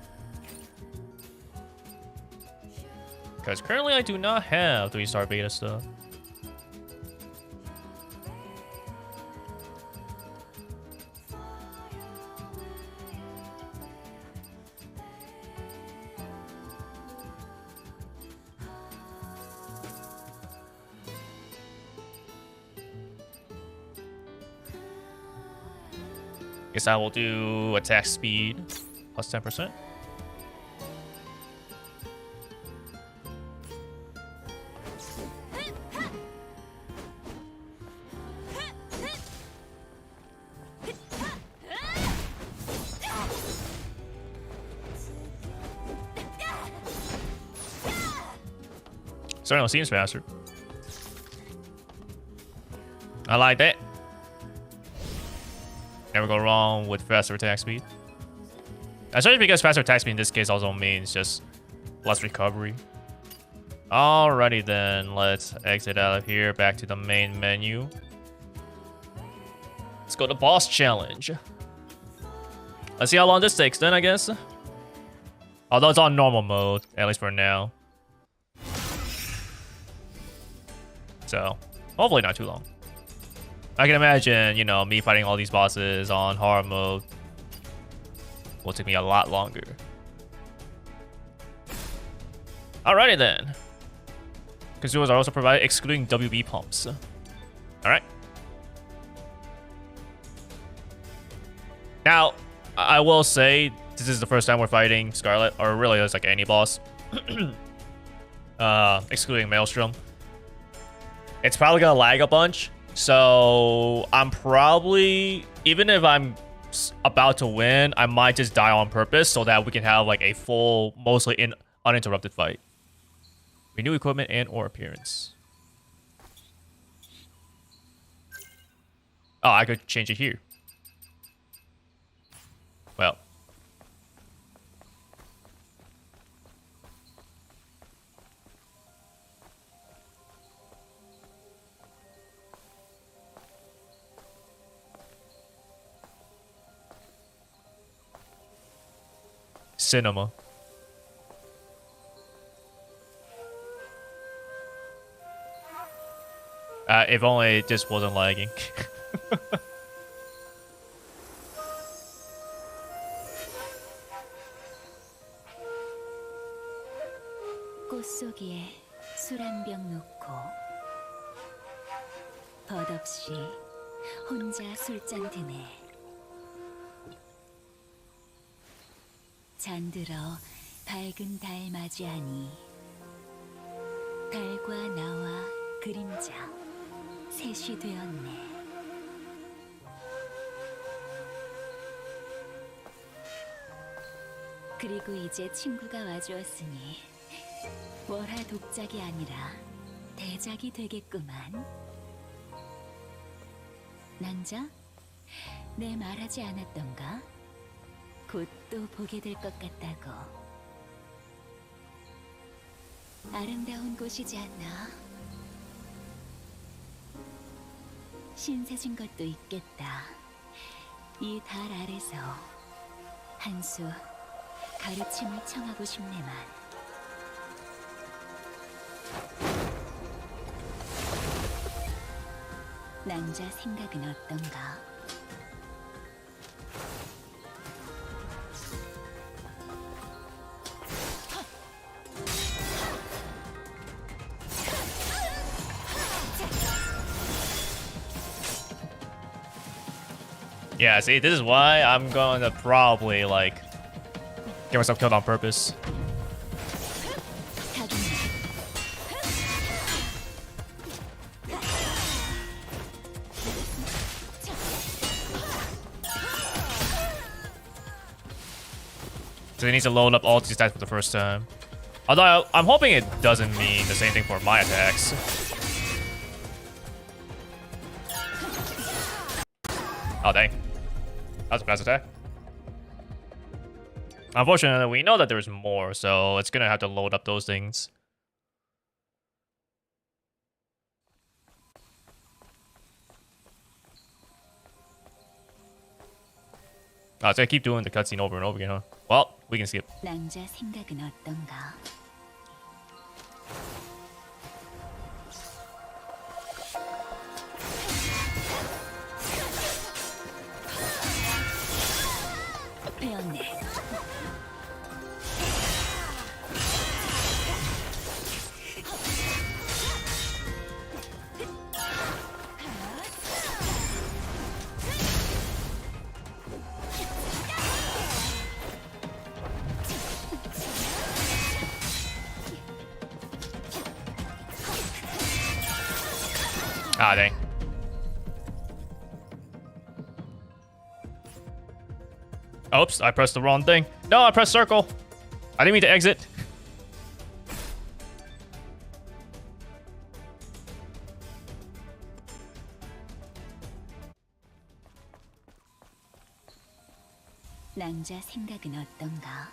Because currently I do not have 3-star beta stuff. Guess I will do attack speed plus 10%. Certainly seems faster. I like that. Never go wrong with faster attack speed. Especially because faster attack speed in this case also means just less recovery. Alrighty then, let's exit out of here, back to the main menu. Let's go to boss challenge. Let's see how long this takes then, I guess. Although it's on normal mode, at least for now. So, hopefully not too long. I can imagine, you know, me fighting all these bosses on hard mode will take me a lot longer. Alrighty then. Consumers are also provided excluding WB pumps. Alright. Now, I will say, this is the first time we're fighting Scarlet, or really it's like any boss. Excluding Maelstrom. It's probably gonna lag a bunch. So I'm probably, even if I'm about to win, I might just die on purpose so that we can have like a full, mostly uninterrupted fight. Renew equipment and or appearance. Oh, I could change it here. Well. Cinema. If only this wasn't lagging. 꽃속에 술 한 병 놓고 버없이 혼자 술잔 드네. 잠들어 밝은 달 맞이하니 달과 나와 그림자 셋이 되었네. 그리고 이제 친구가 와주었으니 월화 독작이 아니라 대작이 되겠구만. 남자? 내 말하지 않았던가? 곧 또 보게 될 것 같다고. 아름다운 곳이지 않나? 신세진 것도 있겠다. 이 달 아래서 한 수 가르침을 청하고 싶네만. 낭자 생각은 어떤가? Yeah, see, this is why I'm gonna probably like get myself killed on purpose. So he needs to load up all these stats for the first time. Although I'm hoping it doesn't mean the same thing for my attacks. Oh dang. That was a fast attack. Unfortunately, we know that there's more, so it's gonna have to load up those things. Oh, so I keep doing the cutscene over and over again, huh? Well, we can skip. 낭자 생각은 어떤가? 배웠네. Ah, dang. Oops, I pressed the wrong thing. No, I pressed circle. I didn't mean to exit. 낭자 생각은 어떤가?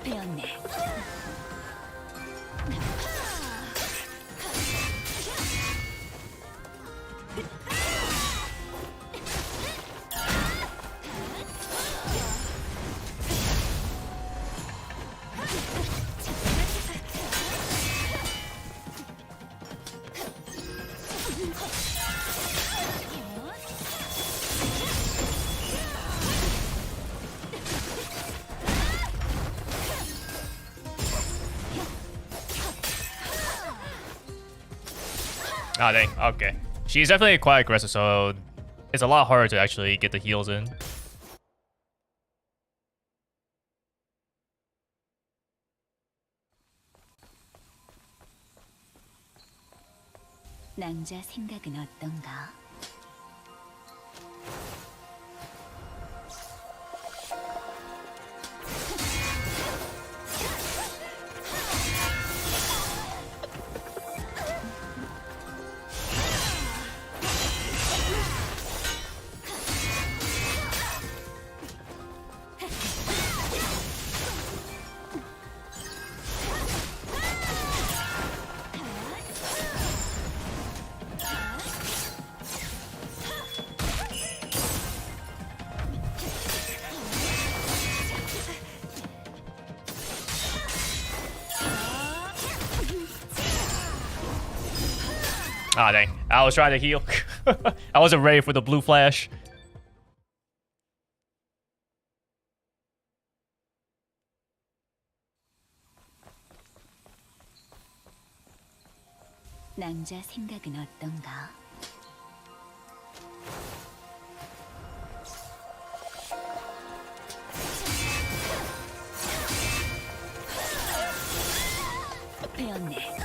배웠네. Ah, dang. Okay. She's definitely quite aggressive, so it's a lot harder to actually get the heals in. 낭자 생각은 어떤가? Ah, dang. I was trying to heal. I wasn't ready for the blue flash. 낭자 생각은 어떤가? 배웠네.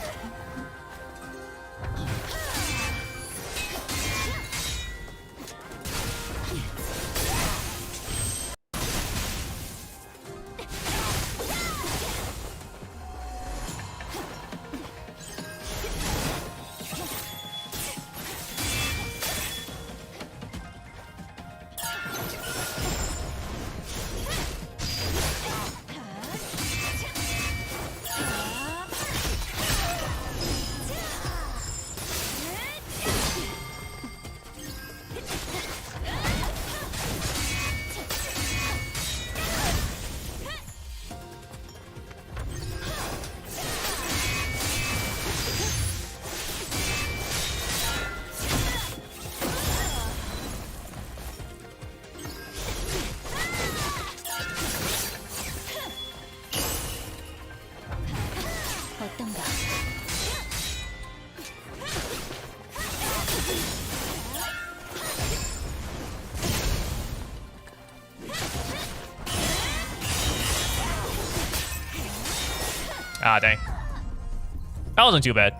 Ah, dang. That wasn't too bad.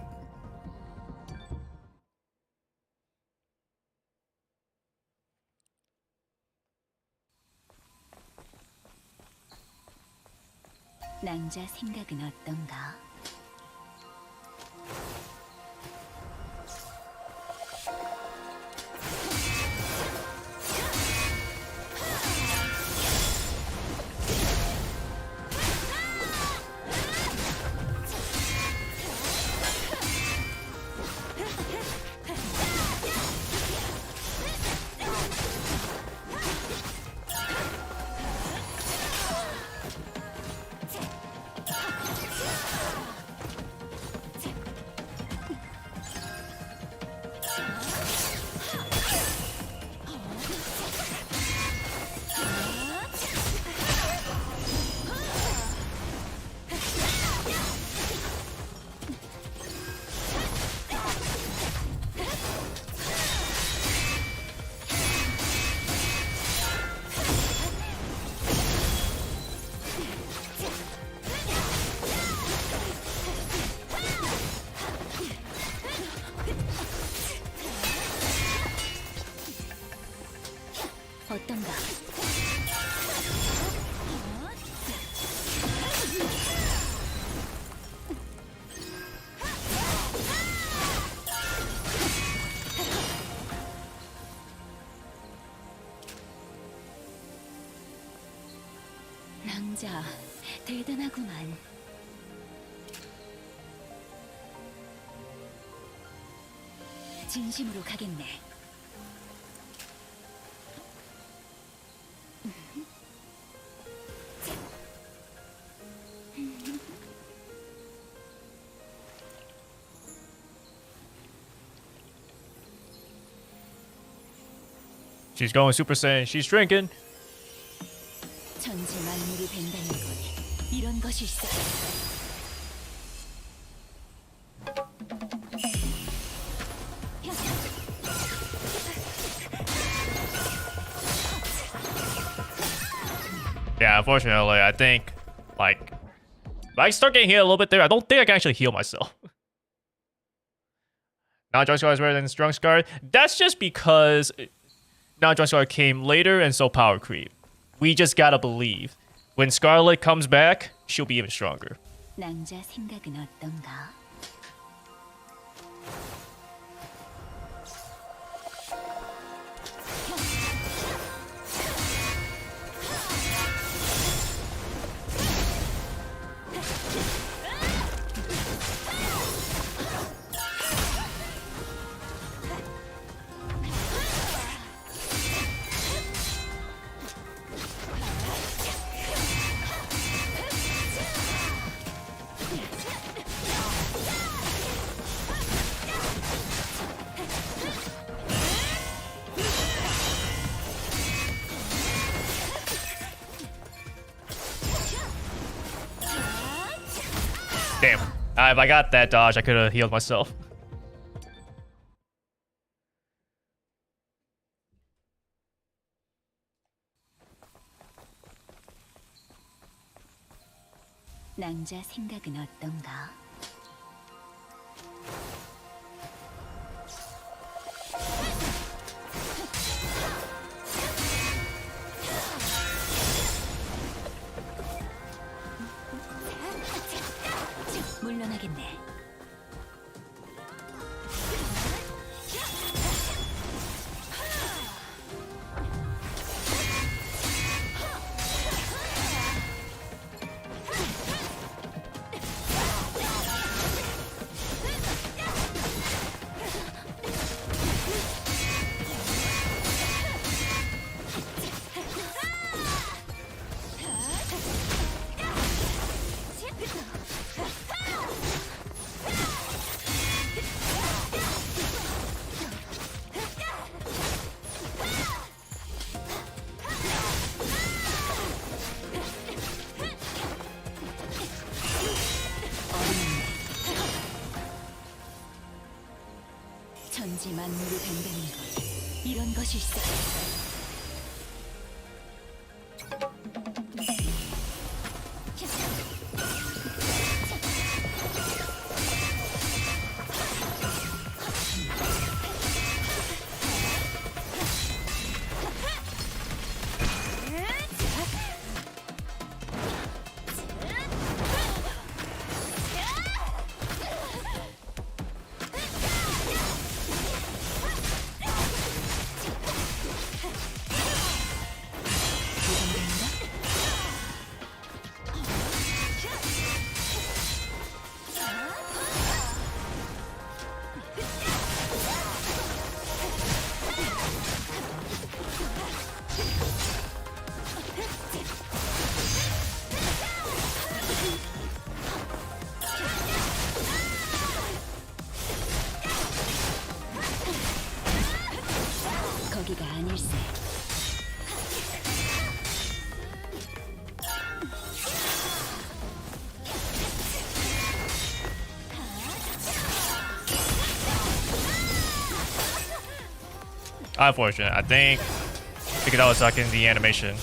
낭자 생각은 어떤가? 어떤가? 낭자, 대단하구만. 진심으로 가겠네. She's going Super Saiyan. She's drinking. 천지 만물이 된다는 건 이런 것일세. Yeah, unfortunately, I think, like, if I start getting hit a little bit there, I don't think I can actually heal myself. Non-Joint Scar is better than Strong Scar. That's just because Non-Joint Scar came later and so power creep. We just gotta believe. When Scarlet comes back, she'll be even stronger. 낭자 생각은 어떤가? Damn. If I got that dodge, I could have healed myself. 낭자 생각은 어떤가? 물러나겠네. 천지 만물이 된다는 건 이런 것일세. 아닐세. Unfortunate. I think because I was stuck in the animation.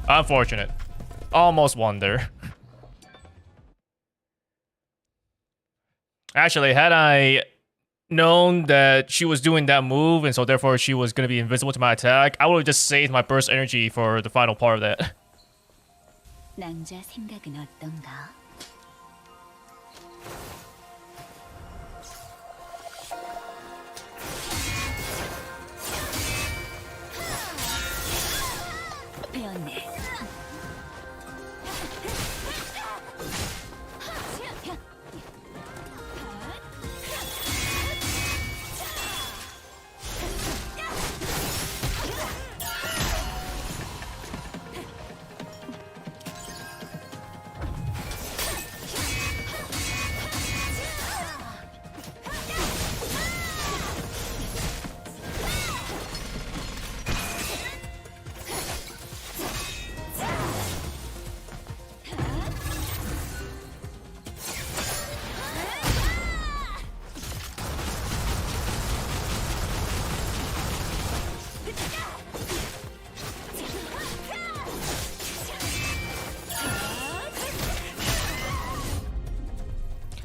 Unfortunate. Almost won there. Actually, had I known that she was doing that move and so therefore she was going to be invisible to my attack, I would have just saved my burst energy for the final part of that. 낭자 생각은 어떤가? 배웠네.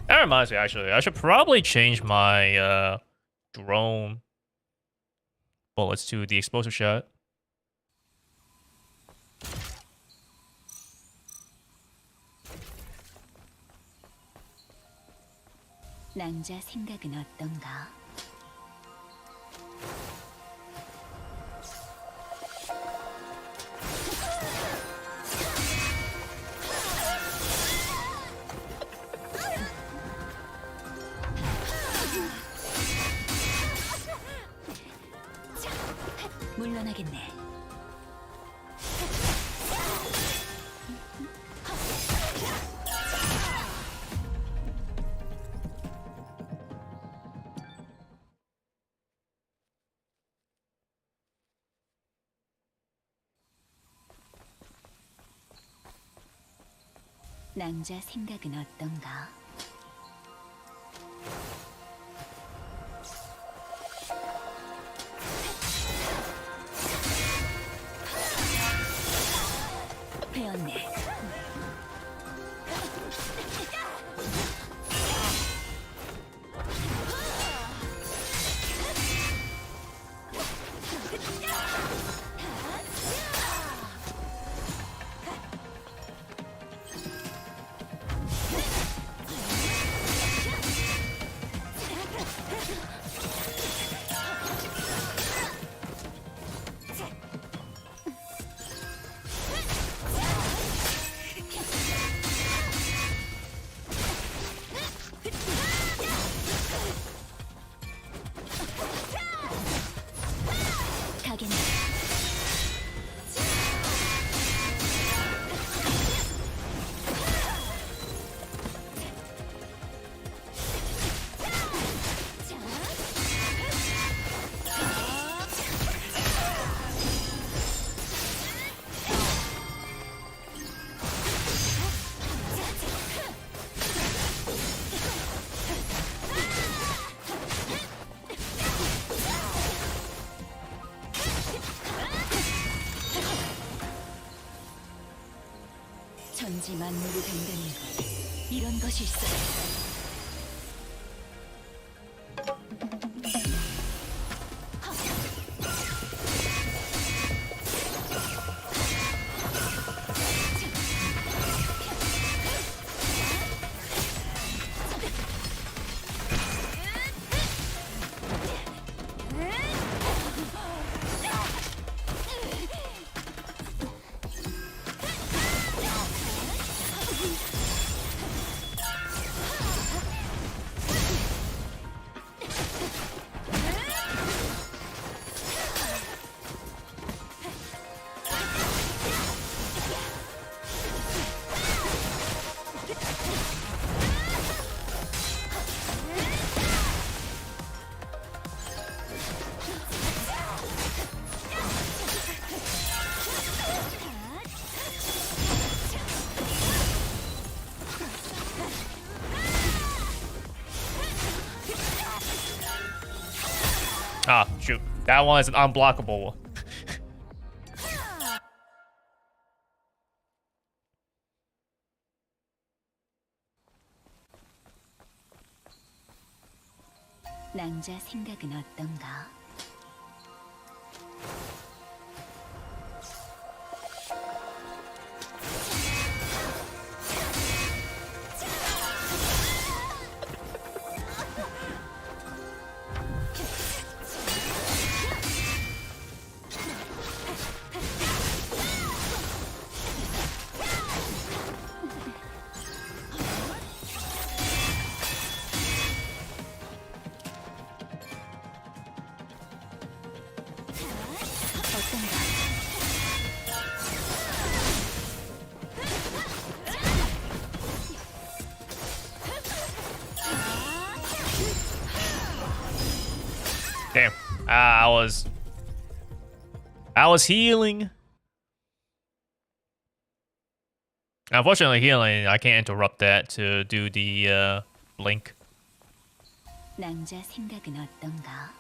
That reminds me, actually, I should probably change my drone bullets to the explosive shot. 낭자 생각은 어떤가? 물러나겠네. 낭자 생각은 어떤가? 배웠네. 가겠네. 천지 만물이 된다는 것, 이런 것일세. shoot. That one is an unblockable one. 낭자 생각은 어떤가? Damn. I was healing. Unfortunately, healing, I can't interrupt that to do the blink. 낭자 생각은 어떤가?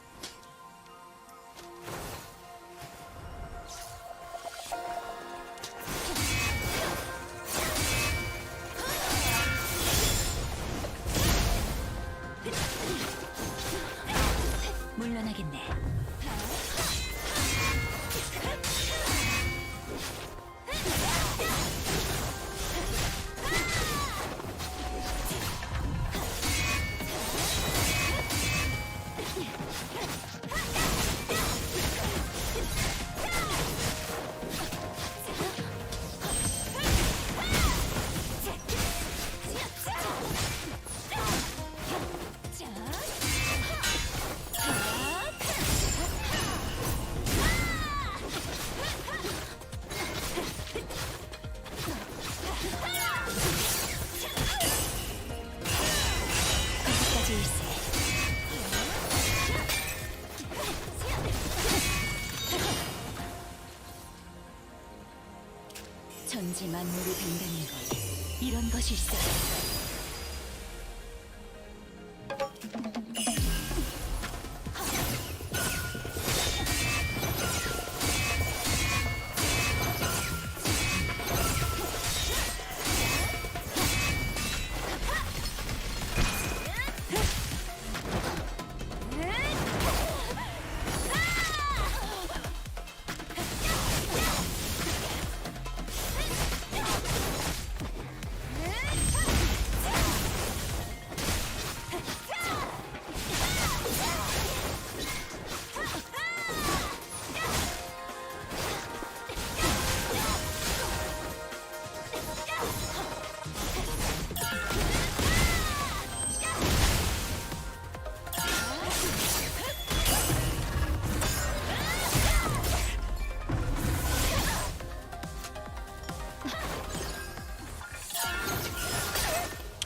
물러나겠네. 천지 만물이 된다는 건 이런 것일세.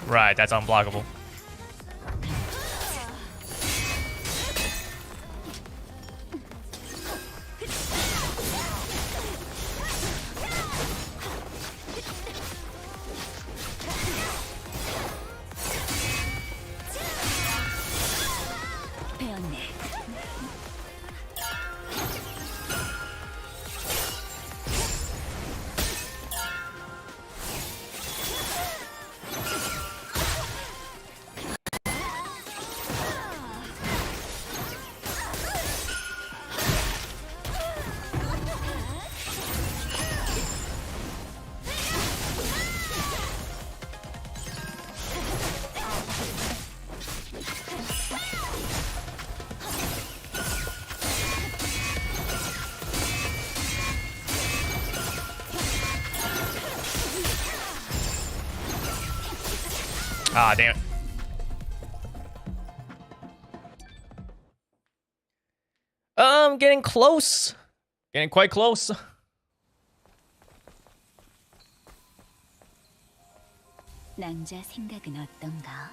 Right, that's unblockable. 배웠네. Ah, damn it. Getting close. Getting quite close. 낭자 생각은 어떤가?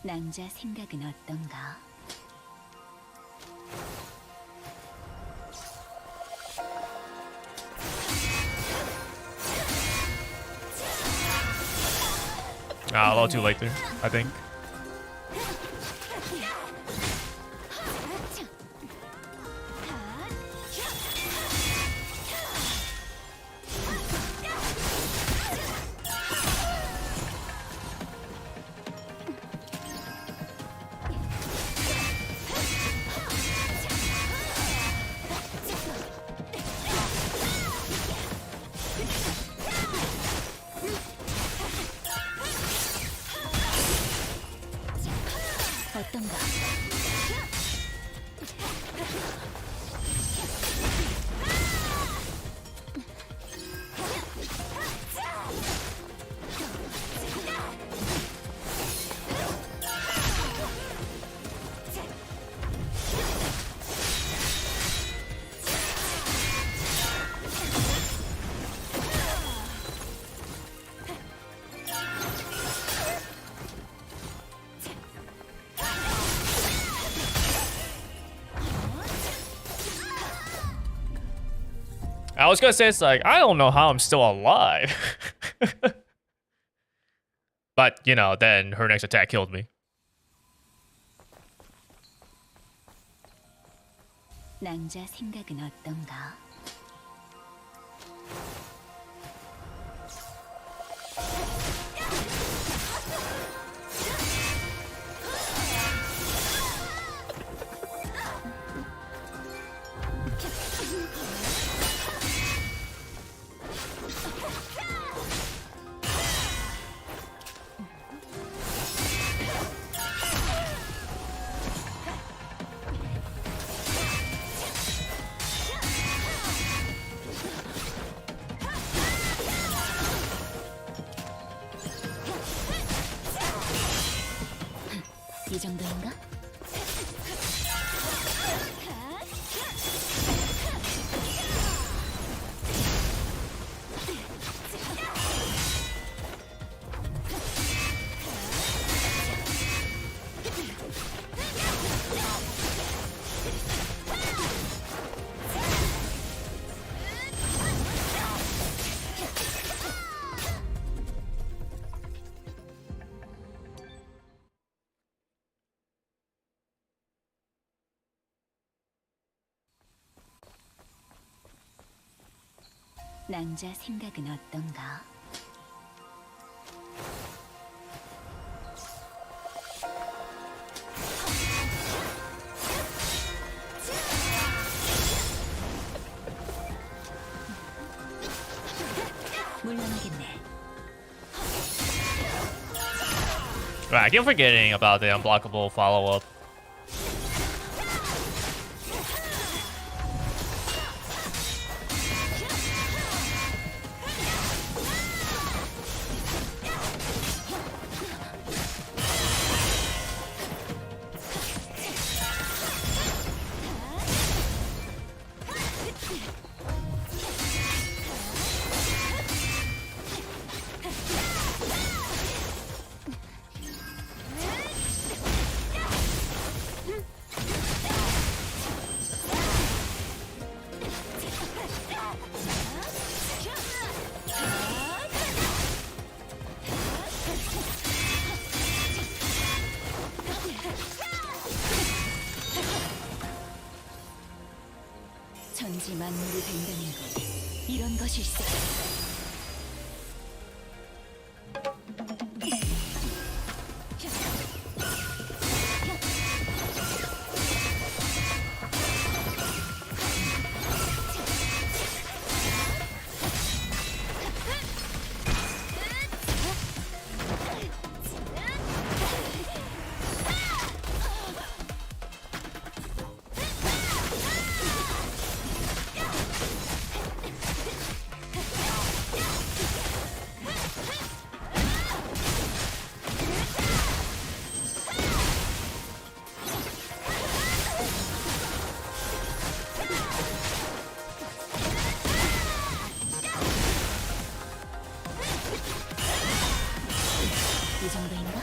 낭자 생각은 어떤가? Ah, a little too late there, I think. 어떤가? I was gonna say, it's like, I don't know how I'm still alive. But, you know, then her next attack killed me. 낭자 생각은 어떤가? 이 정도인가? 낭자 생각은 어떤가? 물론이겠네. Right, I keep forgetting about the unblockable follow-up. 천지 만물이 된다는 건 이런 것일세. 이 정도인가?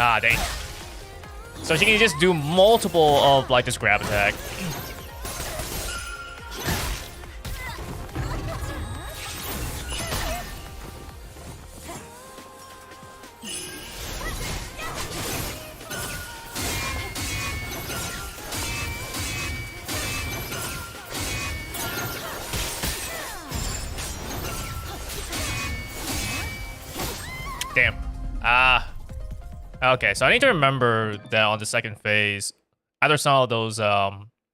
Ah, dang. So she can just do multiple of like this grab attack. Damn. Okay, so I need to remember that on the second phase, after some of those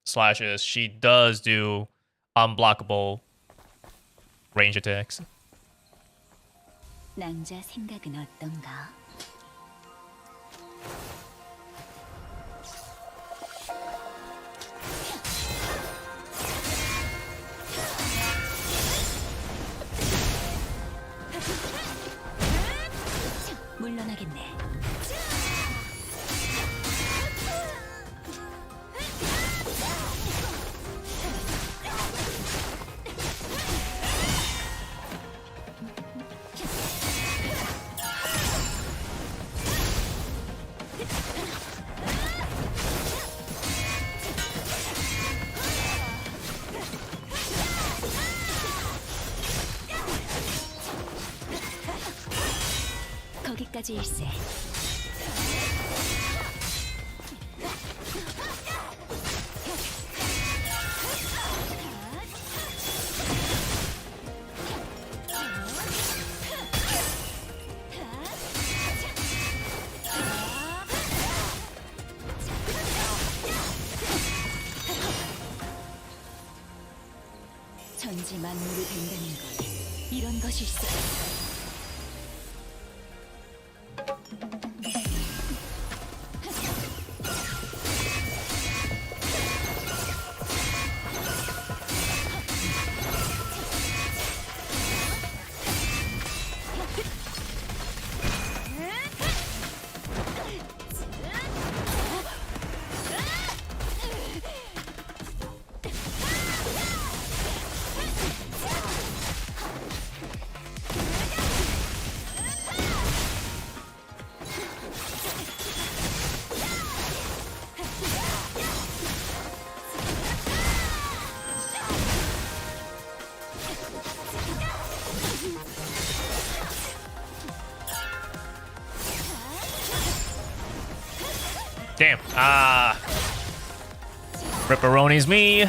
slashes, she does do unblockable range attacks. 낭자 생각은 어떤가? 물러나겠네. 거기까지 일세. 천지 만물이 된다는 건 이런 것일세. Damn. Ripperoni's me.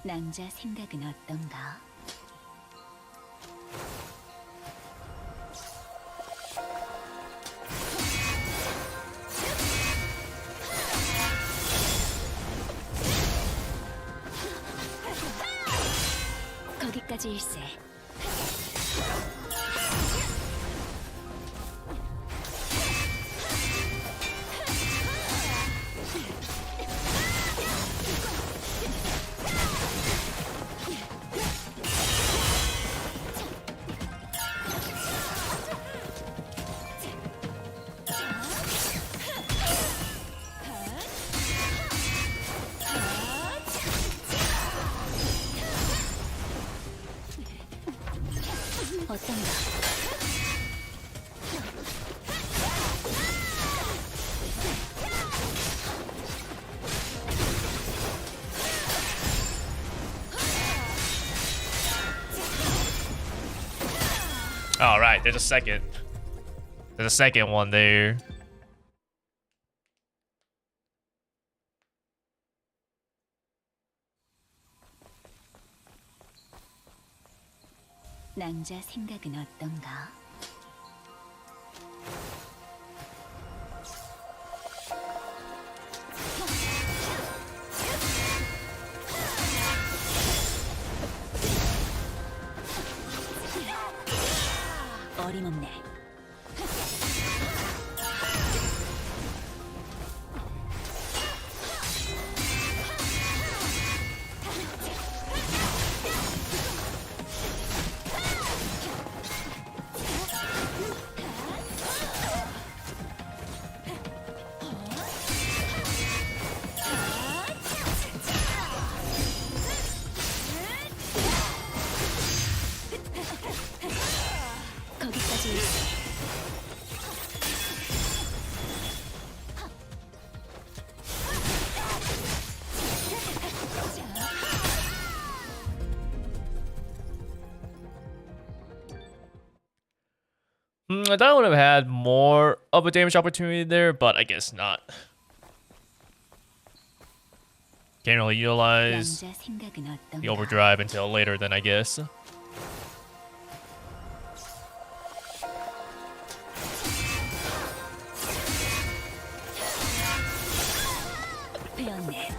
낭자 생각은 어떤가? 거기까지 일세. 어떤가? All right, there's a second. There's a second one there. 낭자 생각은 어떤가? 어림없네. I thought I would have had more of a damage opportunity there, but I guess not. Can't really utilize 남자 생각은 the 어떤가? overdrive until later then, I guess. 배웠네.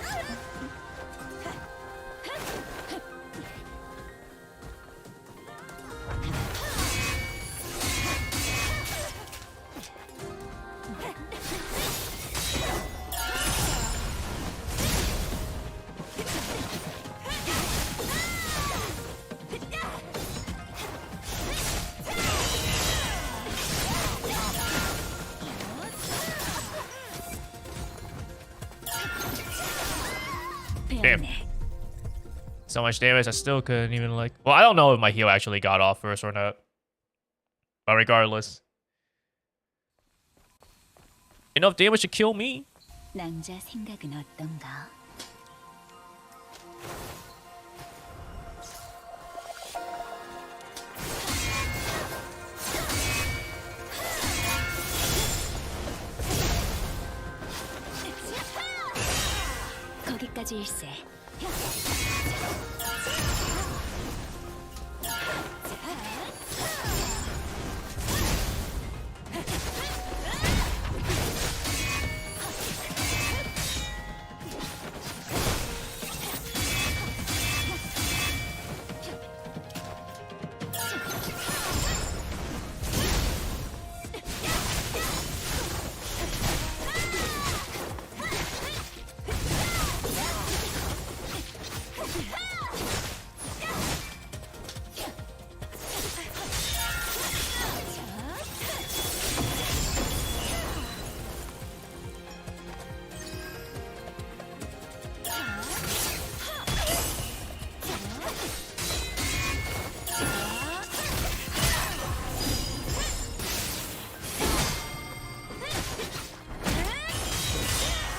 배웠네. So much damage, I still couldn't even like... Well, I don't know if my heal actually got off first or not. But regardless. Enough damage to kill me. 남자 생각은 어떤가? 거기까지 일세.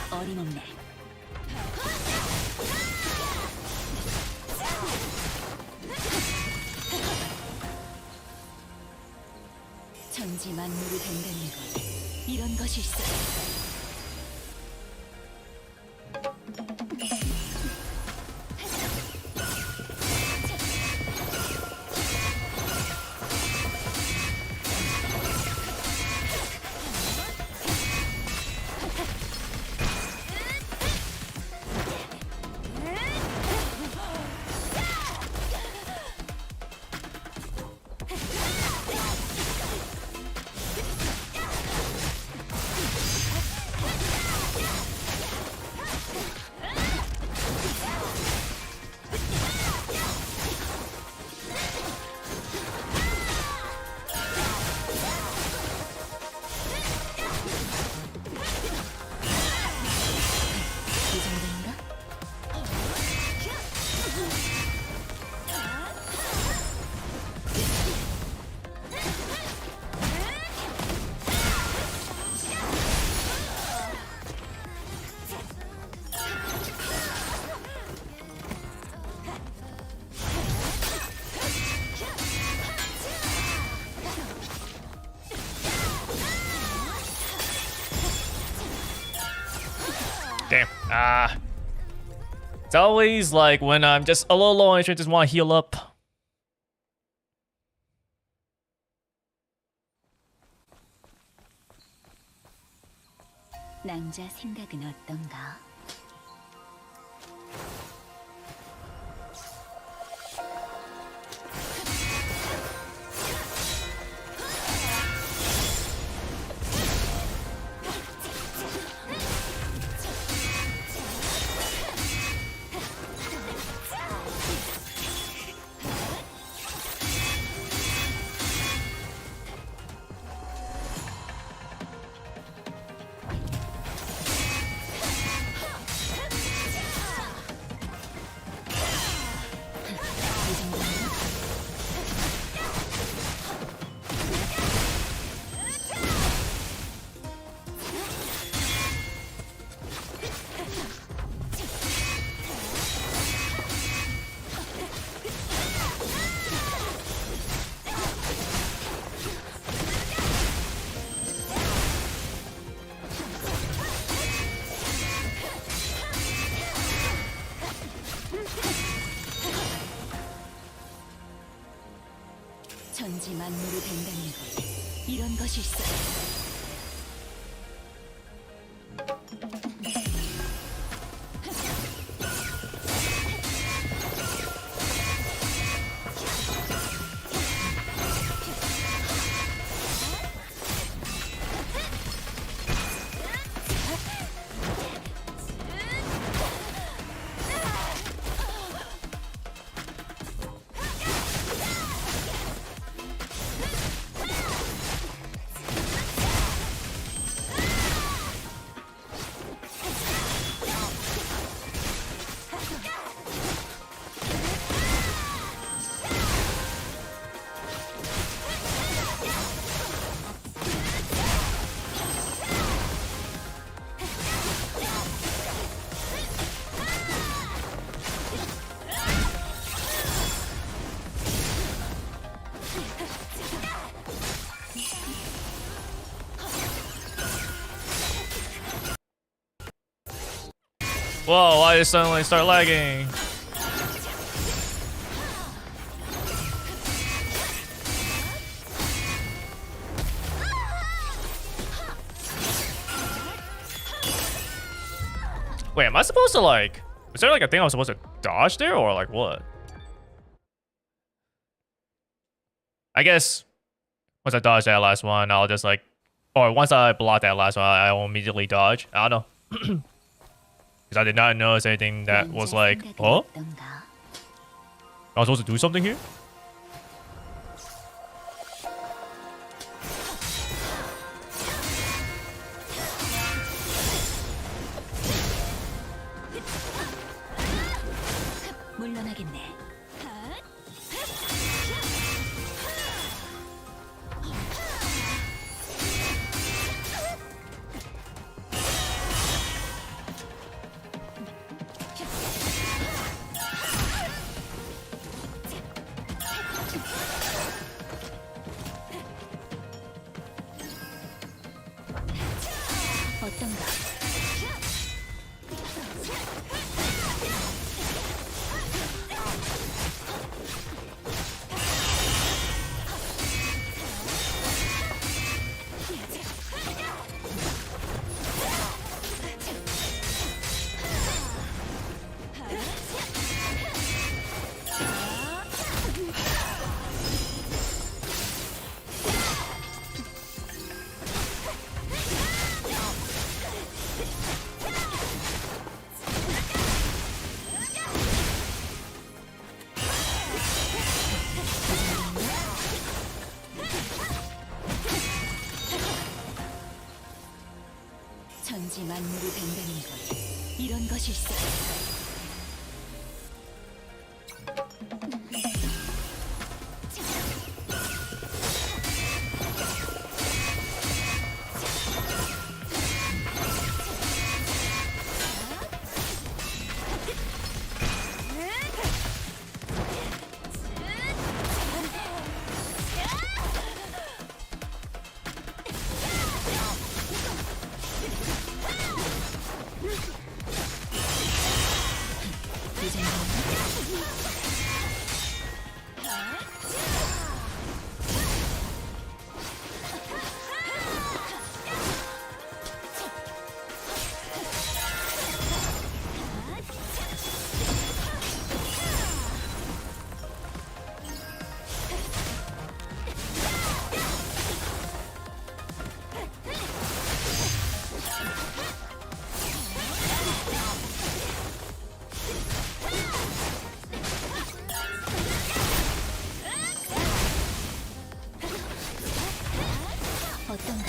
어림없네. 천지 만물이 된다는 건 이런 것일세. 이 정도인가? Damn. It's always like when I'm just a little low on HP, just want to heal up. 남자 생각은 어떤가? 천지 만물이 된다는 것 이런 것일세. Whoa, why did it suddenly start lagging? Wait, am I supposed to like... Is there like a thing I'm supposed to dodge there or like what? I guess once I dodge that last one, I'll just like... Or once I block that last one, I will immediately dodge. I don't know. Because I did not notice anything that was like, oh? I was supposed to do something here? 물러나겠네. 어떤가? 천지 만물이 된다는 것 이런 것일세. 어떤가?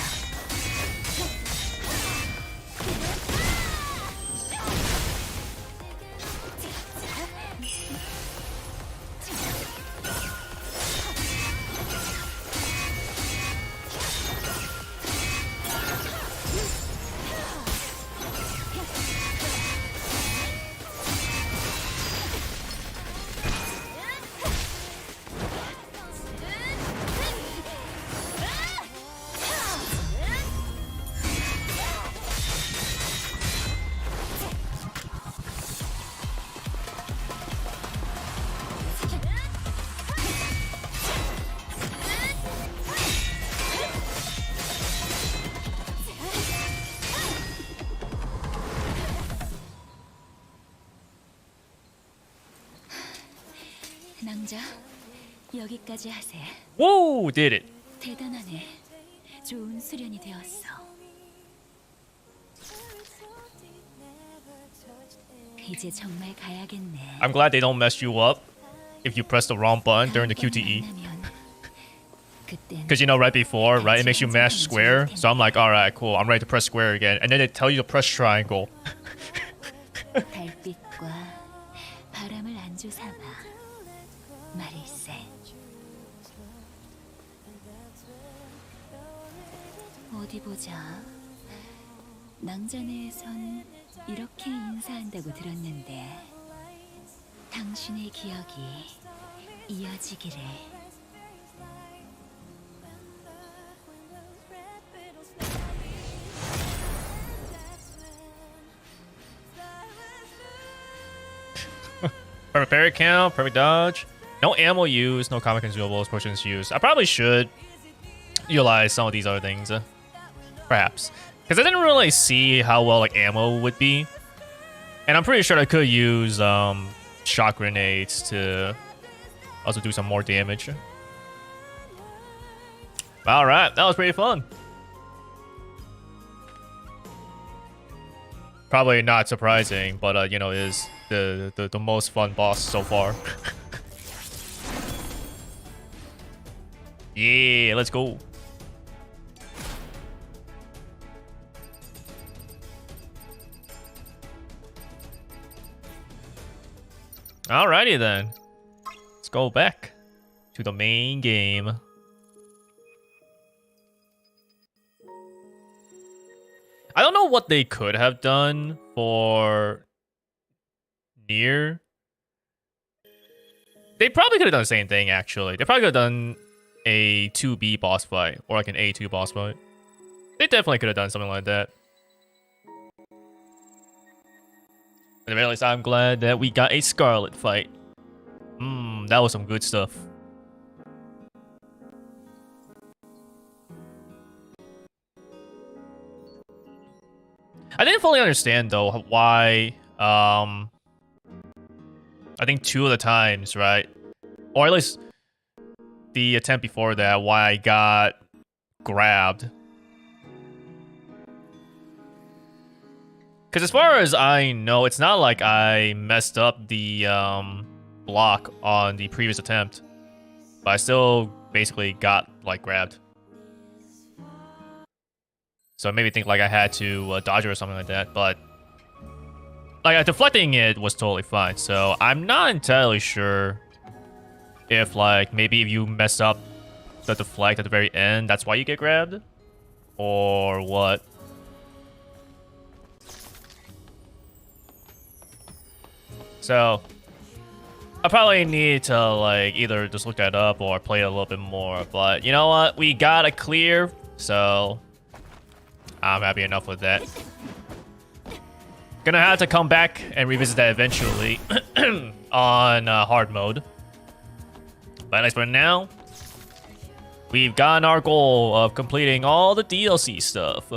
낭자, 여기까지 하세. Whoa, did it. 대단하네. 좋은 수련이 되었어. 이제 정말 가야겠네. I'm glad they don't mess you up if you press the wrong button during the QTE. Because you know, right before, right, it makes you mash square. So I'm like, alright, cool, I'm ready to press square again. And then they tell you to press triangle. 달빛과 바람을 안주 삼아 말일세. 어디 보자. 낭자네에선 이렇게 인사한다고 들었는데 당신의 기억이 이어지기를. Perfect parry count, perfect dodge. No ammo used, no common consumables, potions used. I probably should utilize some of these other things. Perhaps. Because I didn't really see how well like ammo would be. And I'm pretty sure I could use shock grenades to also do some more damage. Alright, that was pretty fun. Probably not surprising, but you know, it is the most fun boss so far. Yeah, let's go. Alrighty then. Let's go back to the main game. I don't know what they could have done for Nier. They probably could have done the same thing, actually. They probably could have done a 2B boss fight or like an A2 boss fight. They definitely could have done something like that. At the very least, I'm glad that we got a Scarlet fight. That was some good stuff. I didn't fully understand though why I think 2 of the times, right? Or at least the attempt before that, why I got grabbed. Because as far as I know, it's not like I messed up the block on the previous attempt. But I still basically got like grabbed. So it made me think like I had to dodge it or something like that. But like deflecting it was totally fine. So I'm not entirely sure if like maybe if you mess up the deflect at the very end, that's why you get grabbed, or what. So I probably need to like either just look that up or play it a little bit more. But you know what? We got a clear, so I'm happy enough with that. Gonna have to come back and revisit that eventually on hard mode. But as for now, we've gotten our goal of completing all the DLC stuff.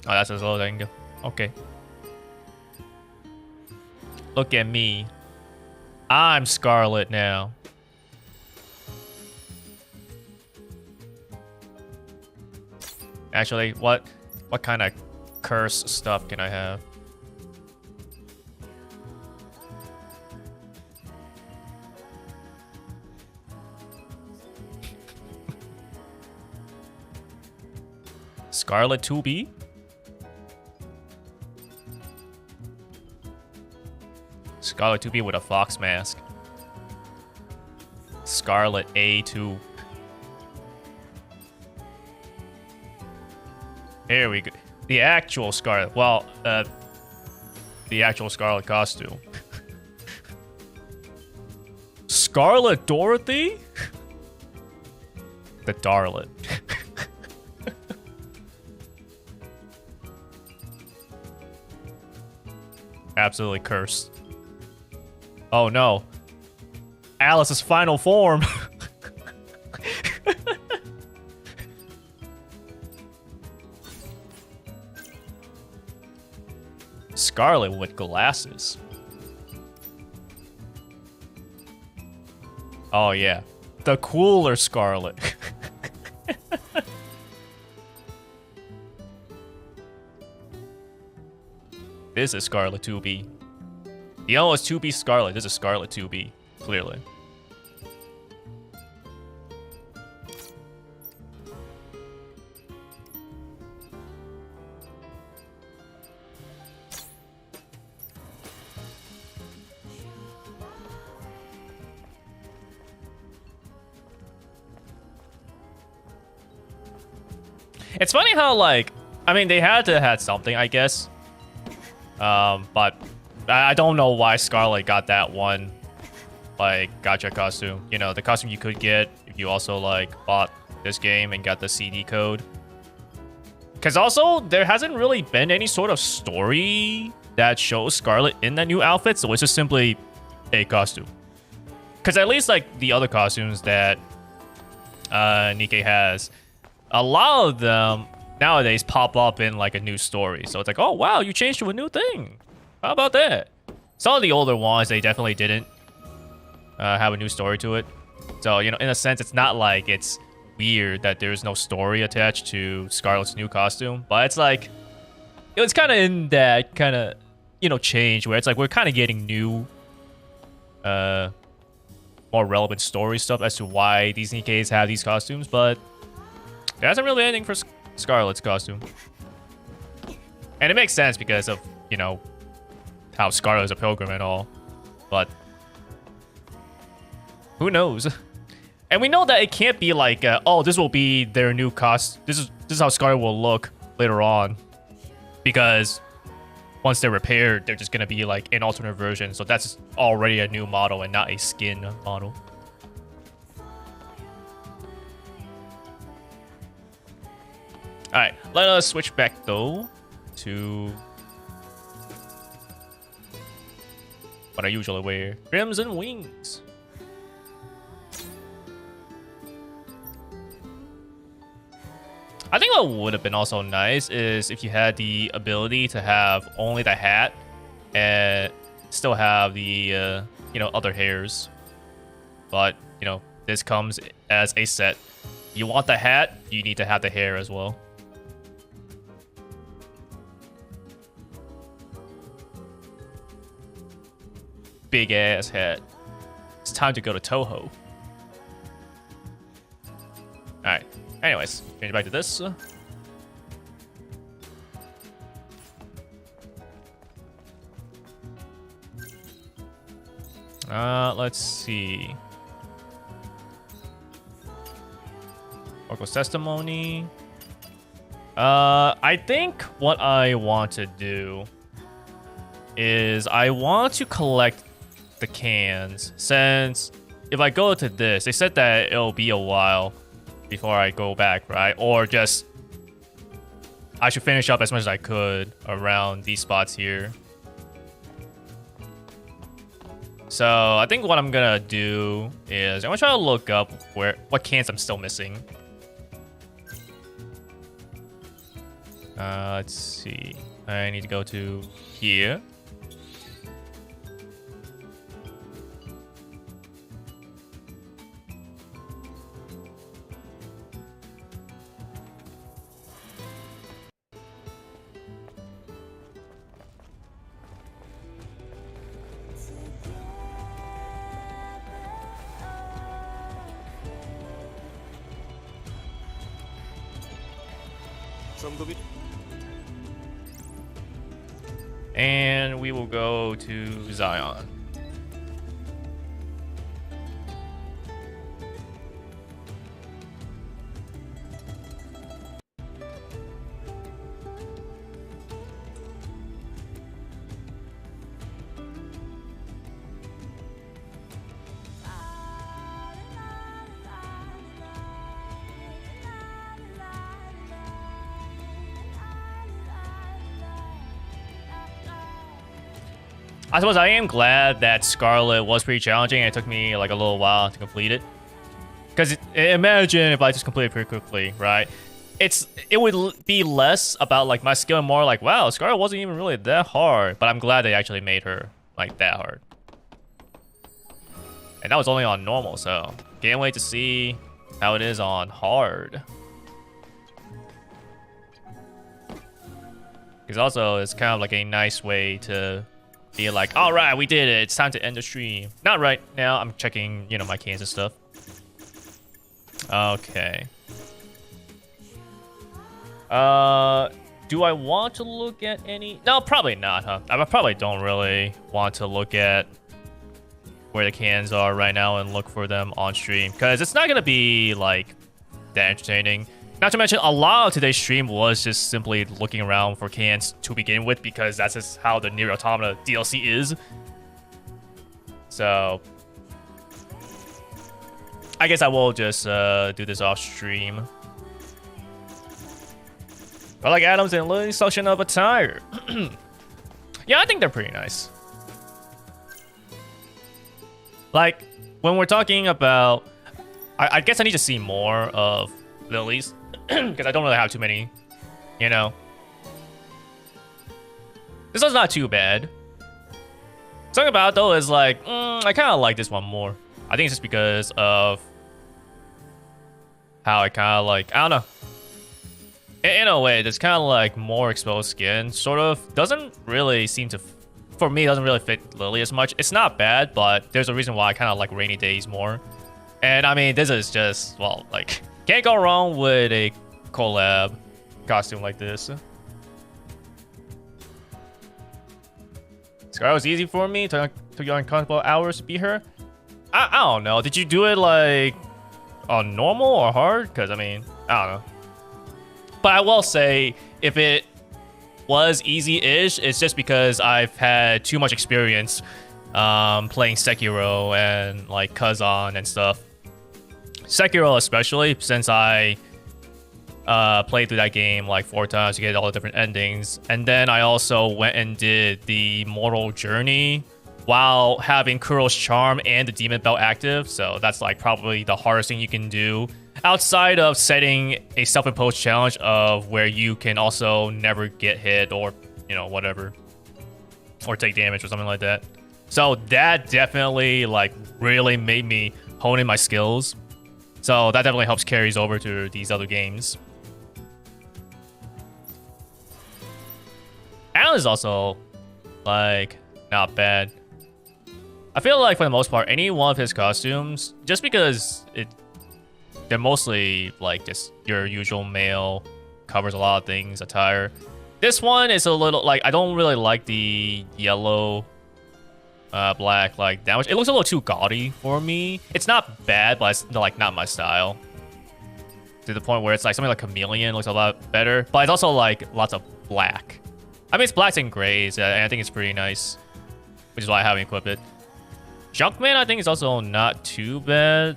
Oh, that's a loading. Okay. Look at me. I'm Scarlet now. Actually, what kind of curse stuff can I have? Scarlet 2B? Scarlet 2B with a fox mask. Scarlet A2. Here we go. The actual Scarlet. Well, the actual Scarlet costume. Scarlet Dorothy? The Darlet. Absolutely cursed. Oh no. Alice's final form. Scarlet with glasses. Oh yeah. The cooler Scarlet. This is Scarlet 2B. The other was 2B Scarlet. This is Scarlet 2B. Clearly. It's funny how, like, I mean, they had to have something, I guess. But I don't know why Scarlet got that one, like, gacha costume. You know, the costume you could get if you also, like, bought this game and got the CD code. Because also, there hasn't really been any sort of story that shows Scarlet in that new outfit, so it's just simply a costume. Because at least, like, the other costumes that Nikke has, a lot of them nowadays pop up in like a new story. So it's like, oh wow, you changed to a new thing. How about that? Some of the older ones, they definitely didn't have a new story to it. So, you know, in a sense, it's not like it's weird that there's no story attached to Scarlet's new costume. But it's like, it's kind of in that kind of, you know, change where it's like we're kind of getting new, more relevant story stuff as to why these Nikkes have these costumes. But there hasn't really been anything for Scarlet's costume. And it makes sense because of, you know, how Scarlet is a pilgrim and all. But who knows? And we know that it can't be like, oh, this will be their new costume. This is how Scarlet will look later on. Because once they're repaired, they're just going to be like an alternate version. So that's already a new model and not a skin model. Alright, let us switch back though to what I usually wear. Crimson Wings. I think what would have been also nice is if you had the ability to have only the hat and still have the, you know, other hairs. But, you know, this comes as a set. You want the hat, you need to have the hair as well. Big ass hat. It's time to go to Toho. Alright. Anyways, change back to this. Let's see. Oracle's testimony. I think what I want to do is I want to collect the cans, since if I go to this, they said that it'll be a while before I go back, right? Or just I should finish up as much as I could around these spots here. So I think what I'm gonna do is I'm gonna try to look up what cans I'm still missing. Let's see. I need to go to here. And we will go to Zion. I suppose I am glad that Scarlet was pretty challenging and it took me like a little while to complete it. Because imagine if I just completed it pretty quickly, right? It would be less about like my skill and more like, wow, Scarlet wasn't even really that hard. But I'm glad they actually made her like that hard. And that was only on normal, so can't wait to see how it is on hard. Because also it's kind of like a nice way to be like, all right, we did it. It's time to end the stream. Not right now. I'm checking, you know, my cans and stuff. Okay. Do I want to look at any? No, probably not, huh? I probably don't really want to look at where the cans are right now and look for them on stream because it's not gonna be like that entertaining. Not to mention, a lot of today's stream was just simply looking around for cans to begin with because that's just how the Nier Automata DLC is. So I guess I will just do this off stream. I like Adams and Lily's selection of attire. Yeah, I think they're pretty nice. Like, when we're talking about... I guess I need to see more of Lily's. Because I don't really have too many, you know. This one's not too bad. Something about it, though, is like... I kind of like this one more. I think it's just because of... how I kind of like... I don't know. In a way, there's kind of like more exposed skin, sort of. Doesn't really seem to, for me, doesn't really fit Lily as much. It's not bad, but there's a reason why I kind of like Rainy Days more. And I mean, this is just, well, like, can't go wrong with a collab costume like this. Scarlet was easy for me. Took you uncomfortable hours to beat her. I don't know. Did you do it like on normal or hard? Because I mean, I don't know. But I will say, if it was easy-ish, it's just because I've had too much experience playing Sekiro and like Kazan and stuff. Sekiro especially, since I played through that game like 4 times to get all the different endings. And then I also went and did the Mortal Journey while having Kuro's Charm and the Demon Belt active. So that's like probably the hardest thing you can do. Outside of setting a self-imposed challenge of where you can also never get hit or, you know, whatever. Or take damage or something like that. So that definitely, like, really made me hone in my skills. So that definitely helps carries over to these other games. Alan is also, like, not bad. I feel like, for the most part, any one of his costumes, just because they're mostly like just your usual male, covers a lot of things, attire. This one is a little like, I don't really like the yellow, black like that much. It looks a little too gaudy for me. It's not bad, but it's like not my style. To the point where it's like something like Chameleon looks a lot better, but it's also like lots of black. I mean, it's blacks and grays, and I think it's pretty nice, which is why I haven't equipped it. Junkman, I think, is also not too bad,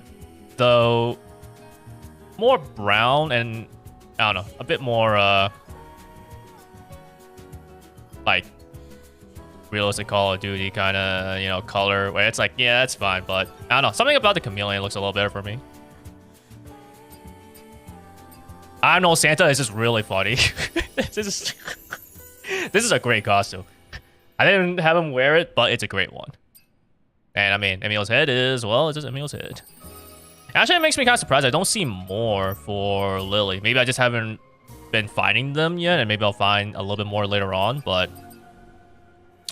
though. More brown and, I don't know, a bit more, like, realistic Call of Duty kind of, you know, color, where it's like, yeah, that's fine, but, I don't know, something about the Chameleon looks a little better for me. I don't know, Santa is just really funny. This is a great costume. I didn't have him wear it, but it's a great one. And, I mean, Emil's head is, well, it's just Emil's head. Actually, it makes me kind of surprised I don't see more for Lily. Maybe I just haven't been finding them yet, and maybe I'll find a little bit more later on, but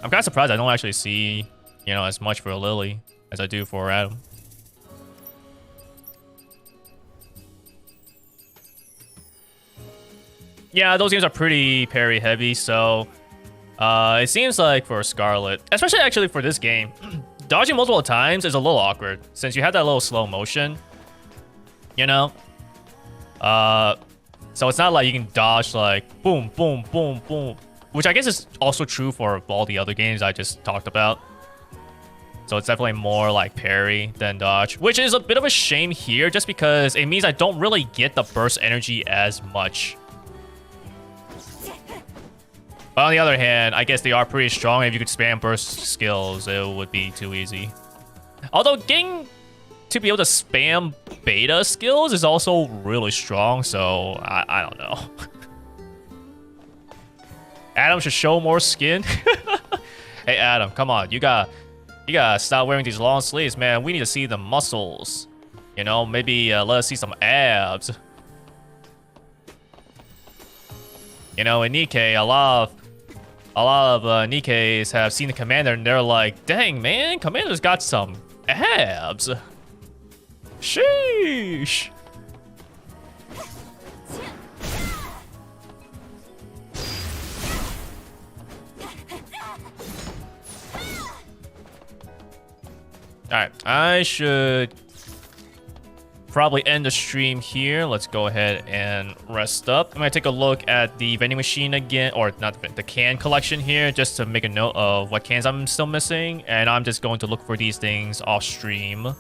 I'm kind of surprised I don't actually see, you know, as much for Lily as I do for Adam. Yeah, those games are pretty parry heavy, so it seems like for Scarlet, especially actually for this game, dodging multiple times is a little awkward since you have that little slow motion, you know? So it's not like you can dodge like boom, boom, boom, boom, which I guess is also true for all the other games I just talked about. So it's definitely more like parry than dodge, which is a bit of a shame here just because it means I don't really get the burst energy as much. But on the other hand, I guess they are pretty strong. If you could spam burst skills, it would be too easy. Although getting to be able to spam beta skills is also really strong, so I don't know. Adam should show more skin. Hey Adam, come on, you gotta stop wearing these long sleeves, man. We need to see the muscles. You know, maybe let us see some abs. You know, in Nikke, a lot of Nikkes have seen the commander and they're like, dang man, commander's got some abs. Sheesh. Alright, I should probably end the stream here. Let's go ahead and rest up. I'm gonna take a look at the vending machine again, or not the can collection here, just to make a note of what cans I'm still missing. And I'm just going to look for these things off stream.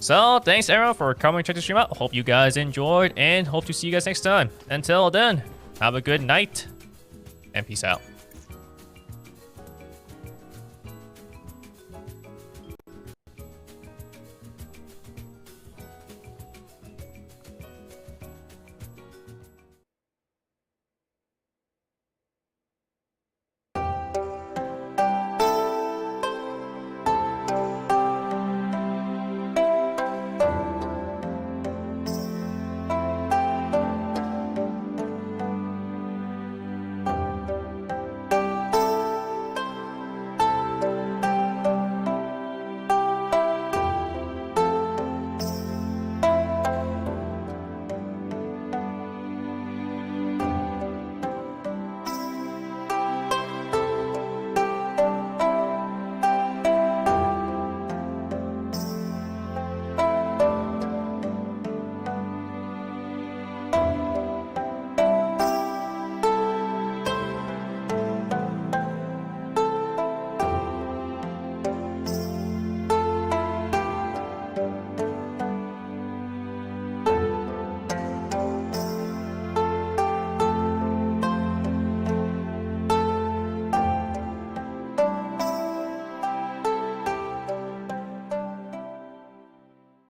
So, thanks everyone for coming to check the stream out. Hope you guys enjoyed and hope to see you guys next time. Until then, have a good night and peace out.